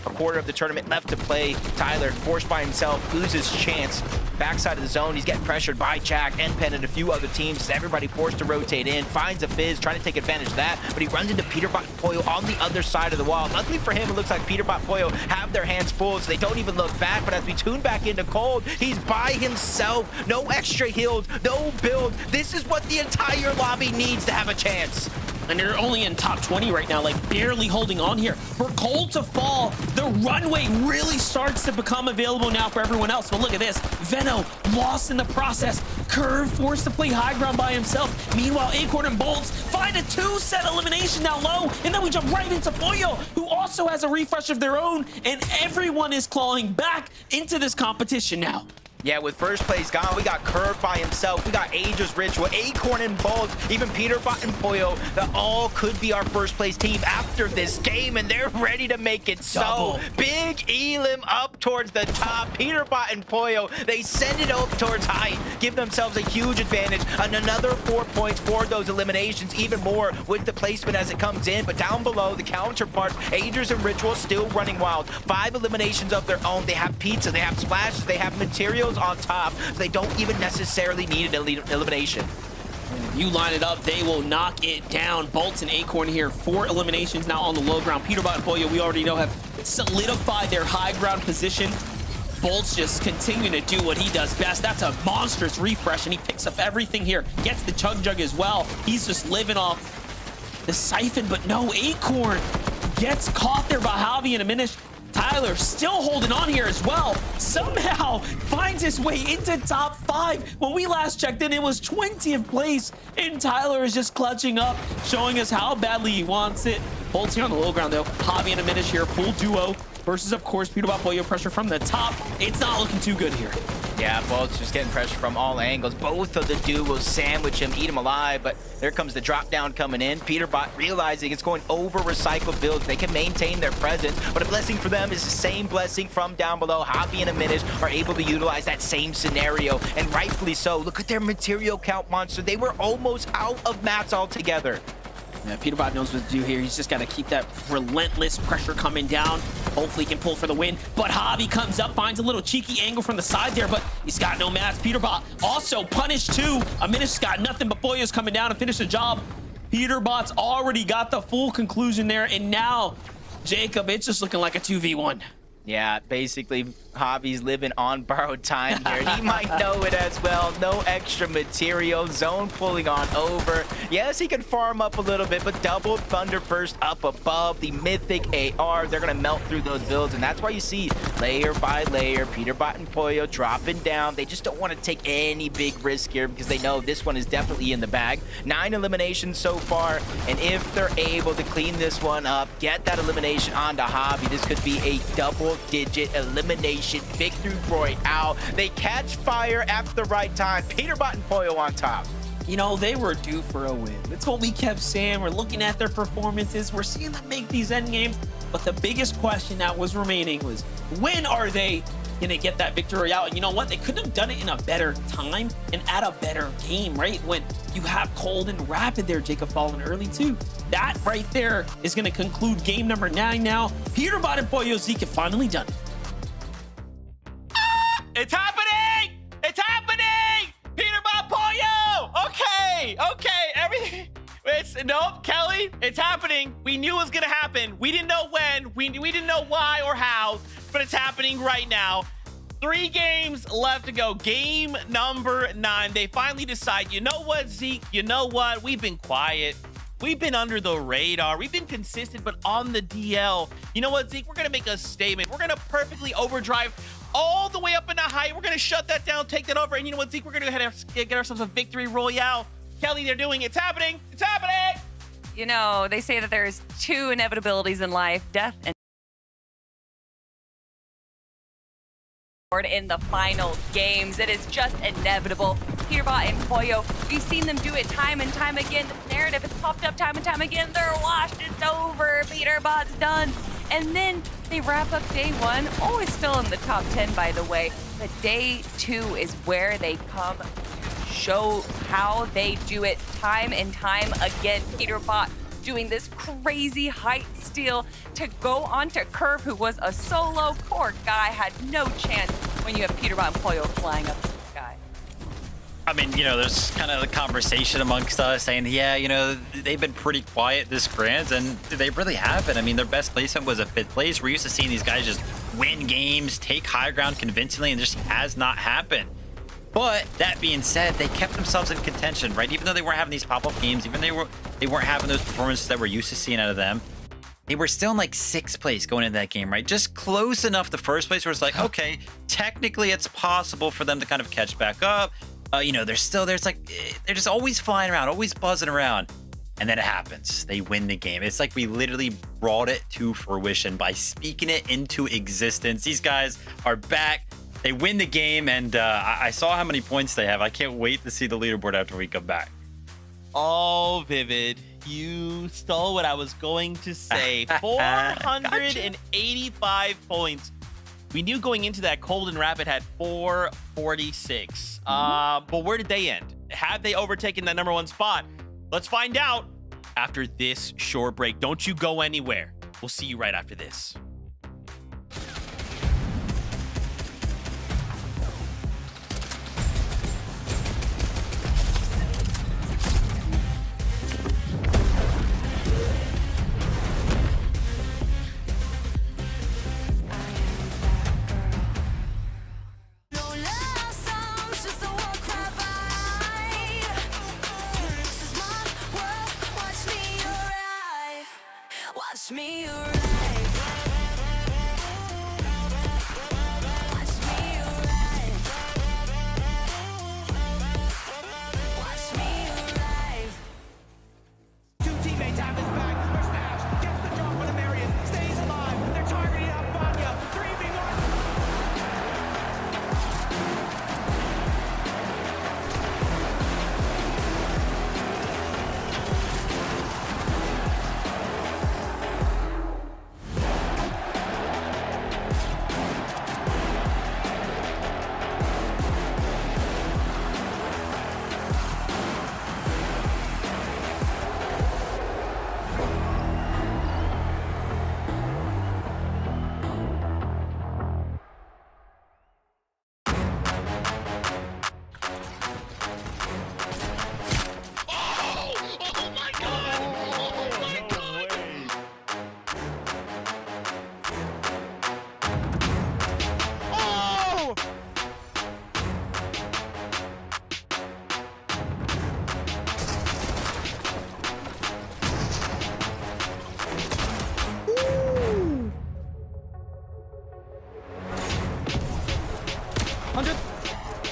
a quarter of the tournament left to play. Tyler, forced by himself, loses chance. Backside of the zone, he's getting pressured by Jack, NPen, and a few other teams. Everybody forced to rotate in, finds a Fizz, trying to take advantage of that, but he runs into Peterbot and Poyo on the other side of the wall. Luckily for him, it looks like Peterbot and Poyo have their hands full, so they don't even look back, but as we tune back into Cold, he's by himself. No extra heals, no build. This is what the entire lobby needs to have a chance. And they're only in top 20 right now, like barely holding on here. For Cold to fall, the runway really starts to become available now for everyone else. But look at this, Veno lost in the process. Curve forced to play high ground by himself. Meanwhile, Acorn and Bolts find a 2-set elimination now low. And then we jump right into Poyo, who also has a refresh of their own. And everyone is clawing back into this competition now. Yeah, with first place gone, we got Curve by himself, we got Aegis Ritual, Acorn and Bolts, even Peterbot and Poyo, that all could be our first place team after this game, and they're ready to make it so. Big Elim up towards the top, Peterbot and Poyo, they send it up towards height, give themselves a huge advantage, and another 4 points for those eliminations, even more with the placement as it comes in, but down below, the counterparts, Aegis and Ritual still running wild. 5 eliminations of their own, they have pizza, they have splashes, they have materials on top, so they don't even necessarily need an elimination. And if you line it up, they will knock it down. Bolts and Acorn here, 4 eliminations now on the low ground. Peterbot and Poyo, we already know, have solidified their high ground position. Bolts just continuing to do what he does best. That's a monstrous refresh, and he picks up everything here. Gets the Chug Jug as well. He's just living off the Siphon, but no, Acorn gets caught there by Javi and Aminish. Tyler still holding on here as well. Somehow finds his way into top 5. When we last checked in, it was 20th place. And Tyler is just clutching up, showing us how badly he wants it. Bolts here on the low ground though. Javi and Aminish here, full duo. Versus, of course, Peterbot Poyo, pressure from the top. It's not looking too good here. Yeah, Bolts just getting pressure from all angles. Both of the duos sandwich him, eat him alive, but there comes the drop down coming in. Peterbot realizing it's going over recycled builds. They can maintain their presence, but a blessing for them is the same blessing from down below. Javi and Aminish are able to utilize that same scenario, and rightfully so. Look at their material count monster. They were almost out of mats altogether. Yeah, Peterbot knows what to do here. He's just got to keep that relentless pressure coming down. Hopefully he can pull for the win. But Javi comes up, finds a little cheeky angle from the side there, but he's got no mats. Peterbot also punished too. Aminish's got nothing, but Poyo's coming down to finish the job. Peterbot's already got the full conclusion there, and now, Jacob, it's just looking like a 2v1. Yeah, basically, Javi's living on borrowed time here. He might know it as well. No extra material. Zone pulling on over. Yes, he can farm up a little bit, but double Thunder Burst up above. The Mythic AR, they're going to melt through those builds, and that's why you see layer by layer, Peterbot and Poyo dropping down. They just don't want to take any big risk here because they know this one is definitely in the bag. 9 eliminations so far, and if they're able to clean this one up, get that elimination onto Javi, this could be a double-digit elimination victory royale. They catch fire at the right time. Peterbot and Poyo on top. You know, they were due for a win. That's what we kept saying. We're looking at their performances. We're seeing them make these end games. But the biggest question that was remaining was, when are they going to get that victory out? And you know what? They couldn't have done it in a better time and at a better game, right? When you have Cold and Rapid there, Jacob falling early too. That right there is going to conclude game number 9 now. Peterbot and Poyo Zeke have finally done it. It's happening! It's happening! Peterbot Poyo! Okay, everything. Nope, Kelly, it's happening. We knew it was gonna happen. We didn't know when, we didn't know why or how, but it's happening right now. 3 games left to go. Game number 9. They finally decide, you know what, Zeke? You know what? We've been quiet. We've been under the radar. We've been consistent, but on the DL. You know what, Zeke? We're going to make a statement. We're going to perfectly overdrive all the way up in the height. We're going to shut that down, take that over. And you know what, Zeke? We're going to go ahead and get ourselves a victory royale. Kelly, they're doing it. It's happening. It's happening. You know, they say that there's two inevitabilities in life, death and in the final games. It is just inevitable. Peterbot and Pollo, we've seen them do it time and time again. The narrative has popped up time and time again. They're washed. It's over. Peterbot's done. And then they wrap up day one, always still in the top 10, by the way. But day two is where they come to show how they do it time and time again. Peterbot doing this crazy height steal to go onto Curve, who was a solo. Poor guy had no chance when you have Peterbot and Pollo flying up in the sky. I mean, you know, there's kind of the conversation amongst us saying, yeah, you know, they've been pretty quiet this grand, and they really haven't. I mean, their best placement was a 5th place. We're used to seeing these guys just win games, take high ground convincingly, and it just has not happened. But that being said, they kept themselves in contention, right? Even though they weren't having these pop-up games, even though they weren't having those performances that we're used to seeing out of them, they were still in like 6th place going into that game, right? Just close enough to 1st place where it's like, okay, technically it's possible for them to kind of catch back up. You know, they're just always flying around, always buzzing around. And then it happens. They win the game. It's like we literally brought it to fruition by speaking it into existence. These guys are back. They win the game, and I saw how many points they have. I can't wait to see the leaderboard after we come back. Oh, Vivid, you stole what I was going to say. 485 points. We knew going into that Golden Rapid had 446. But where did they end? Have they overtaken that #1 spot? Let's find out after this short break. Don't you go anywhere. We'll see you right after this. Watch me arrive. Watch me arrive. Watch me arrive. Two teammates have his back. There's Smash. Gets the drop on Amarius. Stays alive. They're targeting out Vanya. 3v1.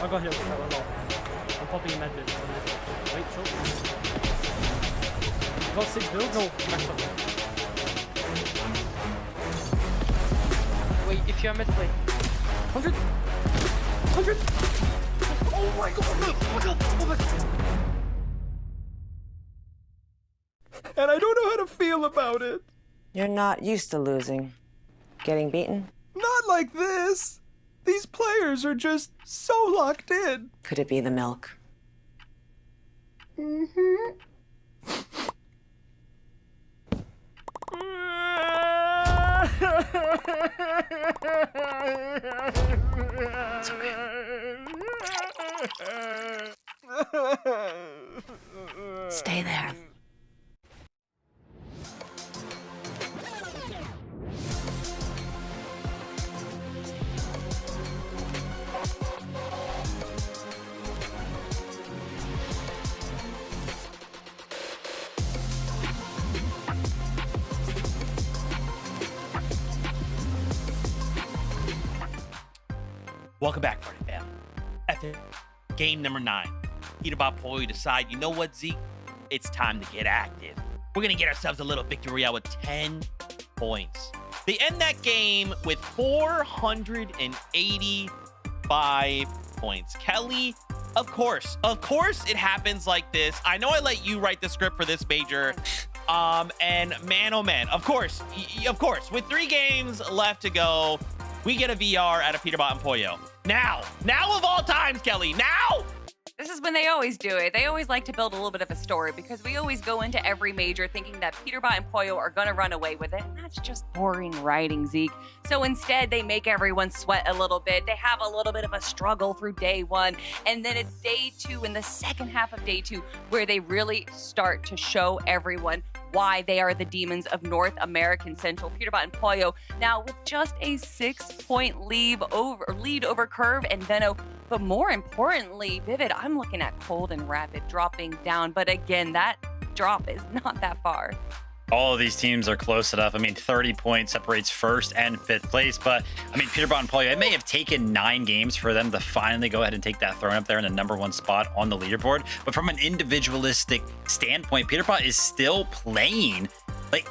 I got healed. That went low. I'm popping a med bit. Wait, short. Got 6 builds? No, max up. Wait, if you're mid play. 100! 100! Oh my god! Oh my god! Oh my god! And I don't know how to feel about it. You're not used to losing. Getting beaten? Not like this. These players are just so locked in. Could it be the milk? It's okay. Stay there. Welcome back, Party Fam. After game number 9, Peterbot Pollo decide, you know what, Zeke? It's time to get active. We're going to get ourselves a little victory royale with 10 points. They end that game with 485 points. Kelly, of course it happens like this. I know I let you write the script for this major. And man, oh man, of course, with 3 games left to go, we get a VR out of Peterbot and Pollo. Now of all times, Kelly, now! This is when they always do it. They always like to build a little bit of a story because we always go into every major thinking that Peterbot and Pollo are going to run away with it. And that's just boring writing, Zeke. So instead, they make everyone sweat a little bit. They have a little bit of a struggle through day 1. And then it's day 2, in the second half of day 2, where they really start to show everyone why they are the demons of North American Central. Peterbot and Pollo now with just a 6-point lead over Curve and Venno. But more importantly, Vivid, I'm looking at Cold and Rapid dropping down. But again, that drop is not that far. All of these teams are close enough. I mean, 30 points separates first and 5th place. But I mean, Peterbot and Pollo, it may have taken 9 games for them to finally go ahead and take that throne up there in the #1 spot on the leaderboard. But from an individualistic standpoint, Peterbot is still playing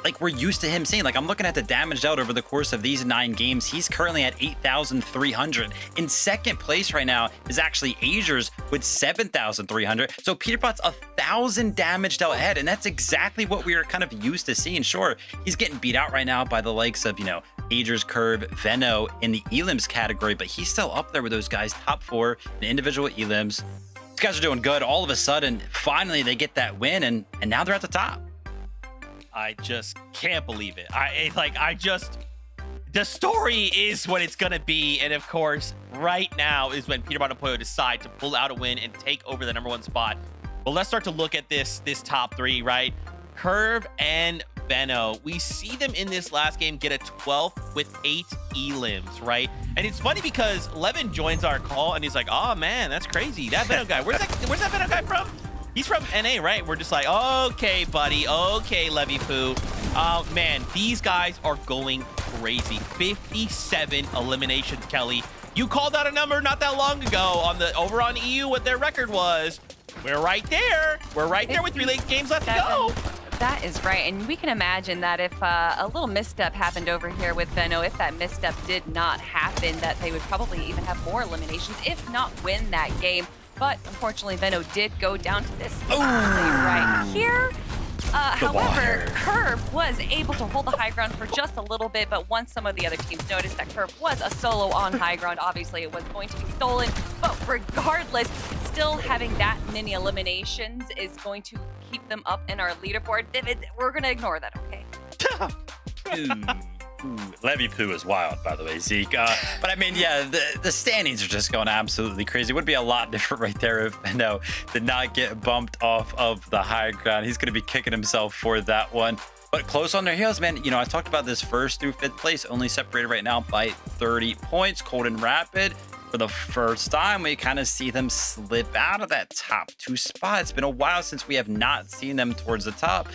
like we're used to him seeing. Like, I'm looking at the damage dealt over the course of these 9 games. He's currently at 8,300. In second place right now is actually Azures with 7,300. So Peterbot's 1,000 damage dealt ahead, and that's exactly what we are kind of used to seeing. Sure, he's getting beat out right now by the likes of, Azures, Curve, Venno in the elims category, but he's still up there with those guys, top 4 in individual elims. These guys are doing good. All of a sudden, finally, they get that win, and now they're at the top. I just can't believe it. The story is what it's gonna be, and of course, right now is when Peterbot and Pollo decide to pull out a win and take over the #1 spot. But let's start to look at this top 3, right? Curve and Venno. We see them in this last game get a 12th with 8 elims, right? And it's funny because Levin joins our call and he's like, "Oh man, that's crazy. That Venno guy. Where's that Venno guy from?" He's from NA, right? We're just like, okay, buddy. Okay, Levy Poo. Man, these guys are going crazy. 57 eliminations, Kelly. You called out a number not that long ago over on EU what their record was. We're right there. We're right there with 3 late games left to go. That is right. And we can imagine that if a little misstep happened over here with Venno, if that misstep did not happen, that they would probably even have more eliminations, if not win that game. But unfortunately, Venno did go down to this right here. However, Curve was able to hold the high ground for just a little bit, but once some of the other teams noticed that Curve was a solo on high ground, obviously it was going to be stolen. But regardless, still having that many eliminations is going to keep them up in our leaderboard. Vivid, we're going to ignore that, okay? Levy Poo is wild, by the way, Zeke. But I mean, yeah, the standings are just going absolutely crazy. It would be a lot different right there if Venno did not get bumped off of the high ground. He's going to be kicking himself for that one. But close on their heels, man. I talked about this 1st through 5th place, only separated right now by 30 points. Cold and Rapid, for the first time, we kind of see them slip out of that top 2 spot. It's been a while since we have not seen them towards the top.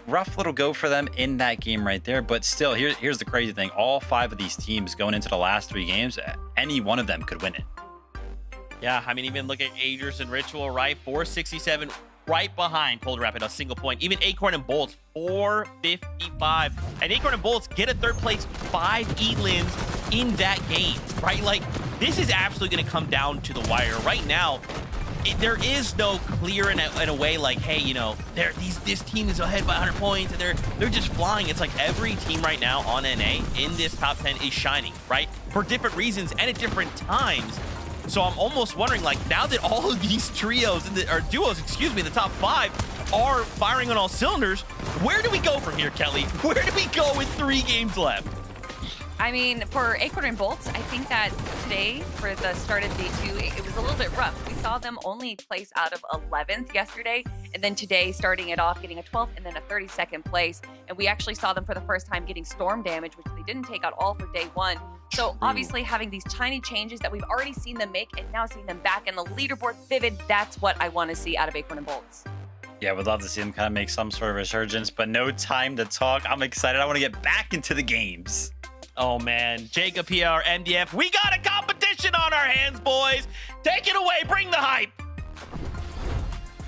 Rough little go for them in that game right there. But still, here's the crazy thing. All 5 of these teams going into the last 3 games, any one of them could win it. Yeah, I mean, even look at Agers and Ritual, right? 467 right behind Cold Rapid, a single point. Even Acorn and Bolts, 455. And Acorn and Bolts get a 3rd place, 5 elims in that game, right? Like, this is absolutely going to come down to the wire. Right now, there is no clear in a way like, hey, this team is ahead by 100 points and they're just flying. It's like every team right now on NA in this top 10 is shining, right? For different reasons and at different times. So I'm almost wondering, like, now that all of these duos in the top 5 are firing on all cylinders, where do we go from here, Kelly? Where do we go with 3 games left? I mean, for Acorn and Bolts, I think that today, for the start of day 2, it was a little bit rough. We saw them only place out of 11th yesterday, and then today starting it off, getting a 12th and then a 32nd place. And we actually saw them for the first time getting storm damage, which they didn't take out all for day 1. So obviously having these tiny changes that we've already seen them make and now seeing them back in the leaderboard, Vivid, that's what I want to see out of Acorn and Bolts. Yeah, would love to see them kind of make some sort of resurgence, but no time to talk. I'm excited. I want to get back into the games. Oh man, Jacob here, MDF. We got a competition action on our hands, boys. Take it away. Bring the hype.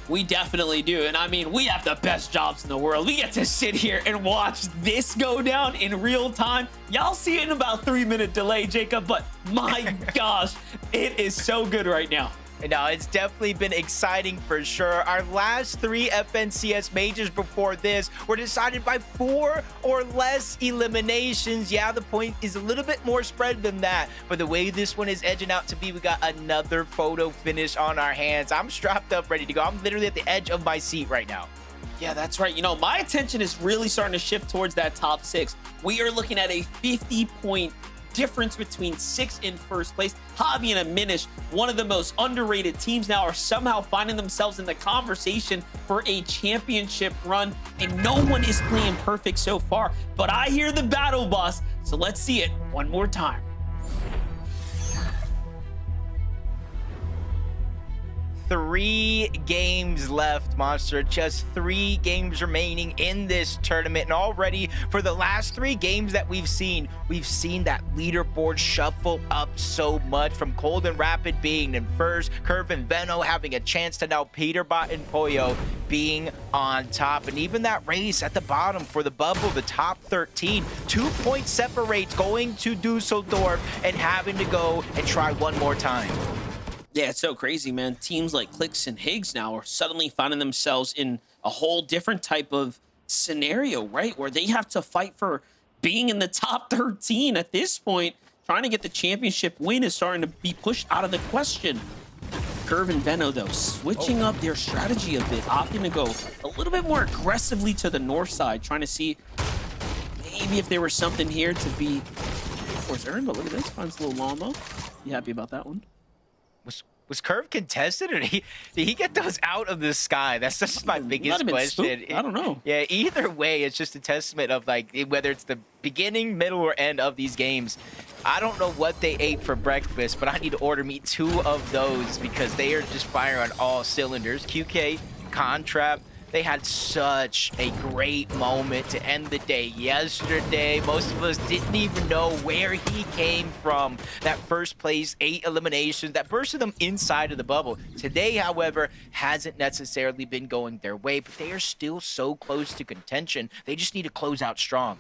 We definitely do. And I mean, we have the best jobs in the world. We get to sit here and watch this go down in real time. Y'all see it in about 3-minute delay, Jacob, but my gosh, it is so good right now. No, it's definitely been exciting for sure. Our last 3 FNCS majors before this were decided by 4 or less eliminations. Yeah, the point is a little bit more spread than that, but the way this one is edging out to be, we got another photo finish on our hands. I'm strapped up, ready to go. I'm literally at the edge of my seat right now. Yeah, that's right. You know, my attention is really starting to shift towards that top 6. We are looking at a 50-point difference between 6th and 1st place. Hobby and Aminish, one of the most underrated teams now, are somehow finding themselves in the conversation for a championship run, and no one is playing perfect so far. But I hear the battle bus, so let's see it one more time. 3 games left, Monster. Just 3 games remaining in this tournament. And already for the last 3 games that we've seen that leaderboard shuffle up so much, from Cold and Rapid being in first, Curve and Veno having a chance to now Peterbot and Poyo being on top. And even that race at the bottom for the bubble, the top 13, 2 points separates going to Dusseldorf and having to go and try one more time. Yeah, it's so crazy, man. Teams like Clicks and Higgs now are suddenly finding themselves in a whole different type of scenario, right? Where they have to fight for being in the top 13 at this point. Trying to get the championship win is starting to be pushed out of the question. Curve and Veno, though, switching up their strategy a bit, opting to go a little bit more aggressively to the north side, trying to see maybe if there was something here to be, of course, earned. But look at this, finds a little Llama. You happy about that one? Was Curve contested, or did he get those out of the sky? That's just my biggest question. I don't know. Yeah, either way, it's just a testament of like whether it's the beginning, middle, or end of these games. I don't know what they ate for breakfast, but I need to order me 2 of those because they are just firing on all cylinders. QK, Contrap, they had such a great moment to end the day yesterday. Most of us didn't even know where he came from. That first place, 8 eliminations, that bursted them inside of the bubble. Today, however, hasn't necessarily been going their way, but they are still so close to contention. They just need to close out strong.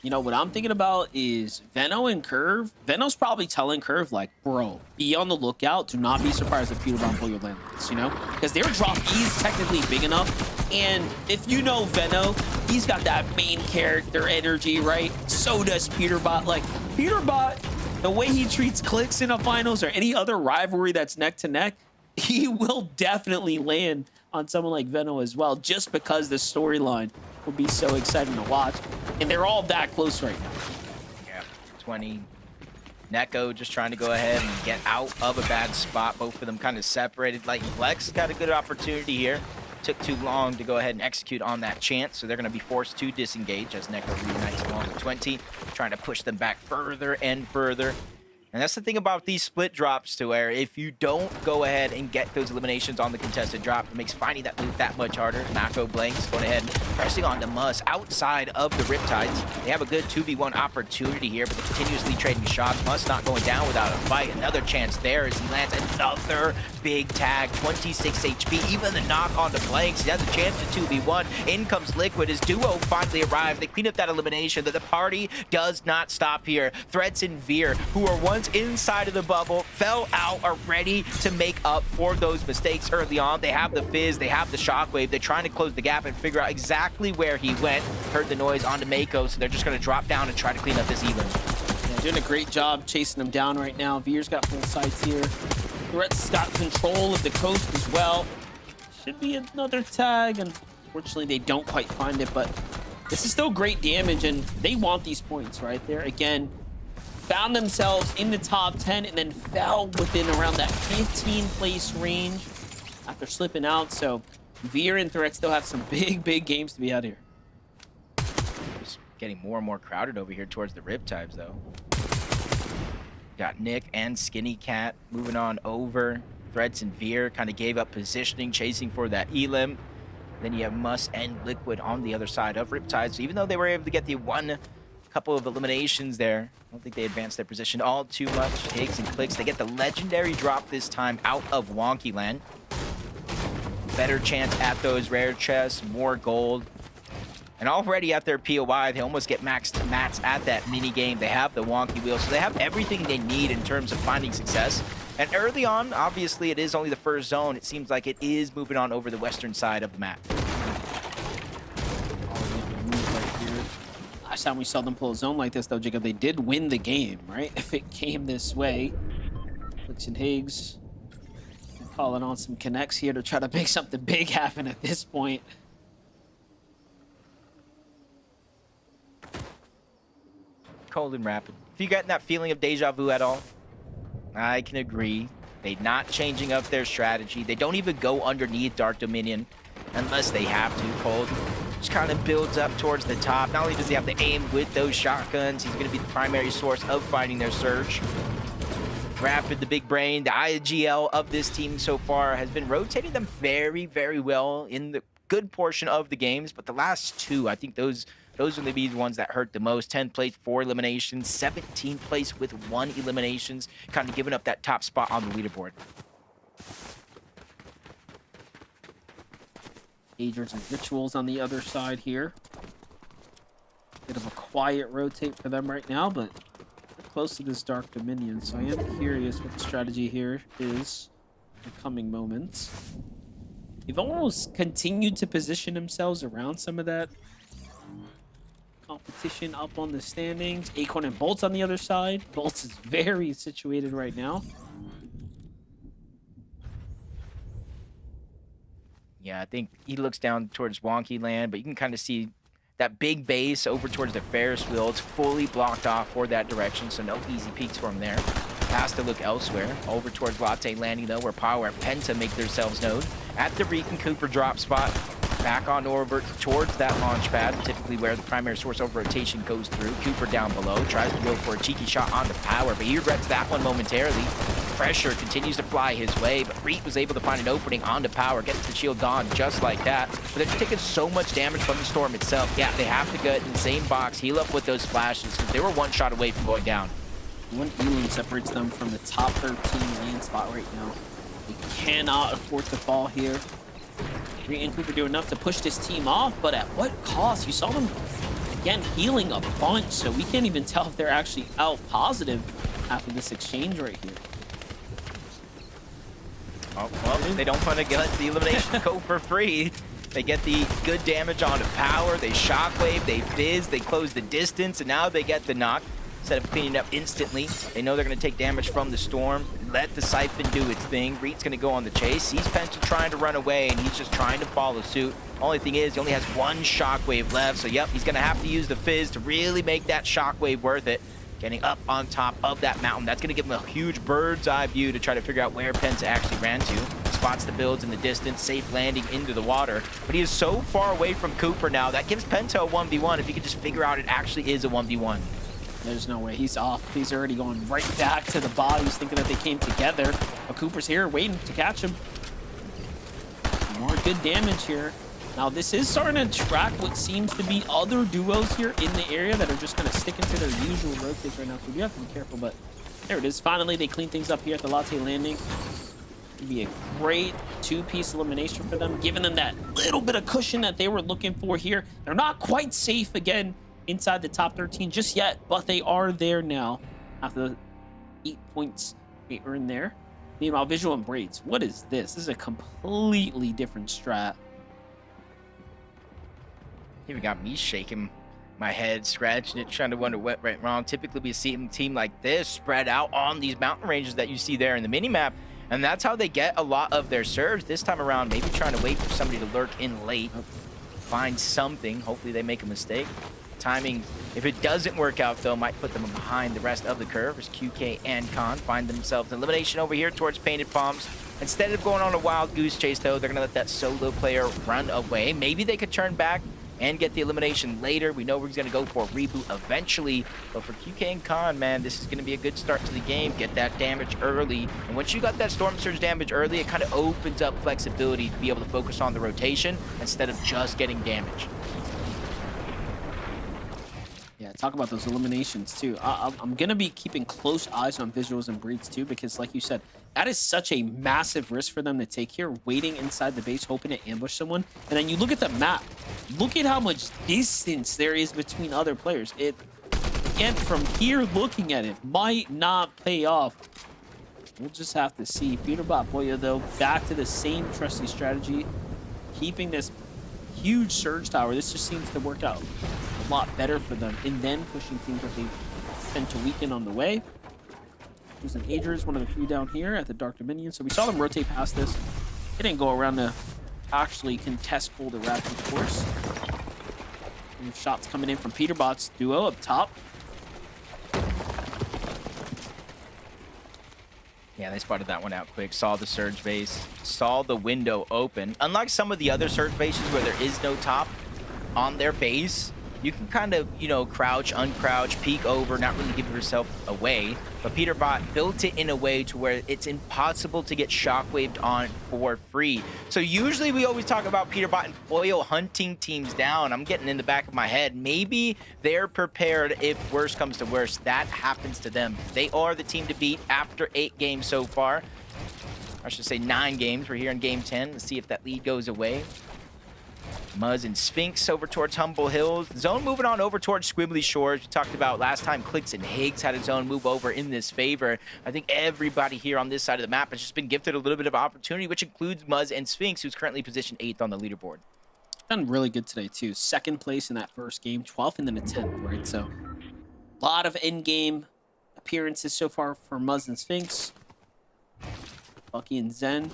You know, what I'm thinking about is Veno and Curve. Veno's probably telling Curve, like, bro, be on the lookout. Do not be surprised if Peterbot and Poyo land this, you know? Because their drop is technically big enough. And if you know Veno, he's got that main character energy, right? So does Peterbot. Like, Peterbot, the way he treats Clicks in a finals or any other rivalry that's neck to neck, he will definitely land on someone like Veno as well, just because the storyline will be so exciting to watch. And they're all that close right now. Yeah, 20. Neko just trying to go ahead and get out of a bad spot. Both of them kind of separated. Like Flex got a good opportunity here. Took too long to go ahead and execute on that chance, so they're going to be forced to disengage as Neko reunites along with 20, trying to push them back further and further. And that's the thing about these split drops, to where if you don't go ahead and get those eliminations on the contested drop, it makes finding that loot that much harder. Mako Blanks going ahead and pressing on to Muss outside of the Riptides. They have a good 2v1 opportunity here, but they're continuously trading shots. Muss not going down without a fight. Another chance there as he lands another big tag, 26 HP. Even the knock on to Blanks, he has a chance to 2v1. In comes Liquid as Duo finally arrived. They clean up that elimination, but the party does not stop here. Threats and Veer, who are once inside of the bubble, fell out, are ready to make up for those mistakes early on. They have the Fizz, they have the Shockwave. They're trying to close the gap and figure out exactly where he went. Heard the noise onto Mako, so they're just going to drop down and try to clean up this Elim. Yeah, doing a great job chasing them down right now. Veer's got full sights here. Threat's got control of the coast as well. Should be another tag. Unfortunately, they don't quite find it, but this is still great damage, and they want these points right there. Again, found themselves in the top 10 and then fell within around that 15 place range after slipping out. So Veer and Threat still have some big games to be out here. Just getting more and more crowded over here towards the Riptides, though. Got Nick and Skinny Cat moving on over. Threads and Veer kind of gave up positioning, chasing for that Elim. Then you have Muss and Liquid on the other side of Riptide. So even though they were able to get the one couple of eliminations there. I don't think they advanced their position all too much. Higgs and Clicks, they get the legendary drop this time out of Wonky Land. Better chance at those rare chests, more gold. And already at their POI, they almost get maxed mats at that mini game. They have the wonky wheel, so they have everything they need in terms of finding success. And early on, obviously, it is only the first zone. It seems like it is moving on over the western side of the map. Last time we saw them pull a zone like this, though, Jacob, they did win the game, right? If it came this way. Clicks and Higgs calling on some connects here to try to make something big happen at this point. Cold and rapid. If you getting that feeling of deja vu at all, I can agree. They're not changing up their strategy. They don't even go underneath Dark Dominion unless they have to. Cold just kind of builds up towards the top. Not only does he have to aim with those shotguns, he's going to be the primary source of finding their surge. Rapid, the big brain, the IGL of this team so far has been rotating them very, very well in the good portion of the games. But the last two, I think those are going to be the ones that hurt the most. 10th place, 4 eliminations. 17th place with 1 eliminations. Kind of giving up that top spot on the leaderboard. Agers and Rituals on the other side here. Bit of a quiet rotate for them right now, but they're close to this Dark Dominion. So I am curious what the strategy here is in the coming moments. They've almost continued to position themselves around some of that competition up on the standings. Acorn and Bolts on the other side. Bolts is very situated right now. Yeah, I think he looks down towards Wonky Land, but you can kind of see that big base over towards the Ferris wheel. It's fully blocked off for that direction, so no easy peeks for him there. Has to look elsewhere. Over towards Latte Landing, though, where Power and Penta make themselves known. At the Reek and Cooper drop spot. Back on over towards that launch pad, typically where the primary source of rotation goes through. Cooper down below, tries to go for a cheeky shot on the Power, but he regrets that one momentarily. Pressure continues to fly his way, but Reek was able to find an opening on the Power, gets the shield on just like that. But they're just taking so much damage from the Storm itself. Yeah, they have to get in the same box, heal up with those splashes, because they were one shot away from going down. One Elam separates them from the top 13 lane spot right now. They cannot afford to fall here. Reed and Cooper do enough to push this team off, but at what cost? You saw them, again, healing a bunch, so we can't even tell if they're actually out positive after this exchange right here. Oh, well, they don't want to let the elimination go for free. They get the good damage onto Power, they shockwave, they fizz, they close the distance, and now they get the knock. Instead of cleaning up instantly, they know they're going to take damage from the Storm. Let the Siphon do its thing. Reed's going to go on the chase. Sees Penta trying to run away, and he's just trying to follow suit. Only thing is, he only has 1 shockwave left, so yep, he's going to have to use the fizz to really make that shockwave worth it. Getting up on top of that mountain. That's going to give him a huge bird's eye view to try to figure out where Penta actually ran to. Spots the builds in the distance, safe landing into the water. But he is so far away from Cooper now, that gives Penta a 1v1 if he could just figure out it actually is a 1v1. There's no way. He's off. He's already going right back to the bodies, thinking that they came together. But Cooper's here waiting to catch him. More good damage here. Now, this is starting to track what seems to be other duos here in the area that are just kind of sticking to their usual rotates right now. So we have to be careful, but there it is. Finally, they clean things up here at the Latte Landing. It'd be a great 2-piece elimination for them, giving them that little bit of cushion that they were looking for here. They're not quite safe again inside the top 13 just yet, but they are there now after the 8 points they earned there. Meanwhile, Visual and Braids, what is this? This is a completely different strat. Even got me shaking my head, scratching it, trying to wonder what went wrong. Typically, we see a team like this spread out on these mountain ranges that you see there in the minimap, and that's how they get a lot of their surge. This time around, maybe trying to wait for somebody to lurk in late, find something. Hopefully, they make a mistake. Timing, if it doesn't work out, though, might put them behind the rest of the curve as QK and Khan find themselves an elimination over here towards Painted Palms. Instead of going on a wild goose chase, though, they're going to let that solo player run away. Maybe they could turn back and get the elimination later. We know we're going to go for a reboot eventually, but for QK and Khan, man, this is going to be a good start to the game. Get that damage early, and once you got that Storm Surge damage early, it kind of opens up flexibility to be able to focus on the rotation instead of just getting damage. Yeah, talk about those eliminations too. I'm gonna be keeping close eyes on visuals and breeds too, because like you said, that is such a massive risk for them to take here, waiting inside the base, hoping to ambush someone. And then you look at the map, look at how much distance there is between other players. It, again, from here looking at it, might not pay off. We'll just have to see. Peterbot Boya, though, back to the same trusty strategy, keeping this huge surge tower. This just seems to work out a lot better for them, and then pushing teams that they tend to weaken on the way. There's an Adrian, one of the few down here at the Dark Dominion. So we saw them rotate past this. They didn't go around to actually contest Cold or Rapid, of course. And shots coming in from Peterbot's duo up top. Yeah, they spotted that one out quick. Saw the surge base, saw the window open. Unlike some of the other surge bases where there is no top on their base, you can kind of, you know, crouch, uncrouch, peek over, not really give yourself away. But Peterbot built it in a way to where it's impossible to get shockwaved on for free. So usually we always talk about Peterbot and Boyo hunting teams down. I'm getting in the back of my head. Maybe they're prepared if worse comes to worse. That happens to them. They are the team to beat after 8 games so far. I should say 9 games. We're here in game 10. Let's see if that lead goes away. Muzz and Sphinx over towards Humble Hills. Zone moving on over towards Squibbly Shores. We talked about last time Clicks and Higgs had a zone move over in this favor. I think everybody here on this side of the map has just been gifted a little bit of opportunity, which includes Muzz and Sphinx, who's currently positioned 8th on the leaderboard. Done really good today, too. 2nd place in that first game, 12th and then a 10th, right? So a lot of in-game appearances so far for Muzz and Sphinx. Bucky and Zen.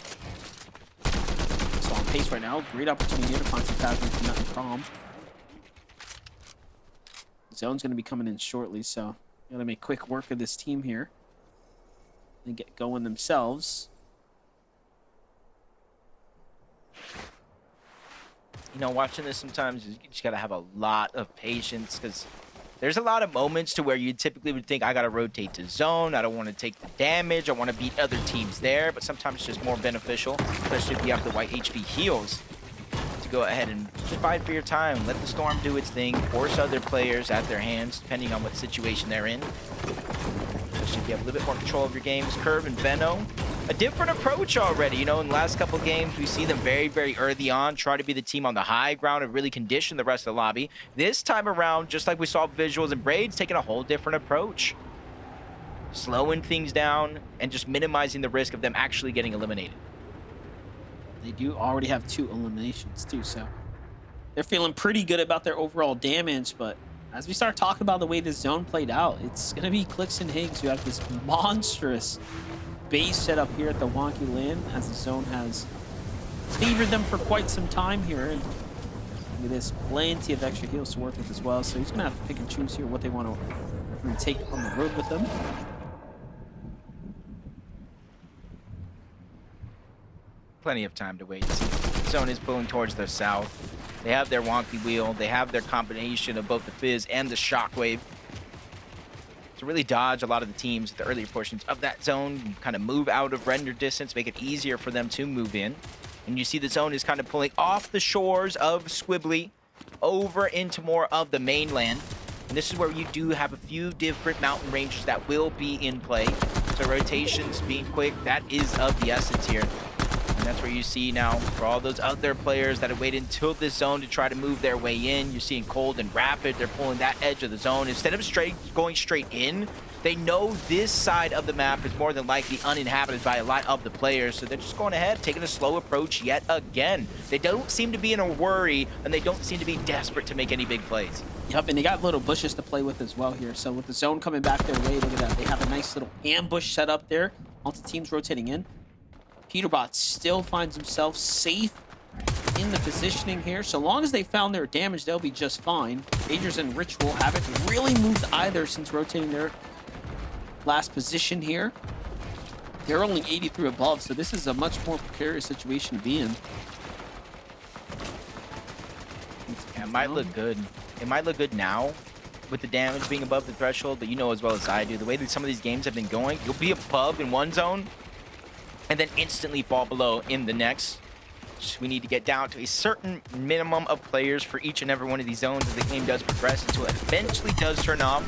On pace right now. Great opportunity here to find some pattern from that prom. Zone's going to be coming in shortly, so got to make quick work of this team here and get going themselves. You know, watching this sometimes, you just got to have a lot of patience because there's a lot of moments to where you typically would think, I got to rotate to zone. I don't want to take the damage. I want to beat other teams there. But sometimes it's just more beneficial, especially if you have the white HP heals, to go ahead and just bide for your time. Let the Storm do its thing. Force other players at their hands, depending on what situation they're in. Especially if you have a little bit more control of your games. Curve and Veno, a different approach already. You know, in the last couple games, we see them very, very early on try to be the team on the high ground and really condition the rest of the lobby. This time around, just like we saw Visuals and Braids, taking a whole different approach. Slowing things down and just minimizing the risk of them actually getting eliminated. They do already have 2 eliminations, too, so they're feeling pretty good about their overall damage, but as we start talking about the way this zone played out, it's going to be Clicks and Higgs who have this monstrous base set up here at the Wonky Land, as the zone has favored them for quite some time here. And there's plenty of extra heals to work with as well, so he's going to have to pick and choose here what they want to take on the road with them. Plenty of time to wait. See, zone is pulling towards their south. They have their wonky wheel. They have their combination of both the fizz and the shockwave to really dodge a lot of the teams at the earlier portions of that zone, kind of move out of render distance, make it easier for them to move in. And you see the zone is kind of pulling off the shores of Squibbly over into more of the mainland. And this is where you do have a few different mountain ranges that will be in play. So rotations being quick, that is of the essence here. And that's where you see now, for all those other players that have waited until this zone to try to move their way in, you're seeing Cold and Rapid, they're pulling that edge of the zone. Instead of going straight in, they know this side of the map is more than likely uninhabited by a lot of the players, so they're just going ahead, taking a slow approach yet again. They don't seem to be in a worry, and they don't seem to be desperate to make any big plays. Yep, and they got little bushes to play with as well here. So with the zone coming back their way, look at that. They have a nice little ambush set up there. Lots of teams rotating in. Peterbot still finds himself safe in the positioning here. So long as they found their damage, they'll be just fine. Majors and Ritual haven't really moved either since rotating their last position here. They're only 83 above, so this is a much more precarious situation to be in. Yeah, it might look good. It might look good now with the damage being above the threshold, but you know as well as I do, the way that some of these games have been going, you'll be above in one zone and then instantly fall below in the next. match. We need to get down to a certain minimum of players for each and every one of these zones as the game does progress until it eventually does turn off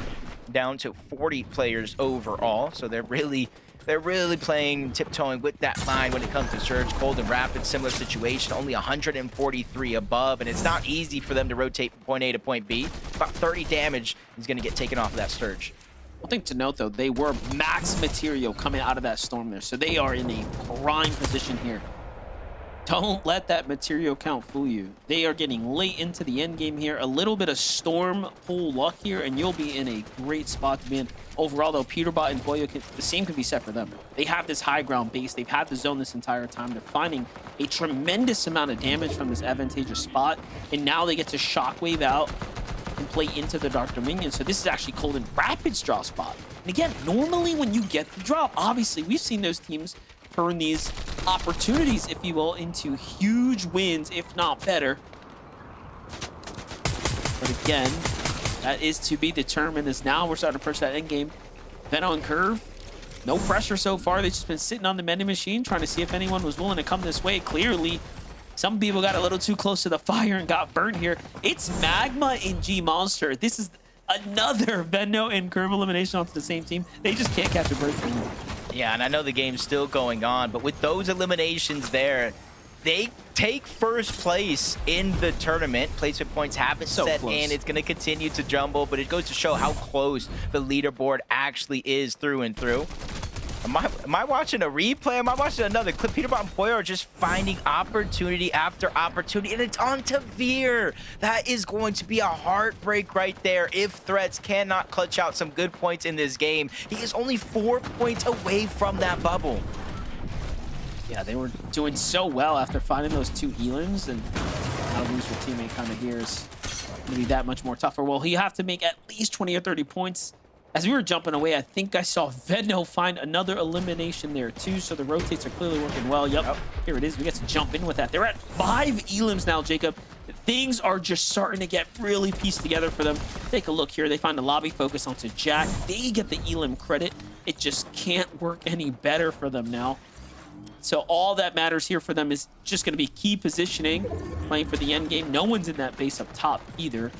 down to 40 players overall. So they're really playing tiptoeing with that line when it comes to Surge. Cold and Rapid, similar situation, only 143 above, and it's not easy for them to rotate from point A to point B. About 30 damage is going to get taken off of that Surge. One thing to note, though, they were max material coming out of that storm there, so they are in a prime position here. Don't let that material count fool you. They are getting late into the end game here. A little bit of storm pull luck here, and you'll be in a great spot to be in. Overall, though, Peterbot and Boyo, the same can be said for them. They have this high ground base. They've had the zone this entire time. They're finding a tremendous amount of damage from this advantageous spot, and now they get to shockwave out and play into the Dark Dominion. So this is actually Cold and Rapid's draw spot. And again, normally when you get the drop, obviously we've seen those teams turn these opportunities, if you will, into huge wins, if not better. But again, that is to be determined, as now we're starting to push that end game. Venno and Curve, no pressure so far. They've just been sitting on the vending machine trying to see if anyone was willing to come this way. Clearly, some people got a little too close to the fire and got burned here. It's Magma and G Monster. This is another Venno and Curve elimination onto the same team. They just can't catch a break from them. Yeah, and I know the game's still going on, but with those eliminations there, they take first place in the tournament. Placement points haven't set in. It's going to continue to jumble, but it goes to show how close the leaderboard actually is through and through. Am I watching a replay? Am I watching another clip? Peterbot and Boyo are just finding opportunity after opportunity, and it's on to Veer. That is going to be a heartbreak right there if Threats cannot clutch out some good points in this game. He is only 4 points away from that bubble. Yeah, they were doing so well after finding those two elims, and now to lose your teammate kind of here is going to be that much more tougher. Well, you have to make at least 20 or 30 points. As we were jumping away, I think I saw Venno find another elimination there too, so the rotates are clearly working well. Yep, here it is. We get to jump in with that. They're at 5 elims now, Jacob. Things are just starting to get really pieced together for them. Take a look here. They find a lobby focus onto Jack. They get the elim credit. It just can't work any better for them now. So all that matters here for them is just going to be key positioning, playing for the end game. No one's in that base up top either.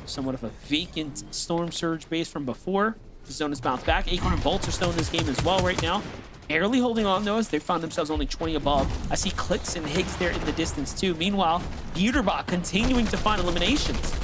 Somewhat of a vacant Storm Surge base from before. The zone has bounced back. Acorn and Bolts are still in this game as well right now. Barely holding on though, as they found themselves only 20 above. I see Clicks and Higgs there in the distance too. Meanwhile, Peterbot continuing to find eliminations.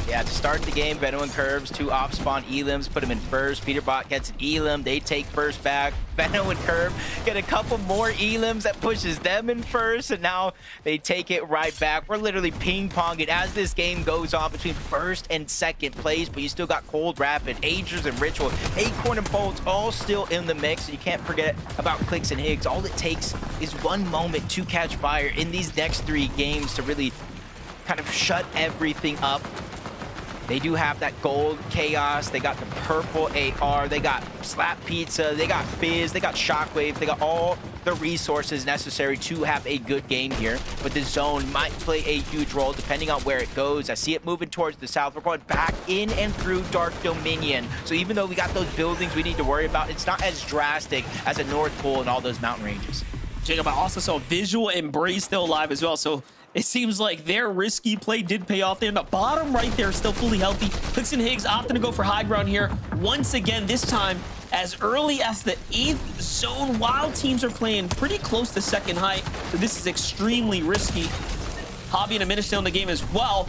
Yeah, to start the game, Venno and Curves, 2 off-spawn elims, put him in first. Peterbot gets an elim, they take first back. Venno and Curve get a couple more elims that pushes them in first, and now they take it right back. We're literally ping-ponging as this game goes on between first and second place, but you still got Cold, Rapid, Agers, and Ritual. Acorn and Bolts all still in the mix, and you can't forget about Clicks and Higgs. All it takes is one moment to catch fire in these next 3 games to really kind of shut everything up. They do have that gold Chaos, they got the purple AR, they got Slap Pizza, they got Fizz, they got Shockwave, they got all the resources necessary to have a good game here. But the zone might play a huge role depending on where it goes. I see it moving towards the south. We're going back in and through Dark Dominion. So even though we got those buildings we need to worry about, it's not as drastic as a North Pole and all those mountain ranges. Jacob, I also saw Visual and Bree still alive as well, so it seems like their risky play did pay off there. In the bottom right there, still fully healthy. Clicks and Higgs opting to go for high ground here. Once again, this time, as early as the 8th zone, while teams are playing pretty close to second height. So this is extremely risky. Hobby and Amina still in the game as well.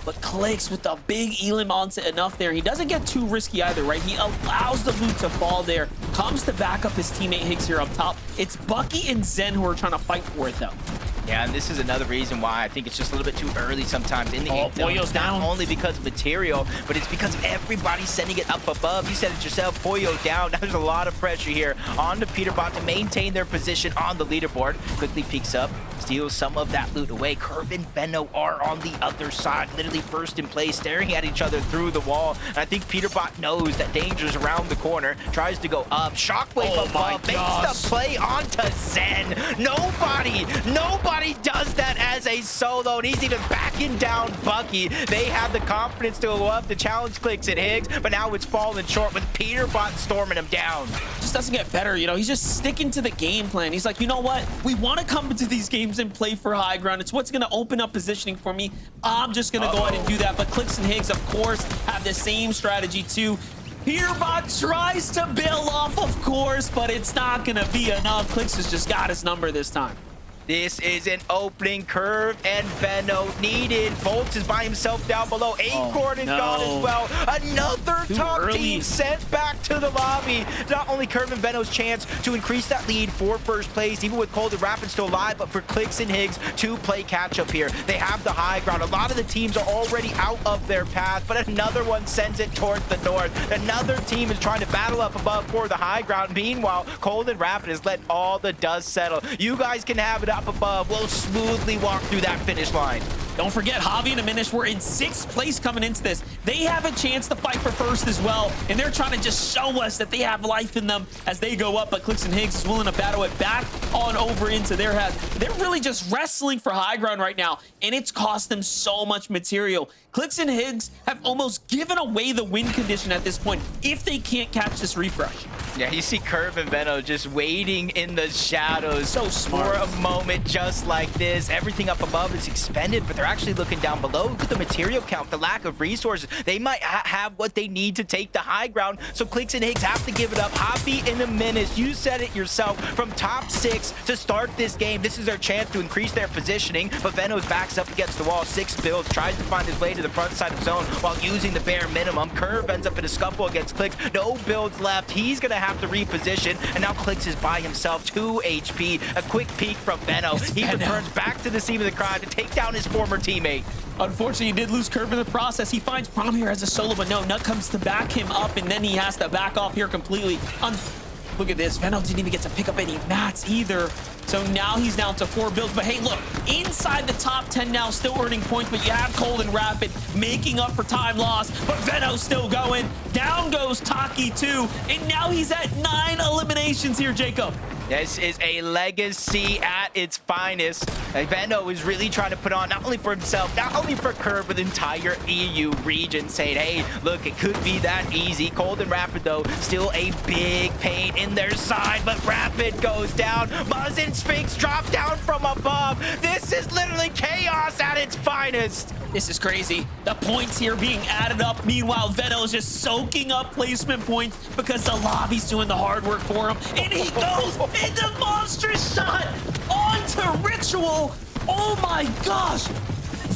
But Clicks with the big elim onset enough there. He doesn't get too risky either, right? He allows the loot to fall there. Comes to back up his teammate Higgs here up top. It's Bucky and Zen who are trying to fight for it, though. Yeah, and this is another reason why I think it's just a little bit too early sometimes in the game. Boyo's down. Not only because of material, but it's because of everybody sending it up above. You said it yourself, Boyo down. There's a lot of pressure here on the Peterbot to maintain their position on the leaderboard. Quickly peeks up, steals some of that loot away. Curve and Venno are on the other side, literally first in place, staring at each other through the wall. And I think Peterbot knows that danger's around the corner, tries to go up. Shockwave above, makes the play onto Zen. Nobody does that as a solo, and he's even backing down Bucky. They have the confidence to go up, the challenge Clicks at Higgs, but now it's falling short with Peterbot storming him down. Just doesn't get better, you know, he's just sticking to the game plan. He's like, you know what? We want to come into these games teams and play for high ground. It's what's going to open up positioning for me. I'm just going to go ahead and do that. But Clix and Higgs, of course, have the same strategy too. Herebot tries to bail off, of course, but it's not going to be enough. Clix has just got his number this time. This is an opening curve, and Venno needed. Volts is by himself down below. Acorn is gone as well. Another top team sent back to the lobby. Not only Curve and Venno's chance to increase that lead for first place, even with Cold and Rapid still alive, but for Clix and Higgs to play catch up here. They have the high ground. A lot of the teams are already out of their path, but another one sends it towards the north. Another team is trying to battle up above for the high ground. Meanwhile, Cold and Rapid has let all the dust settle. You guys can have it up above. We'll smoothly walk through that finish line. Don't forget, Javi and Aminish were in 6th place coming into this. They have a chance to fight for first as well, and they're trying to just show us that they have life in them as they go up, but Clix and Higgs is willing to battle it back on over into their head. They're really just wrestling for high ground right now, and it's cost them so much material. Clix and Higgs have almost given away the win condition at this point if they can't catch this refresh. Yeah, you see Curve and Venno just waiting in the shadows So smart. for a moment just like this. Everything up above is expended, but they're actually looking down below. Look at the material count, the lack of resources. They might have what they need to take the high ground, so Clix and Higgs have to give it up. Javi and Aminish, you said it yourself, from top 6 to start this game. This is their chance to increase their positioning, but Venno's backs up against the wall. 6 builds, tries to find his way to the front side of zone while using the bare minimum. Curve ends up in a scuffle against Clix. No builds left. He's going to have to reposition, and now Clix is by himself. 2 HP. A quick peek from Venno. He returns back to the scene of the crime to take down his former teammate. Unfortunately, he did lose Curve in the process. He finds Prom here as a solo, but no, Nut comes to back him up, and then he has to back off here completely. Look at this. Venno didn't even get to pick up any mats either. So now he's down to 4 builds. But hey, look, inside the top 10 now, still earning points, but you have Cold and Rapid making up for time lost. But Venno's still going. Down goes Taki too. And now he's at 9 eliminations here, Jacob. This is a legacy at its finest. And Venno is really trying to put on, not only for himself, not only for Curve, but the entire EU region, saying, hey, look, it could be that easy. Cold and Rapid, though, still a big pain in their side, but Rapid goes down. Muzz and Sphinx drop down from above. This is literally chaos at its finest. This is crazy. The points here being added up. Meanwhile, Venno's just soaking up placement points because the lobby's doing the hard work for him. And he goes into monstrous shot onto Ritual. Oh my gosh.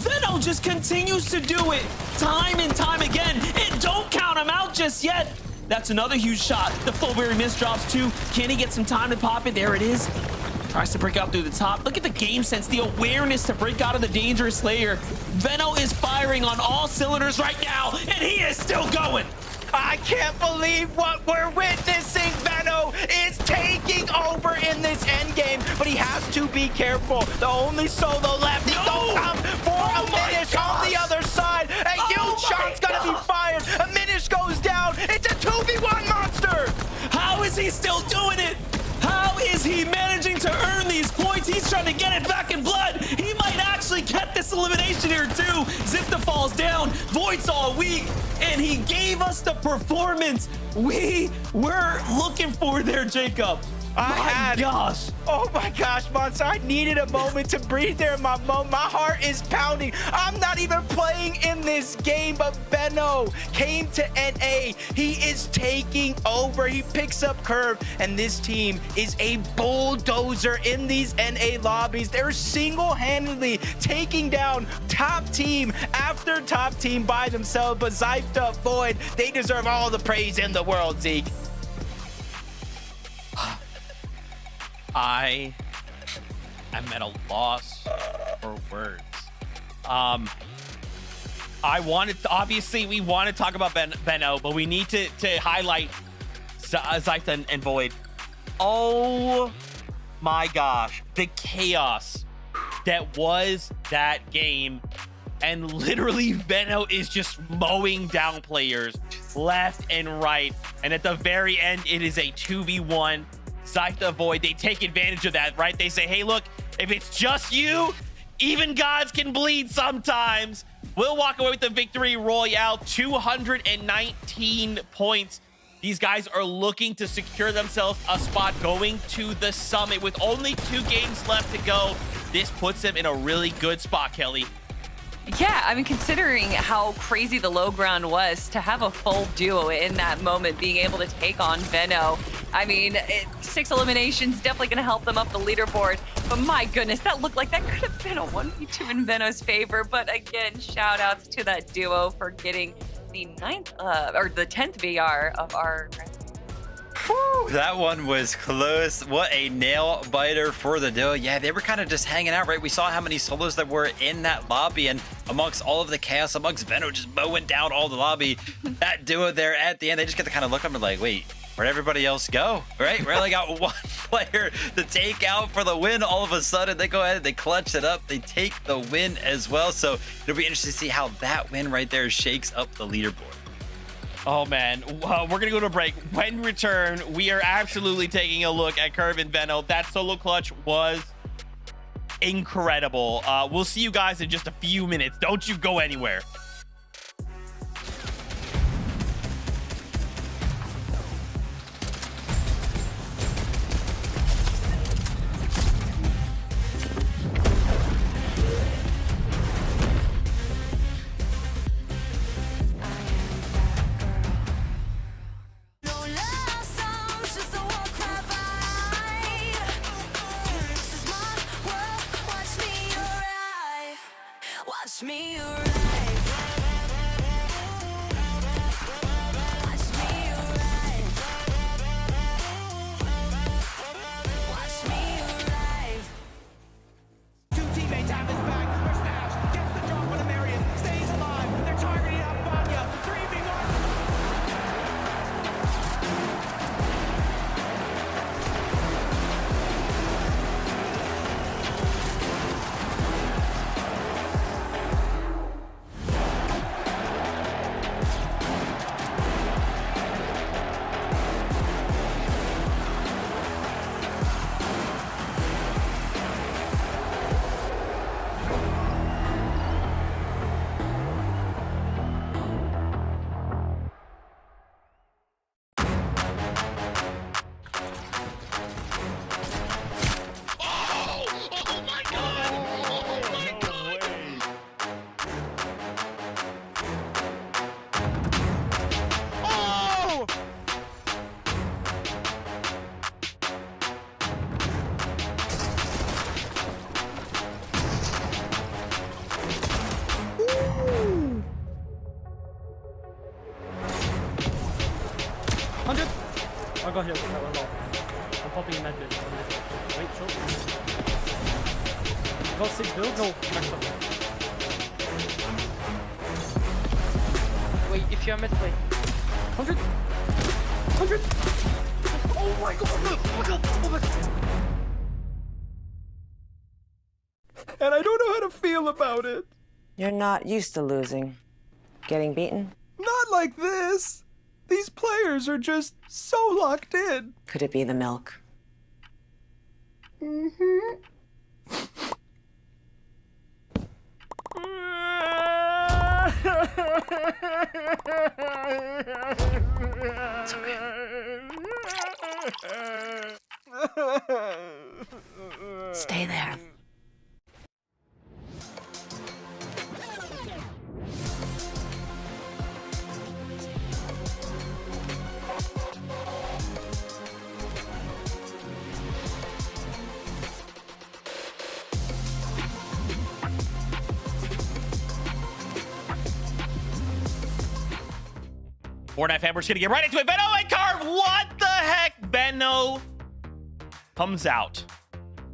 Venno just continues to do it time and time again. And don't count him out just yet. That's another huge shot. The Fullberry miss drops too. Can he get some time to pop it? There it is. Tries to break out through the top. Look at the game sense, the awareness to break out of the dangerous layer. Venno is firing on all cylinders right now, and he is still going. I can't believe what we're witnessing. Venno is taking over in this endgame, but he has to be careful. The only solo left is the come for Aminish on the other side. A huge shot's gonna be fired. Aminish goes down. It's a 2v1 monster. How is he still doing it? How is he managing to earn these points? He's trying to get it back in blood. He might actually get this elimination here too. Zipta falls down. Void's all weak. And he gave us the performance we were looking for there, Jacob. My gosh. Oh my gosh, Monster. I needed a moment to breathe there. My heart is pounding. I'm not even playing in this game, but Venno came to NA. He is taking over. He picks up Curve, and this team is a bulldozer in these NA lobbies. They're single-handedly taking down top team after top team by themselves, but Zypta, Void, they deserve all the praise in the world, Zeke. I am at a loss for words. I wanted to, obviously we want to talk about Venno, but we need to highlight Zypta and Void. Oh my gosh, the chaos that was that game. And literally Venno is just mowing down players left and right. And at the very end, it is a 2v1. Zypta Void, they take advantage of that, right? They say, hey, look, if it's just you, even gods can bleed sometimes. We'll walk away with the victory royale, 219 points. These guys are looking to secure themselves a spot going to the summit with only 2 games left to go. this puts them in a really good spot, Kelly. Yeah, I mean, considering how crazy the low ground was, to have a full duo in that moment, being able to take on Veno, I mean, 6 eliminations definitely going to help them up the leaderboard. But my goodness, that looked like that could have been a 1v2 in Veno's favor. But again, shout outs to that duo for getting the 10th VR of our. Whew, that one was close. What a nail biter for the duo. Yeah, they were kind of just hanging out, right? We saw how many solos there were in that lobby, and amongst all of the chaos, amongst Veno just mowing down all the lobby, that duo there at the end, they just get to kind of look up and like, wait, where'd everybody else go, right? We only got one player to take out for the win. All of a sudden, they go ahead, they clutch it up, they take the win as well. So it'll be interesting to see how that win right there shakes up the leaderboard. Oh man, we're gonna go to a break. When we return, we are absolutely taking a look at Curve and Veno. That solo clutch was incredible. We'll see you guys in just a few minutes. Don't you go anywhere. No love songs, just a war cry by. This is my world, watch me arrive. Watch me arrive. Watch me arrive. Watch me arrive. 2 teammates have his back. There's Nash. Gets the drop on Amarius. Stays alive. They're targeting up Vanya. 3v1. I got here. No, I'm popping in that bit. Wait, short. Got 6 builds? No, max up. Wait, if you're mid, play. 100! 100! Oh my god! Oh my god! Oh my god! And I don't know how to feel about it. You're not used to losing. Getting beaten? Not like this. These players are just so locked in. Could it be the milk? It's okay. Stay there. Fortnite fan, we're just gonna get right into it. Veno and Carve, what the heck? Veno comes out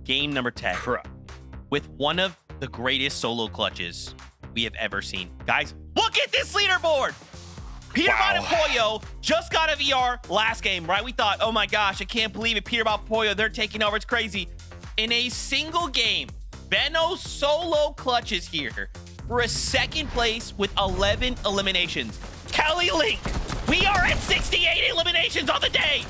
game number 10 with one of the greatest solo clutches we have ever seen. Guys, look at this leaderboard. Peter Bot and Pollo just got a VR last game, right? We thought, oh my gosh, I can't believe it. Peter Bot and Pollo, they're taking over. It's crazy. In a single game, Veno solo clutches here for a second place with 11 eliminations. Kelly Link, we are at 68 eliminations on the day.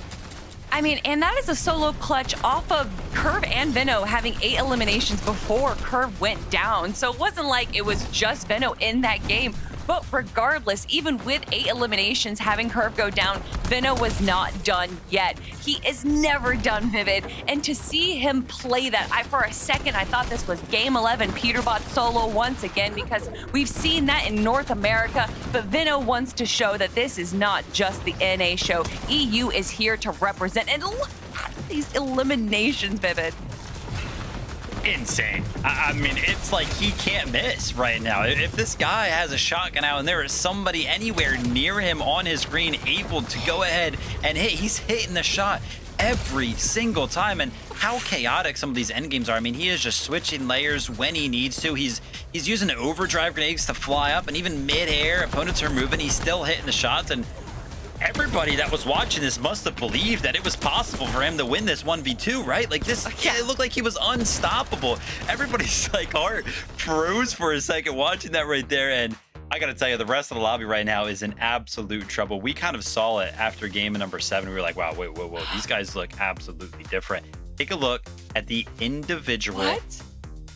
I mean, and that is a solo clutch off of Curve and Veno having 8 eliminations before Curve went down. So it wasn't like it was just Veno in that game. But regardless, even with 8 eliminations having Curve go down, Veno was not done yet. He is never done, Vivid. And to see him play that, for a second, I thought this was Game 11 Peterbot solo once again, because we've seen that in North America. But Veno wants to show that this is not just the NA show. EU is here to represent. And look at these eliminations, Vivid. Insane. I mean, it's like he can't miss right now. If this guy has a shotgun out and there is somebody anywhere near him on his screen able to go ahead and hit, he's hitting the shot every single time. And how chaotic some of these end games are. I mean, he is just switching layers when he needs to. He's using overdrive grenades to fly up, and even mid-air, opponents are moving, he's still hitting the shots. And everybody that was watching this must have believed that it was possible for him to win this 1v2, right? Like this, yeah, it looked like he was unstoppable. Everybody's like heart froze for a second watching that right there. And I gotta tell you, the rest of the lobby right now is in absolute trouble. We kind of saw it after game number 7. We were like, wow, wait, whoa. These guys look absolutely different. Take a look at the individual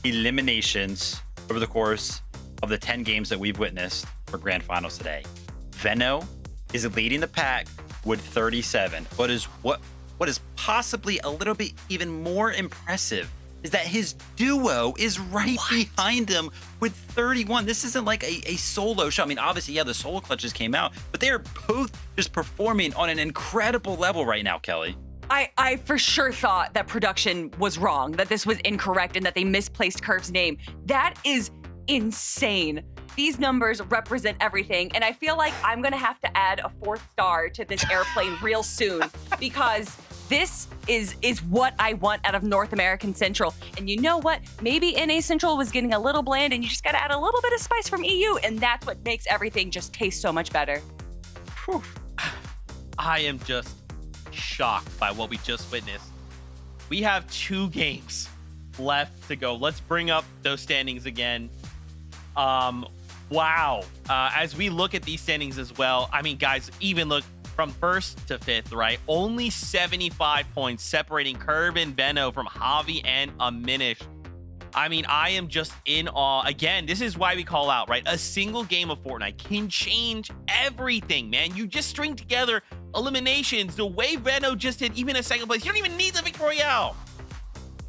eliminations over the course of the 10 games that we've witnessed for grand finals today. Veno is leading the pack with 37, but what is possibly a little bit even more impressive is that his duo is right behind him with 31. This isn't like a solo show. I mean, obviously, yeah, the solo clutches came out, but they are both just performing on an incredible level right now, Kelly. I for sure thought that production was wrong, that this was incorrect, and that they misplaced Curve's name. That is insane. These numbers represent everything, and I feel like I'm gonna have to add a 4th star to this airplane real soon, because this is what I want out of North American Central. And you know what? Maybe NA Central was getting a little bland, and you just gotta add a little bit of spice from EU, and that's what makes everything just taste so much better. Whew. I am just shocked by what we just witnessed. We have 2 games left to go. Let's bring up those standings again. Wow. As we look at these standings as well, I mean, guys, even look from 1st to 5th, right? Only 75 points separating Curve and Veno from Javi and Aminish. I mean, I am just in awe. Again, this is why we call out, right? A single game of Fortnite can change everything, man. You just string together eliminations the way Veno just did, even a 2nd place. You don't even need the Victory Royale.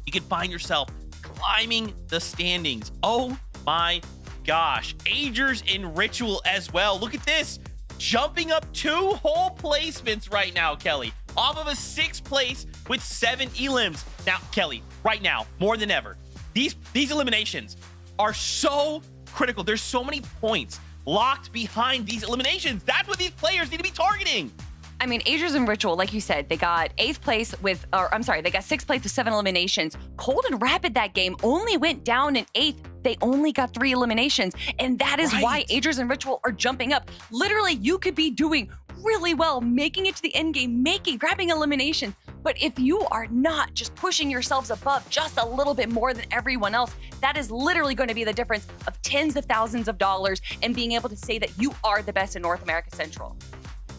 You can find yourself climbing the standings. Oh my gosh. Agers in Ritual as well. Look at this. Jumping up 2 whole placements right now, Kelly. Off of a 6th place with 7 elims. Now, Kelly, right now, more than ever, these eliminations are so critical. There's so many points locked behind these eliminations. That's what these players need to be targeting. I mean, Agers and Ritual, like you said, they got 8th place with, or I'm sorry, they got 6th place with 7 eliminations. Cold and Rapid that game only went down in 8th. They only got 3 eliminations. And that is why Agers and Ritual are jumping up. Literally, you could be doing really well, making it to the end game, grabbing eliminations. But if you are not just pushing yourselves above just a little bit more than everyone else, that is literally going to be the difference of tens of thousands of dollars and being able to say that you are the best in North America Central.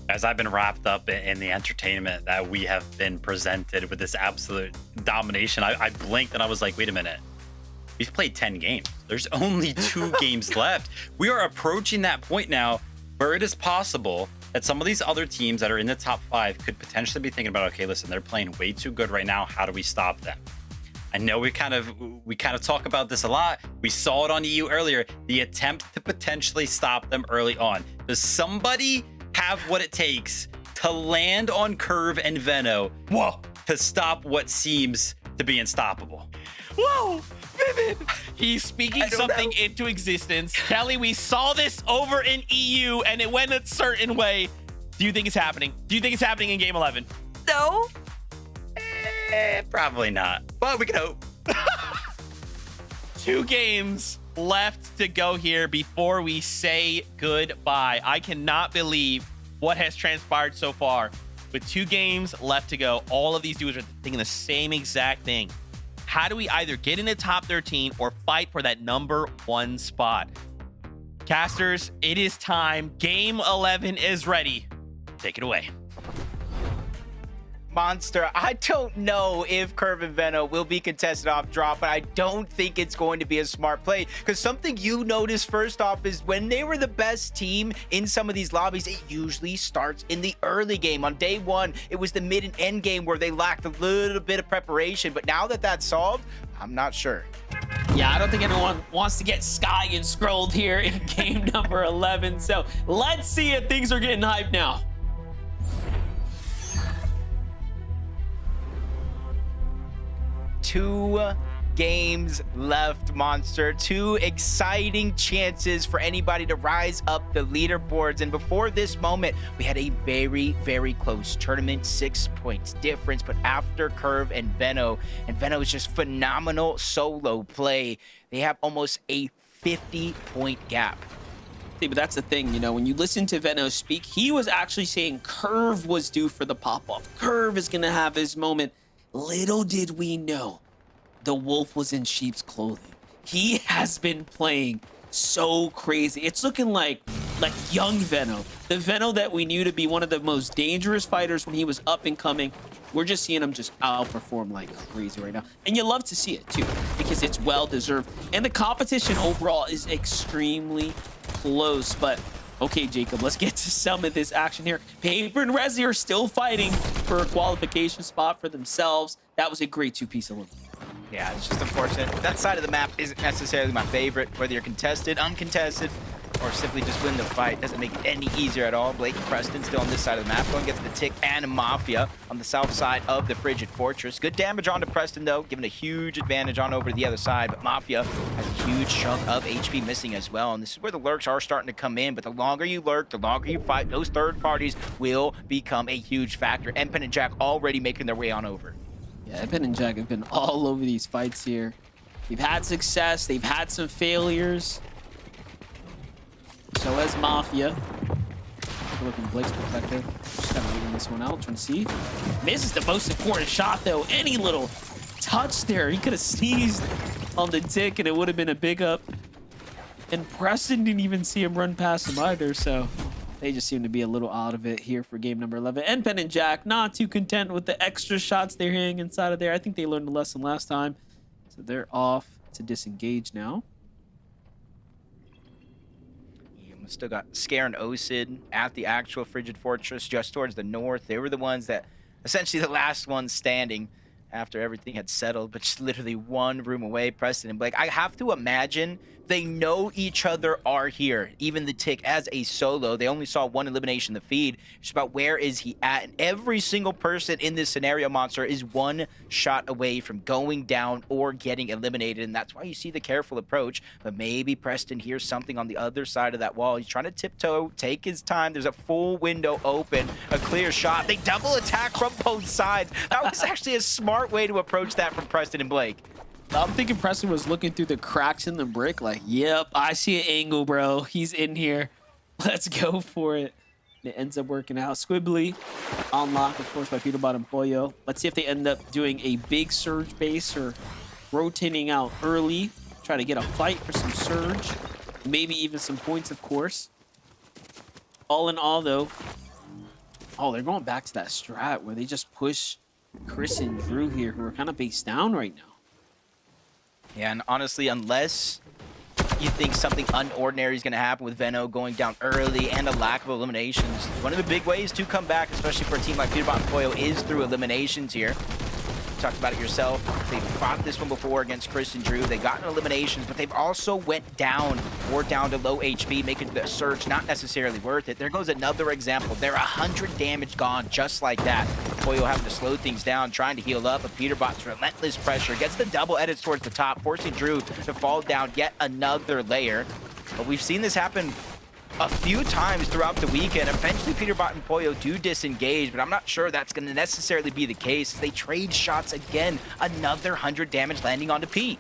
As I've been wrapped up in the entertainment that we have been presented with this absolute domination, I blinked and I was like, wait a minute. We've played 10 games. There's only 2 games left. We are approaching that point now where it is possible that some of these other teams that are in the top 5 could potentially be thinking about, okay, listen, they're playing way too good right now. How do we stop them? I know we kind of talk about this a lot. We saw it on EU earlier, the attempt to potentially stop them early on. Does somebody have what it takes to land on Curve and Veno to stop what seems to be unstoppable? Whoa, Vivid. He's speaking something into existence. Kelly, we saw this over in EU and it went a certain way. Do you think it's happening? Do you think it's happening in game 11? No. Probably not, but we can hope. 2 games left to go here before we say goodbye. I cannot believe what has transpired so far. With 2 games left to go, all of these dudes are thinking the same exact thing. How do we either get in the top 13 or fight for that number 1 spot? Casters, it is time. Game 11 is ready. Take it away. Monster, I don't know if Curve and Veno will be contested off drop, but I don't think it's going to be a smart play, because something you notice first off is when they were the best team in some of these lobbies, it usually starts in the early game. On day one, it was the mid and end game where they lacked a little bit of preparation, but now that that's solved, I'm not sure. Yeah, I don't think anyone wants to get Sky and scrolled here in game number 11. So let's see if things are getting hyped now. 2 games left, Monster. 2 exciting chances for anybody to rise up the leaderboards. And before this moment, we had a very, very close tournament, 6 points difference. But after Curve and Veno is just phenomenal solo play, they have almost a 50-point gap. See, but that's the thing, you know, when you listen to Veno speak, he was actually saying Curve was due for the pop-off. Curve is going to have his moment. Little did we know, the wolf was in sheep's clothing. He has been playing so crazy. It's looking like young Veno, the Veno that we knew to be one of the most dangerous fighters when he was up and coming. We're just seeing him just outperform like crazy right now. And you love to see it too, because it's well deserved. And the competition overall is extremely close. But okay, Jacob, let's get to some of this action here. Paper and Resi are still fighting for a qualification spot for themselves. That was a great 2-piece elimination. Yeah, it's just unfortunate. That side of the map isn't necessarily my favorite. Whether you're contested, uncontested, or simply just win the fight doesn't make it any easier at all. Blake and Preston still on this side of the map. Going gets the Tick and Mafia on the south side of the Frigid Fortress. Good damage onto Preston, though, giving a huge advantage on over to the other side. But Mafia has a huge chunk of HP missing as well. And this is where the lurks are starting to come in. But the longer you lurk, the longer you fight, those third parties will become a huge factor. Empen and Jack already making their way on over. Yeah, Evan and Jack have been all over these fights here. They've had success. They've had some failures. So has Mafia. Look from Blake's perspective. Just kind of leaving this one out, trying to see. Misses the most important shot, though. Any little touch there, he could have sneezed on the Tick, and it would have been a big up. And Preston didn't even see him run past him either, so they just seem to be a little out of it here for game number 11. And Pen and Jack not too content with the extra shots they're hitting inside of there. I think they learned a lesson last time. So they're off to disengage now. Yeah, we still got Scare and Osid at the actual Frigid Fortress just towards the north. They were the ones that, essentially the last ones standing after everything had settled, but just literally one room away. Preston and Blake, I have to imagine they know each other are here. Even the Tick as a solo, they only saw one elimination in the feed. It's about where is he at, and every single person in this scenario, Monster, is one shot away from going down or getting eliminated, and that's why you see the careful approach. But maybe Preston hears something on the other side of that wall. He's trying to tiptoe, take his time. There's a full window open, a clear shot. They double attack from both sides. That was actually a smart way to approach that from Preston and Blake. I'm thinking Preston was looking through the cracks in the brick like, yep, I see an angle, bro. He's in here. Let's go for it. It ends up working out. Squibbly unlocked, of course, by Peterbot and Pollo. Let's see if they end up doing a big surge base or rotating out early. Try to get a fight for some surge. Maybe even some points, of course. All in all, though, oh, they're going back to that strat where they just push Chris and Drew here, who are kind of based down right now. Yeah, and honestly, unless you think something unordinary is going to happen with Veno going down early and a lack of eliminations, one of the big ways to come back, especially for a team like Peterbot and Pollo, is through eliminations here. You talked about it yourself. They've fought this one before against Chris and Drew. They've gotten eliminations, but they've also went down or down to low HP, making the surge not necessarily worth it. There goes another example. They're 100 damage gone just like that. Pollo having to slow things down, trying to heal up, but Peterbot's relentless pressure gets the double edits towards the top, forcing Drew to fall down yet another layer. But we've seen this happen a few times throughout the weekend. Eventually, Peterbot and Pollo do disengage, but I'm not sure that's going to necessarily be the case. They trade shots again. Another 100 damage landing onto Pete.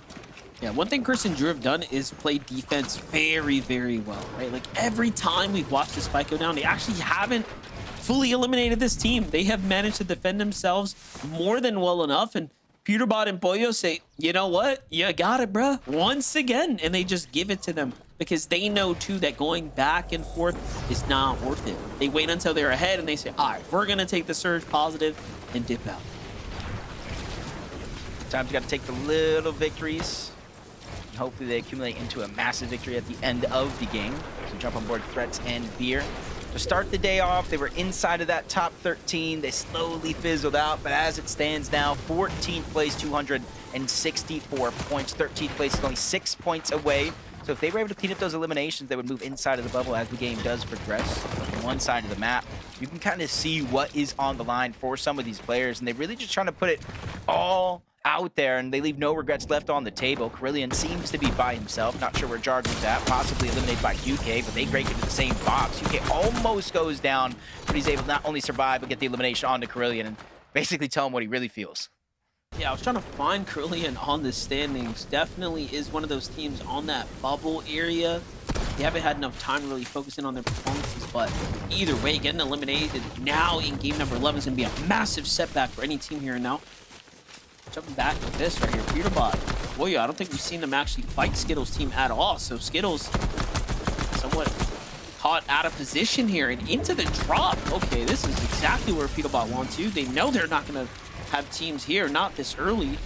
Yeah, one thing Chris and Drew have done is play defense very, very well, right? Like, every time we've watched this fight go down, they actually haven't fully eliminated this team. They have managed to defend themselves more than well enough, and Peterbot and Boyo say, you know what? You got it, bruh. Once again. And they just give it to them because they know, too, that going back and forth is not worth it. They wait until they're ahead and they say, all right, we're going to take the surge positive and dip out. Sometimes you got to take the little victories. And hopefully they accumulate into a massive victory at the end of the game. So jump on board Threats and Beer. To start the day off, they were inside of that top 13. They slowly fizzled out, but as it stands now, 14th place, 264 points. 13th place is only 6 points away. So if they were able to clean up those eliminations, they would move inside of the bubble as the game does progress. On one side of the map, you can kind of see what is on the line for some of these players, and they're really just trying to put it all out there, and they leave no regrets left on the table. Carillion seems to be by himself. Not sure where Jargon's at. Possibly eliminated by QK, but they break into the same box. QK almost goes down, but he's able to not only survive, but get the elimination onto Carillion and basically tell him what he really feels. Yeah, I was trying to find Carillion on the standings. Definitely is one of those teams on that bubble area. They haven't had enough time to really focus in on their performances, but either way, getting eliminated now in game number 11 is going to be a massive setback for any team here. And now, jumping back to this right here, Peterbot. Boy, I don't think we've seen them actually fight Skittles' team at all. So Skittles somewhat caught out of position here and into the drop. Okay, this is exactly where Peterbot wants to. They know they're not going to have teams here, not this early.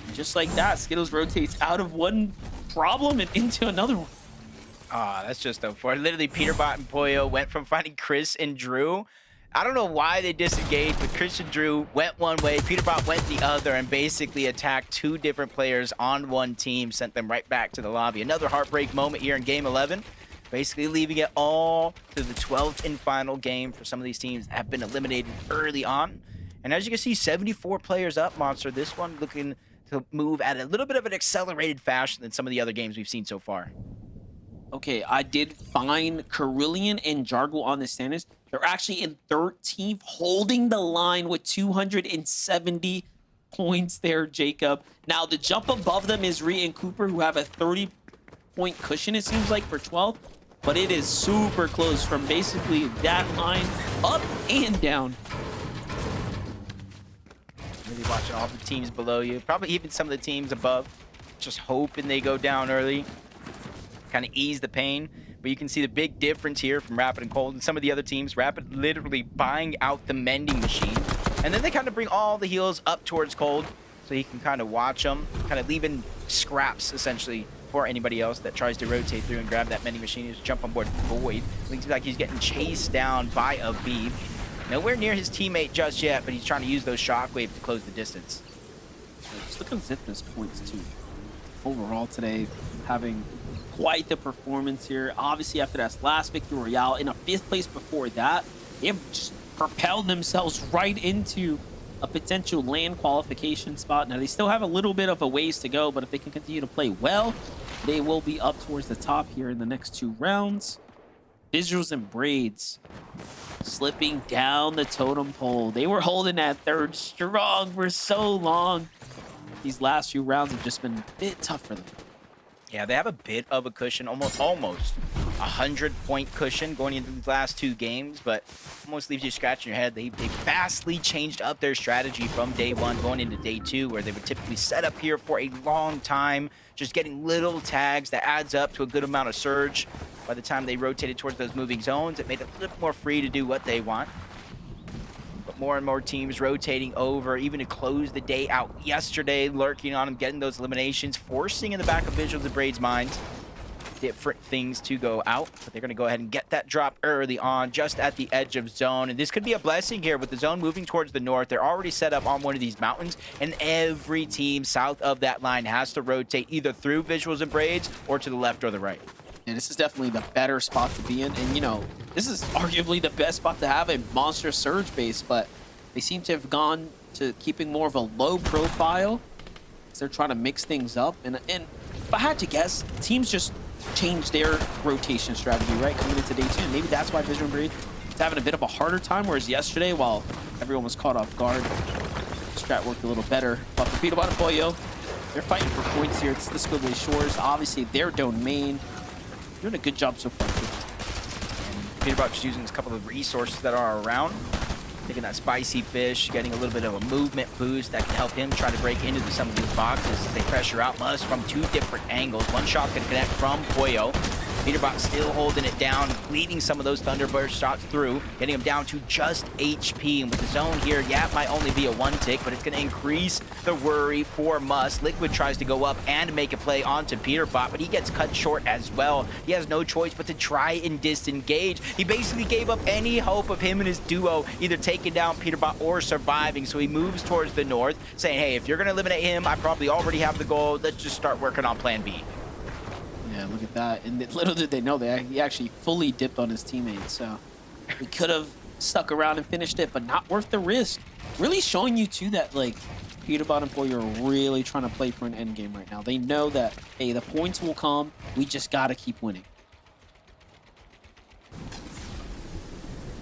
And just like that, Skittles rotates out of one problem and into another one. Ah, that's just unfortunate. Literally, Peterbot and Poyo went from finding Chris and Drew. I don't know why they disengaged, but Chris and Drew went one way, Peterbot went the other, and basically attacked two different players on one team, sent them right back to the lobby. Another heartbreak moment here in Game 11, basically leaving it all to the 12th and final game for some of these teams that have been eliminated early on. And as you can see, 74 players up, Monster. This one looking to move at a little bit of an accelerated fashion than some of the other games we've seen so far. Okay, I did find Carillion and Jargle on the standings. They're actually in 13th, holding the line with 270 points there, Jacob. Now, the jump above them is Rhea and Cooper, who have a 30-point cushion, it seems like, for 12th. But it is super close from basically that line up and down. Really watching all the teams below you, probably even some of the teams above. Just hoping they go down early. Kind of ease the pain. But you can see the big difference here from Rapid and Cold and some of the other teams. Rapid literally buying out the mending machine. And then they kind of bring all the heals up towards Cold so he can kind of watch them, kind of leaving scraps essentially for anybody else that tries to rotate through and grab that mending machine. Just jump on board Void. Looks like he's getting chased down by a Beeb. Nowhere near his teammate just yet, but he's trying to use those shockwaves to close the distance. Just look at Zipness points too. Overall today, having quite the performance here. Obviously, after that last Victory Royale, in a 5th place before that, they have just propelled themselves right into a potential land qualification spot. Now, they still have a little bit of a ways to go, but if they can continue to play well, they will be up towards the top here in the next 2 rounds. Visuals and Braids slipping down the totem pole. They were holding that 3rd strong for so long. These last few rounds have just been a bit tough for them. Yeah, they have a bit of a cushion, almost 100-point cushion going into the last 2 games, but almost leaves you scratching your head. They vastly changed up their strategy from day 1 going into day 2, where they would typically set up here for a long time, just getting little tags that adds up to a good amount of surge. By the time they rotated towards those moving zones, it made it a little more free to do what they want. But more and more teams rotating over, even to close the day out yesterday, lurking on them, getting those eliminations, forcing in the back of Visuals and Braid's minds different things to go out. But they're going to go ahead and get that drop early on, just at the edge of zone. And this could be a blessing here with the zone moving towards the north. They're already set up on one of these mountains, and every team south of that line has to rotate either through Visuals and Braids or to the left or the right. And this is definitely the better spot to be in. And, you know, this is arguably the best spot to have a monster surge base, but they seem to have gone to keeping more of a low profile as they're trying to mix things up. And if I had to guess, teams just changed their rotation strategy, right, coming into day 2. And maybe that's why Vision Breed is having a bit of a harder time, whereas yesterday, while everyone was caught off guard, strat worked a little better. But for Peterbot and Boyo, they're fighting for points here. It's the Squiggly Shores, obviously their domain. Doing a good job so far. Peterbot just using a couple of resources that are around. Taking that spicy fish, getting a little bit of a movement boost that can help him try to break into some of these boxes as they pressure out Must from 2 different angles. One shot can connect from Pollo. Peterbot still holding it down, leading some of those Thunderburst shots through, getting him down to just HP. And with the zone here, yeah, it might only be a 1 tick, but it's going to increase the worry for Must. Liquid tries to go up and make a play onto Peterbot, but he gets cut short as well. He has no choice but to try and disengage. He basically gave up any hope of him and his duo either taking down Peterbot or surviving, so he moves towards the north, saying, hey, if you're going to eliminate him, I probably already have the goal. Let's just start working on plan B. Yeah, look at that. And little did they know that he actually fully dipped on his teammates. So he could have stuck around and finished it, but not worth the risk. Really showing you, too, that, like, Peterbot and Pollo are really trying to play for an end game right now. They know that, hey, the points will come. We just got to keep winning.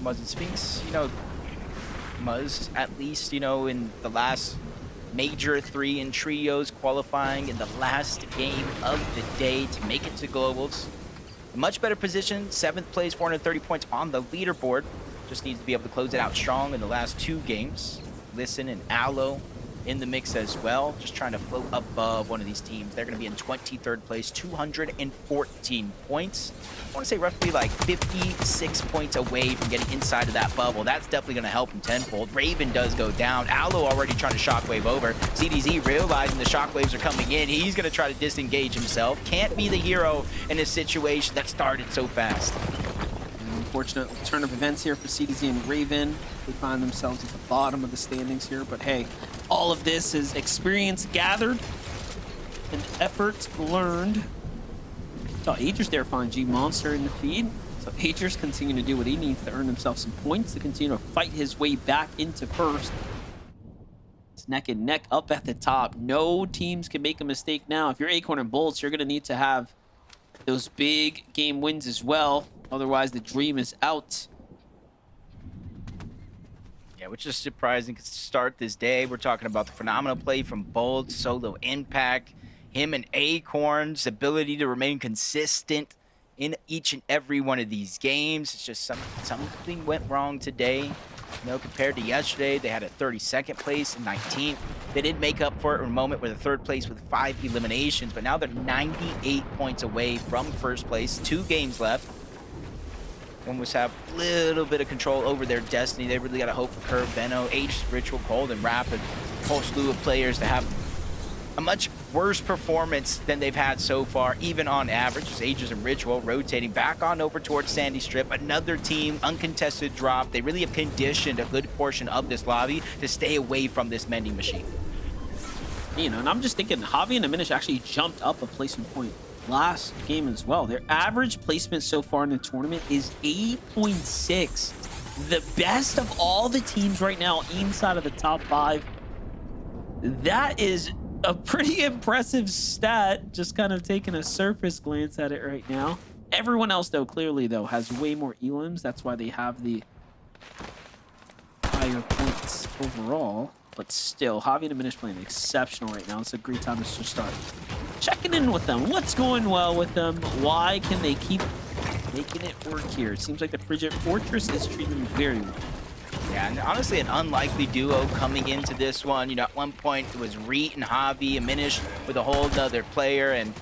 Muzz and Sphinx, you know, Muzz, at least, you know, in the last major 3 in trios qualifying in the last game of the day to make it to globals. A much better position, 7th place, 430 points on the leaderboard. Just needs to be able to close it out strong in the last 2 games. Listen and Aloe in the mix as well, just trying to float above one of these teams. They're going to be in 23rd place, 214 points. I want to say roughly like 56 points away from getting inside of that bubble. That's definitely going to help him tenfold. Raven does go down. Aloe already trying to shockwave over. CDZ realizing the shockwaves are coming in. He's going to try to disengage himself. Can't be the hero in a situation that started so fast. Unfortunate turn of events here for CDZ and Raven. They find themselves at the bottom of the standings here, but hey, all of this is experience gathered and effort learned. Saw Aegis there find G Monster in the feed. So Aegis continuing to do what he needs to earn himself some points to continue to fight his way back into first. It's neck and neck up at the top. No teams can make a mistake now. If you're Acorn and Bolts, you're going to need to have those big game wins as well. Otherwise, the dream is out. Yeah, which is surprising to start this day. We're talking about the phenomenal play from Bold, solo impact, him and Acorn's ability to remain consistent in each and every one of these games. It's just something went wrong today. You know, compared to yesterday, they had a 32nd place and 19th. They did make up for it in a moment with a 3rd place with 5 eliminations, but now they're 98 points away from first place. 2 games left. Almost have a little bit of control over their destiny. They really got to hope for Curve, Benno, Aegis, Ritual, Cold, and Rapid. A whole slew of players to have a much worse performance than they've had so far, even on average. As Aegis and Ritual rotating back on over towards Sandy Strip. Another team, uncontested drop. They really have conditioned a good portion of this lobby to stay away from this mending machine. You know, and I'm just thinking, Javi and Diminish actually jumped up a placement point last game as well. Their average placement so far in the tournament is 8.6. The best of all the teams right now inside of the top 5. That is a pretty impressive stat, just kind of taking a surface glance at it right now. Everyone else, though, clearly, though, has way more elims. That's why they have the higher points overall. But still, Javi and Diminish playing exceptional right now. It's a great time to just start checking in with them. What's going well with them? Why can they keep making it work here? It seems like the Frigid Fortress is treating them very well. Yeah, and honestly, an unlikely duo coming into this one. You know, at one point, it was Reet and Javi, Diminish with a whole other player, and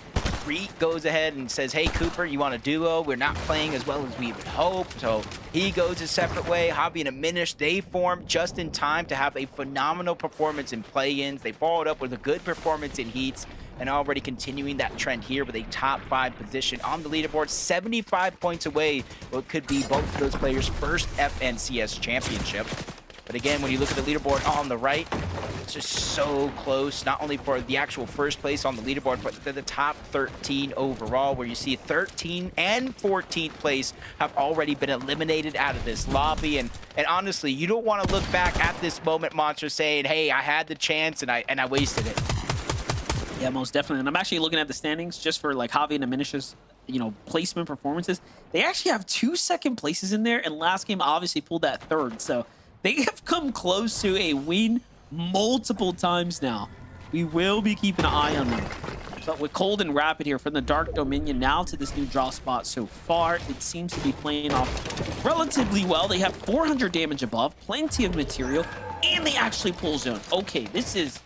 Reet goes ahead and says, hey, Cooper, you want a duo? We're not playing as well as we would hope. So he goes a separate way. Javi and Diminish, they form just in time to have a phenomenal performance in play-ins. They followed up with a good performance in heats and already continuing that trend here with a top 5 position on the leaderboard, 75 points away. What could be both of those players' first FNCS championship. But again, when you look at the leaderboard on the right, it's just so close, not only for the actual first place on the leaderboard, but the top 13 overall, where you see 13 and 14th place have already been eliminated out of this lobby. And honestly, you don't want to look back at this moment, Monster, saying, hey, I had the chance and I wasted it. Yeah, most definitely. And I'm actually looking at the standings just for like Javi and Diminish's, you know, placement performances. They actually have 2 second places in there, and last game obviously pulled that 3rd. So they have come close to a win multiple times now. We will be keeping an eye on them. But with Cold and Rapid here from the Dark Dominion now to this new draw spot so far, it seems to be playing off relatively well. They have 400 damage above, plenty of material, and they actually pull zone. Okay, this is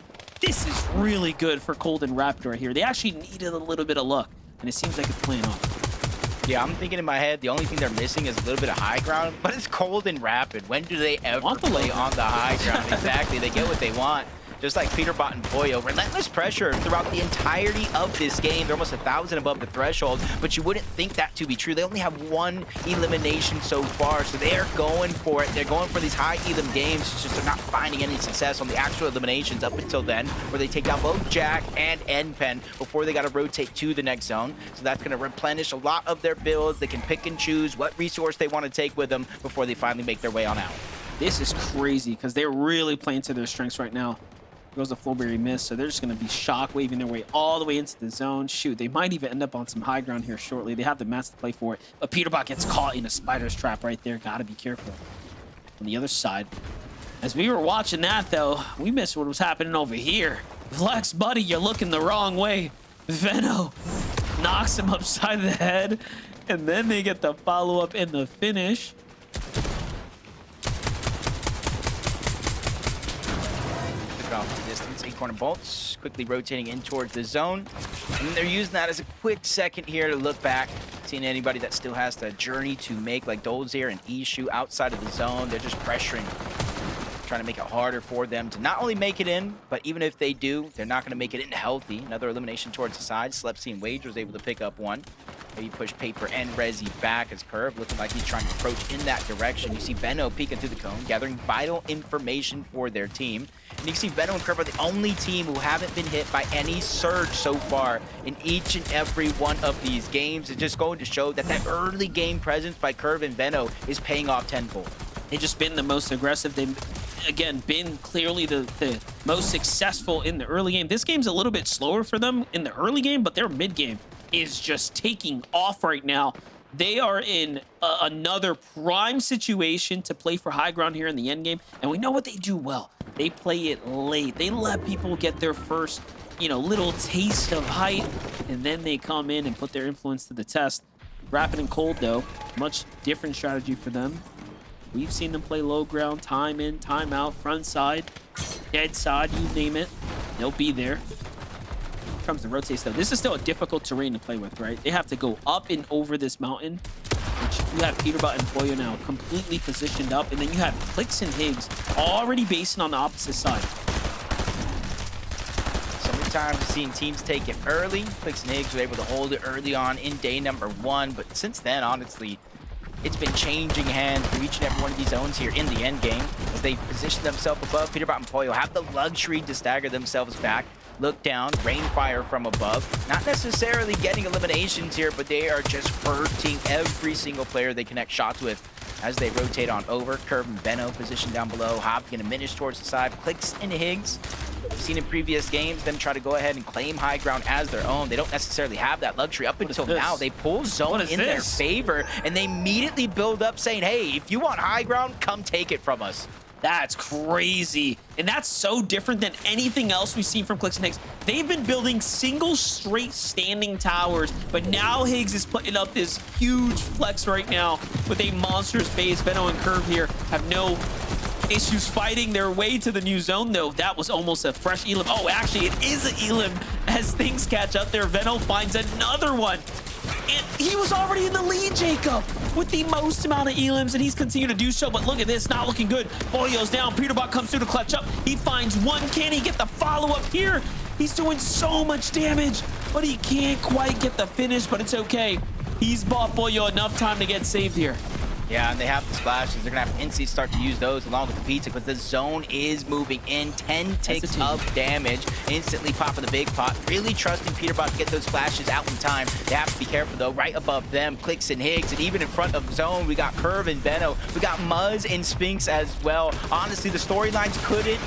really good for Cold and Rapid right here. They actually needed a little bit of luck, and it seems like it's playing off. Yeah, I'm thinking in my head, the only thing they're missing is a little bit of high ground, but it's Cold and Rapid. When do they ever play on the high ground? Exactly, they get what they want. Just like Peterbot and Pollo, relentless pressure throughout the entirety of this game. They're almost 1,000 above the threshold, but you wouldn't think that to be true. They only have one elimination so far, so they are going for it. They're going for these high elim games. It's just they're not finding any success on the actual eliminations up until then, where they take down both Jack and Npen before they got to rotate to the next zone. So that's going to replenish a lot of their builds. They can pick and choose what resource they want to take with them before they finally make their way on out. This is crazy because they're really playing to their strengths right now. Goes the Flowberry miss, so they're just going to be shock waving their way all the way into the zone. Shoot, they might even end up on some high ground here shortly. They have the mats to play for it, but Peterbot gets caught in a spider's trap right there. Gotta be careful. On the other side, as we were watching that though, we missed what was happening over here. Flex, buddy, you're looking the wrong way. Veno knocks him upside the head, and then they get the follow-up in the finish. Off the distance, 8-corner bolts quickly rotating in towards the zone, and they're using that as a quick second here to look back, seeing anybody that still has the journey to make, like Dolzir and Ishu outside of the zone. They're just pressuring, trying to make it harder for them to not only make it in, but even if they do, they're not going to make it in healthy. Another elimination towards the side. Slepsy and Wage was able to pick up one. Maybe push Paper and Rezi back as Curve, looking like he's trying to approach in that direction. You see Veno peeking through the cone, gathering vital information for their team. And you can see Veno and Curve are the only team who haven't been hit by any surge so far in each and every one of these games. It's just going to show that that early game presence by Curve and Veno is paying off tenfold. They've just been the most aggressive. They've, again, been clearly the most successful in the early game. This game's a little bit slower for them in the early game, but their mid game is just taking off right now. They are in another prime situation to play for high ground here in the end game, and we know what they do well. They play it late. They let people get their first, little taste of height, and then they come in and put their influence to the test. Rapid and Cold, though, much different strategy for them. We've seen them play low ground, time in, time out, front side, dead side, you name it. They'll be there. Comes to rotates though, this is still a difficult terrain to play with, right? They have to go up and over this mountain, which you have Peterbot and Pollo now completely positioned up, and then you have Clicks and Higgs already basing on the opposite side. So many times seeing teams take it early. Clicks and Higgs were able to hold it early on in day number 1, but since then, honestly, it's been changing hands for each and every one of these zones here in the end game as they position themselves above. Peterbot and Pollo have the luxury to stagger themselves back. Look down, rainfire from above. Not necessarily getting eliminations here, but they are just hurting every single player they connect shots with as they rotate on over. Curve and Veno positioned down below. Hop gonna diminish towards the side. Clicks and Higgs. We've seen in previous games them try to go ahead and claim high ground as their own. They don't necessarily have that luxury. Up until now, they pull zone in their favor, and they immediately build up saying, hey, if you want high ground, come take it from us. That's crazy. And that's so different than anything else we've seen from Clicks and Higgs. They've been building single straight standing towers, but now Higgs is putting up this huge flex right now with a monstrous base. Veno and Curve here have no issues fighting their way to the new zone, though. That was almost a fresh elim. Oh, actually, it is an elim as things catch up there. Veno finds another one. And he was already in the lead, Jacob, with the most amount of elims, and he's continued to do so. But look at this, not looking good. Pollo's down. Peterbot comes through to clutch up. He finds one. Can he get the follow-up here? He's doing so much damage, but he can't quite get the finish, but it's okay. He's bought Pollo enough time to get saved here. Yeah, and they have the splashes. They're going to have to instantly start to use those along with the pizza, but the zone is moving in. 10 ticks of damage, instantly popping the big pot. Really trusting Peterbot to get those splashes out in time. They have to be careful, though. Right above them, Clicks and Higgs, and even in front of zone, we got Curve and Veno. We got Muzz and Sphinx as well. Honestly, the storylines couldn't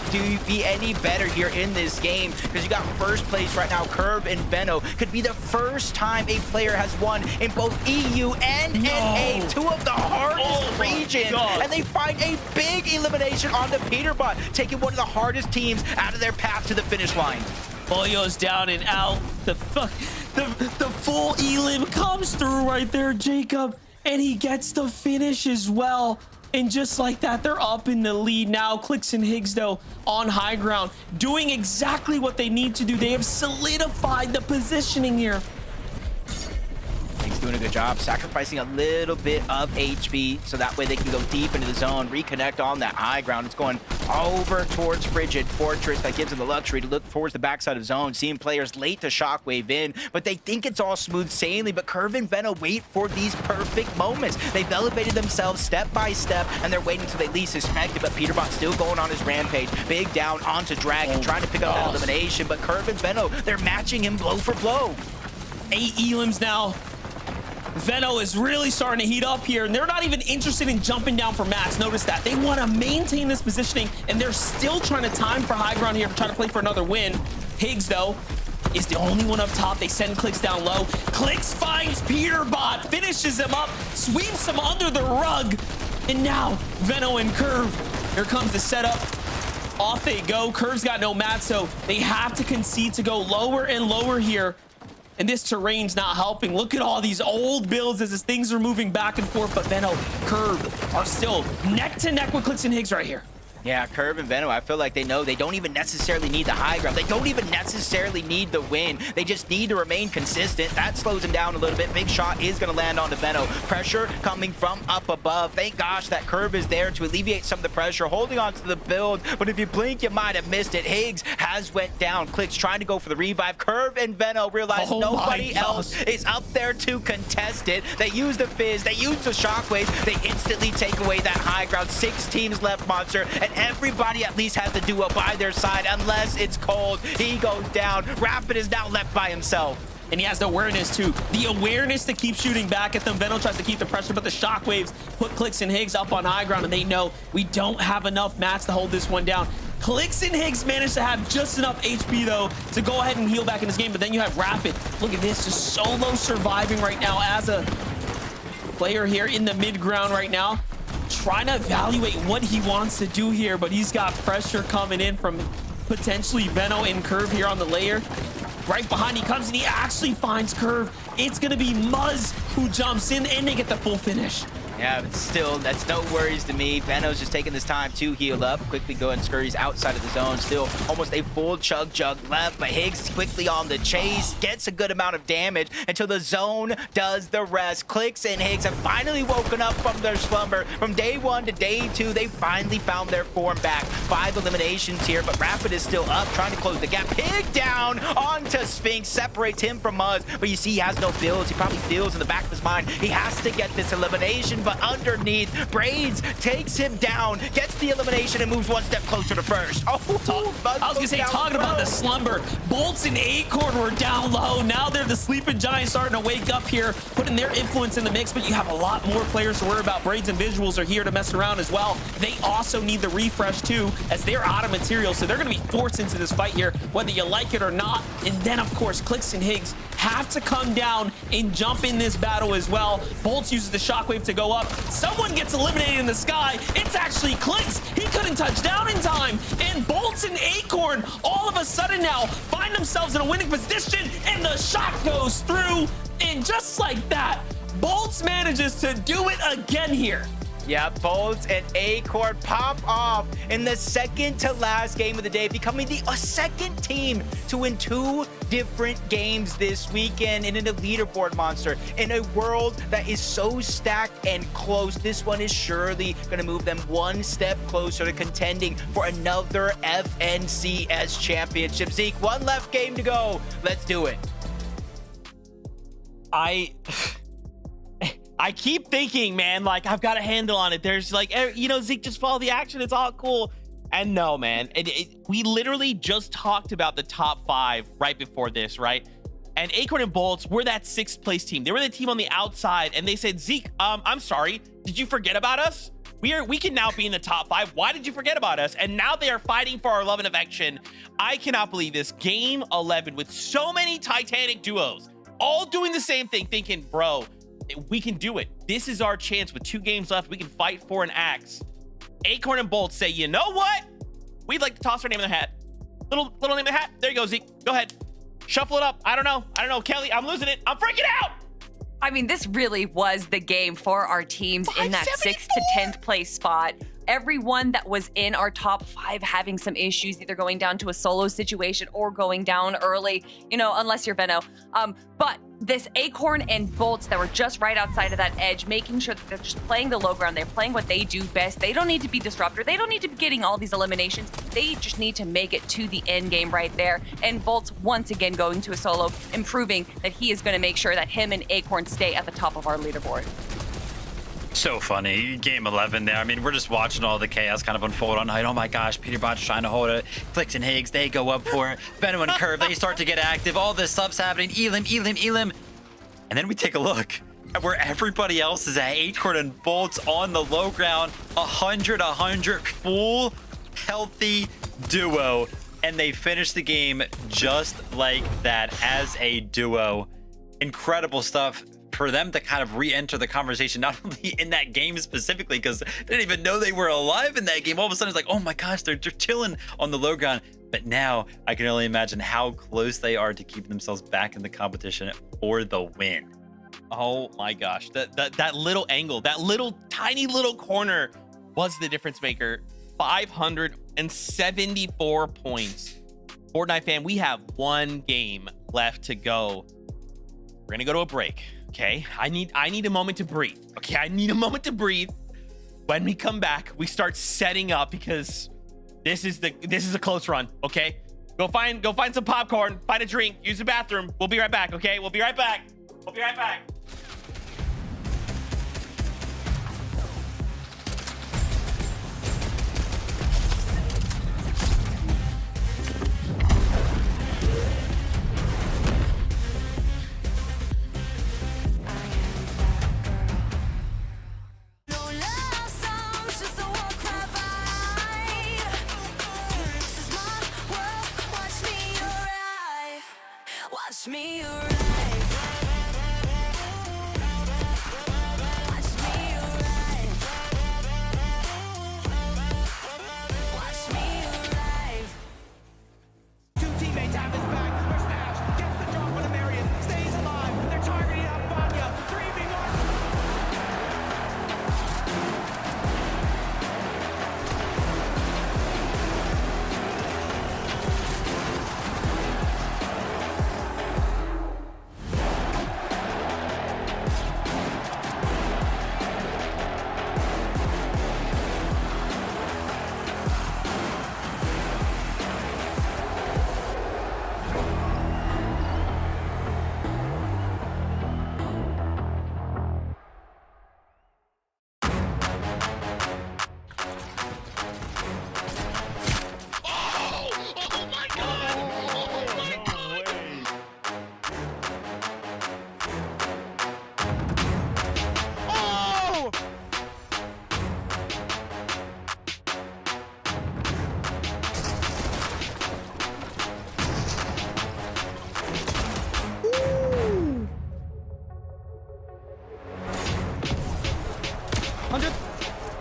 be any better here in this game because you got first place right now. Curve and Veno could be the first time a player has won in both EU and NA, two of the hardest regions, and they find a big elimination on the Peterbot, taking one of the hardest teams out of their path to the finish line. Boyo's down and out. The full elim comes through right there, Jacob, and he gets the finish as well. And just like that, they're up in the lead now. Clicks and Higgs, though, on high ground, doing exactly what they need to do. They have solidified the positioning here. He's doing a good job sacrificing a little bit of HP so that way they can go deep into the zone, reconnect on that high ground. It's going over towards Frigid Fortress. That gives them the luxury to look towards the backside of zone, seeing players late to shockwave in, but they think it's all smooth sailing. But Curve and Veno wait for these perfect moments. They've elevated themselves step by step, and they're waiting until they least suspect it. But Peterbot's still going on his rampage. Big down onto Dragon, trying to pick up that elimination. But Curve and Veno, they're matching him blow for blow. 8 elims now. Veno is really starting to heat up here, and they're not even interested in jumping down for Max. Notice that. They want to maintain this positioning, and they're still trying to time for high ground here to try to play for another win. Higgs, though, is the only one up top. They send Clicks down low. Clicks finds Peterbot, finishes him up, sweeps him under the rug, and now Veno and Curve. Here comes the setup. Off they go. Curve's got no mat, so they have to concede to go lower and lower here. And this terrain's not helping. Look at all these old builds as things are moving back and forth. But Veno, Curve are still neck to neck with Clicks and Higgs right here. Yeah, Curve and Veno, I feel like they know they don't even necessarily need the high ground. They don't even necessarily need the win. They just need to remain consistent. That slows them down a little bit. Big shot is going to land onto Veno. Pressure coming from up above. Thank gosh that Curve is there to alleviate some of the pressure, holding on to the build. But if you blink, you might have missed it. Higgs has went down. Clicks trying to go for the revive. Curve and Veno realize nobody else is up there to contest it. They use the fizz. They use the shockwave. They instantly take away that high ground. 6 teams left, Monster. And everybody at least has the duo by their side unless it's Cold. He goes down. Rapid is now left by himself. And he has the awareness too. The awareness to keep shooting back at them. Veno tries to keep the pressure, but the shockwaves put Clicks and Higgs up on high ground, and they know we don't have enough mats to hold this one down. Clicks and Higgs managed to have just enough HP though to go ahead and heal back in this game, but then you have Rapid. Look at this, just solo surviving right now as a player here in the mid ground right now. Trying to evaluate what he wants to do here, but he's got pressure coming in from potentially Veno and Curve here on the layer. Right behind he comes and he actually finds Curve. It's gonna be Muzz who jumps in and they get the full finish. Yeah, but still, that's no worries to me. Veno's just taking this time to heal up. Quickly go and scurries outside of the zone. Still almost a full chug jug left, but Higgs is quickly on the chase. Gets a good amount of damage until the zone does the rest. Clicks and Higgs have finally woken up from their slumber. From day 1 to day 2, they finally found their form back. 5 eliminations here, but Rapid is still up, trying to close the gap. Pig down onto Sphinx, separates him from Muzz, but you see he has no builds. He probably feels in the back of his mind he has to get this elimination, but underneath, Braids takes him down, gets the elimination, and moves 1 step closer to first. Oh, I was gonna say, talking about the slumber, Bolts and Acorn were down low. Now they're the sleeping giants starting to wake up here, putting their influence in the mix, but you have a lot more players to worry about. Braids and Visuals are here to mess around as well. They also need the refresh too, as they're out of material, so they're gonna be forced into this fight here, whether you like it or not. And then, of course, Clicks and Higgs have to come down and jump in this battle as well. Bolts uses the shockwave to go up. Someone gets eliminated in the sky. It's actually Clicks. He couldn't touch down in time. And Bolts and Acorn all of a sudden now find themselves in a winning position, and the shot goes through. And just like that, Bolts manages to do it again here. Yeah, Bolts and Acorn pop off in the second to last game of the day, becoming the second team to win 2 different games this weekend in a leaderboard, Monster. In a world that is so stacked and close, this one is surely going to move them 1 step closer to contending for another FNCS championship. Zeke, 1 left game to go. Let's do it. I keep thinking, man, like, I've got a handle on it. There's like, you know, Zeke, just follow the action. It's all cool. And no, man, we literally just talked about the top 5 right before this, right? And Acorn and Bolts were that 6th place team. They were the team on the outside, and they said, Zeke, I'm sorry. Did you forget about us? We can now be in the top 5. Why did you forget about us? And now they are fighting for our love and affection. I cannot believe this. Game 11 with so many Titanic duos, all doing the same thing, thinking, bro, we can do it. This is our chance. With 2 games left, we can fight for an axe. Acorn and Bolts say, you know what? We'd like to toss our name in the hat. Little name of the hat. There you go, Zeke. Go ahead. Shuffle it up. I don't know. Kelly, I'm losing it. I'm freaking out. I mean, this really was the game for our teams in that 6th to 10th place spot. Everyone that was in our top 5 having some issues, either going down to a solo situation or going down early, you know, unless you're Venno. But this Acorn and Bolts that were just right outside of that edge, making sure that they're just playing the low ground. They're playing what they do best. They don't need to be disruptor. They don't need to be getting all these eliminations. They just need to make it to the end game right there. And Bolts once again going to a solo, improving that he is going to make sure that him and Acorn stay at the top of our leaderboard. So funny. Game 11 there. I mean, we're just watching all the chaos kind of unfold on night. Oh my gosh, Peterbot's trying to hold it. Flicks and Higgs, they go up for it. Benno and Curve, they start to get active. All this stuff's happening. Elim. And then we take a look at where everybody else is at. Acorn and Bolts on the low ground. 100, full, healthy duo. And they finish the game just like that as a duo. Incredible stuff for them to kind of re-enter the conversation, not only in that game specifically, because they didn't even know they were alive in that game. All of a sudden, it's like, oh my gosh, they're chilling on the low ground. But now I can only imagine how close they are to keeping themselves back in the competition for the win. Oh my gosh, that little angle, that little tiny little corner was the difference maker. 574 points. Fortnite fan, we have one game left to go. We're gonna go to a break. Okay, I need a moment to breathe. Okay, I need a moment to breathe. When we come back, we start setting up because this is a close run. Okay, go find some popcorn, find a drink, use the bathroom. We'll be right back. Okay, we'll be right back. No love songs, just a war cry vibe. This is my world, watch me arrive. Watch me arrive. Watch me arrive. Watch me arrive. 2 teammates have his back. There's Smash. Gets the drop on the Marion. Stays alive. They're targeting up Vanya. 3v1.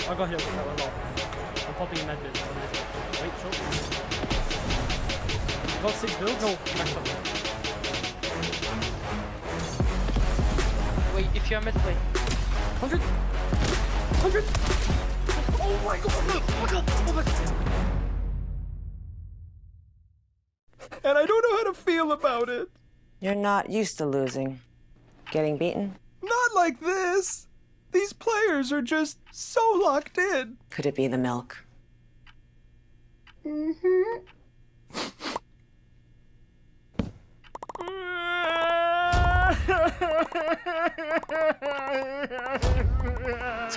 I got healed. That went off. I'm popping a med bit. Wait, short. Got 6 builds? No, max up. Wait, if you're mid, wait. 100! 100! Oh my god! Oh my god! Oh my god! And I don't know how to feel about it. You're not used to losing. Getting beaten? Not like this. These players are just so locked in. Could it be the milk? It's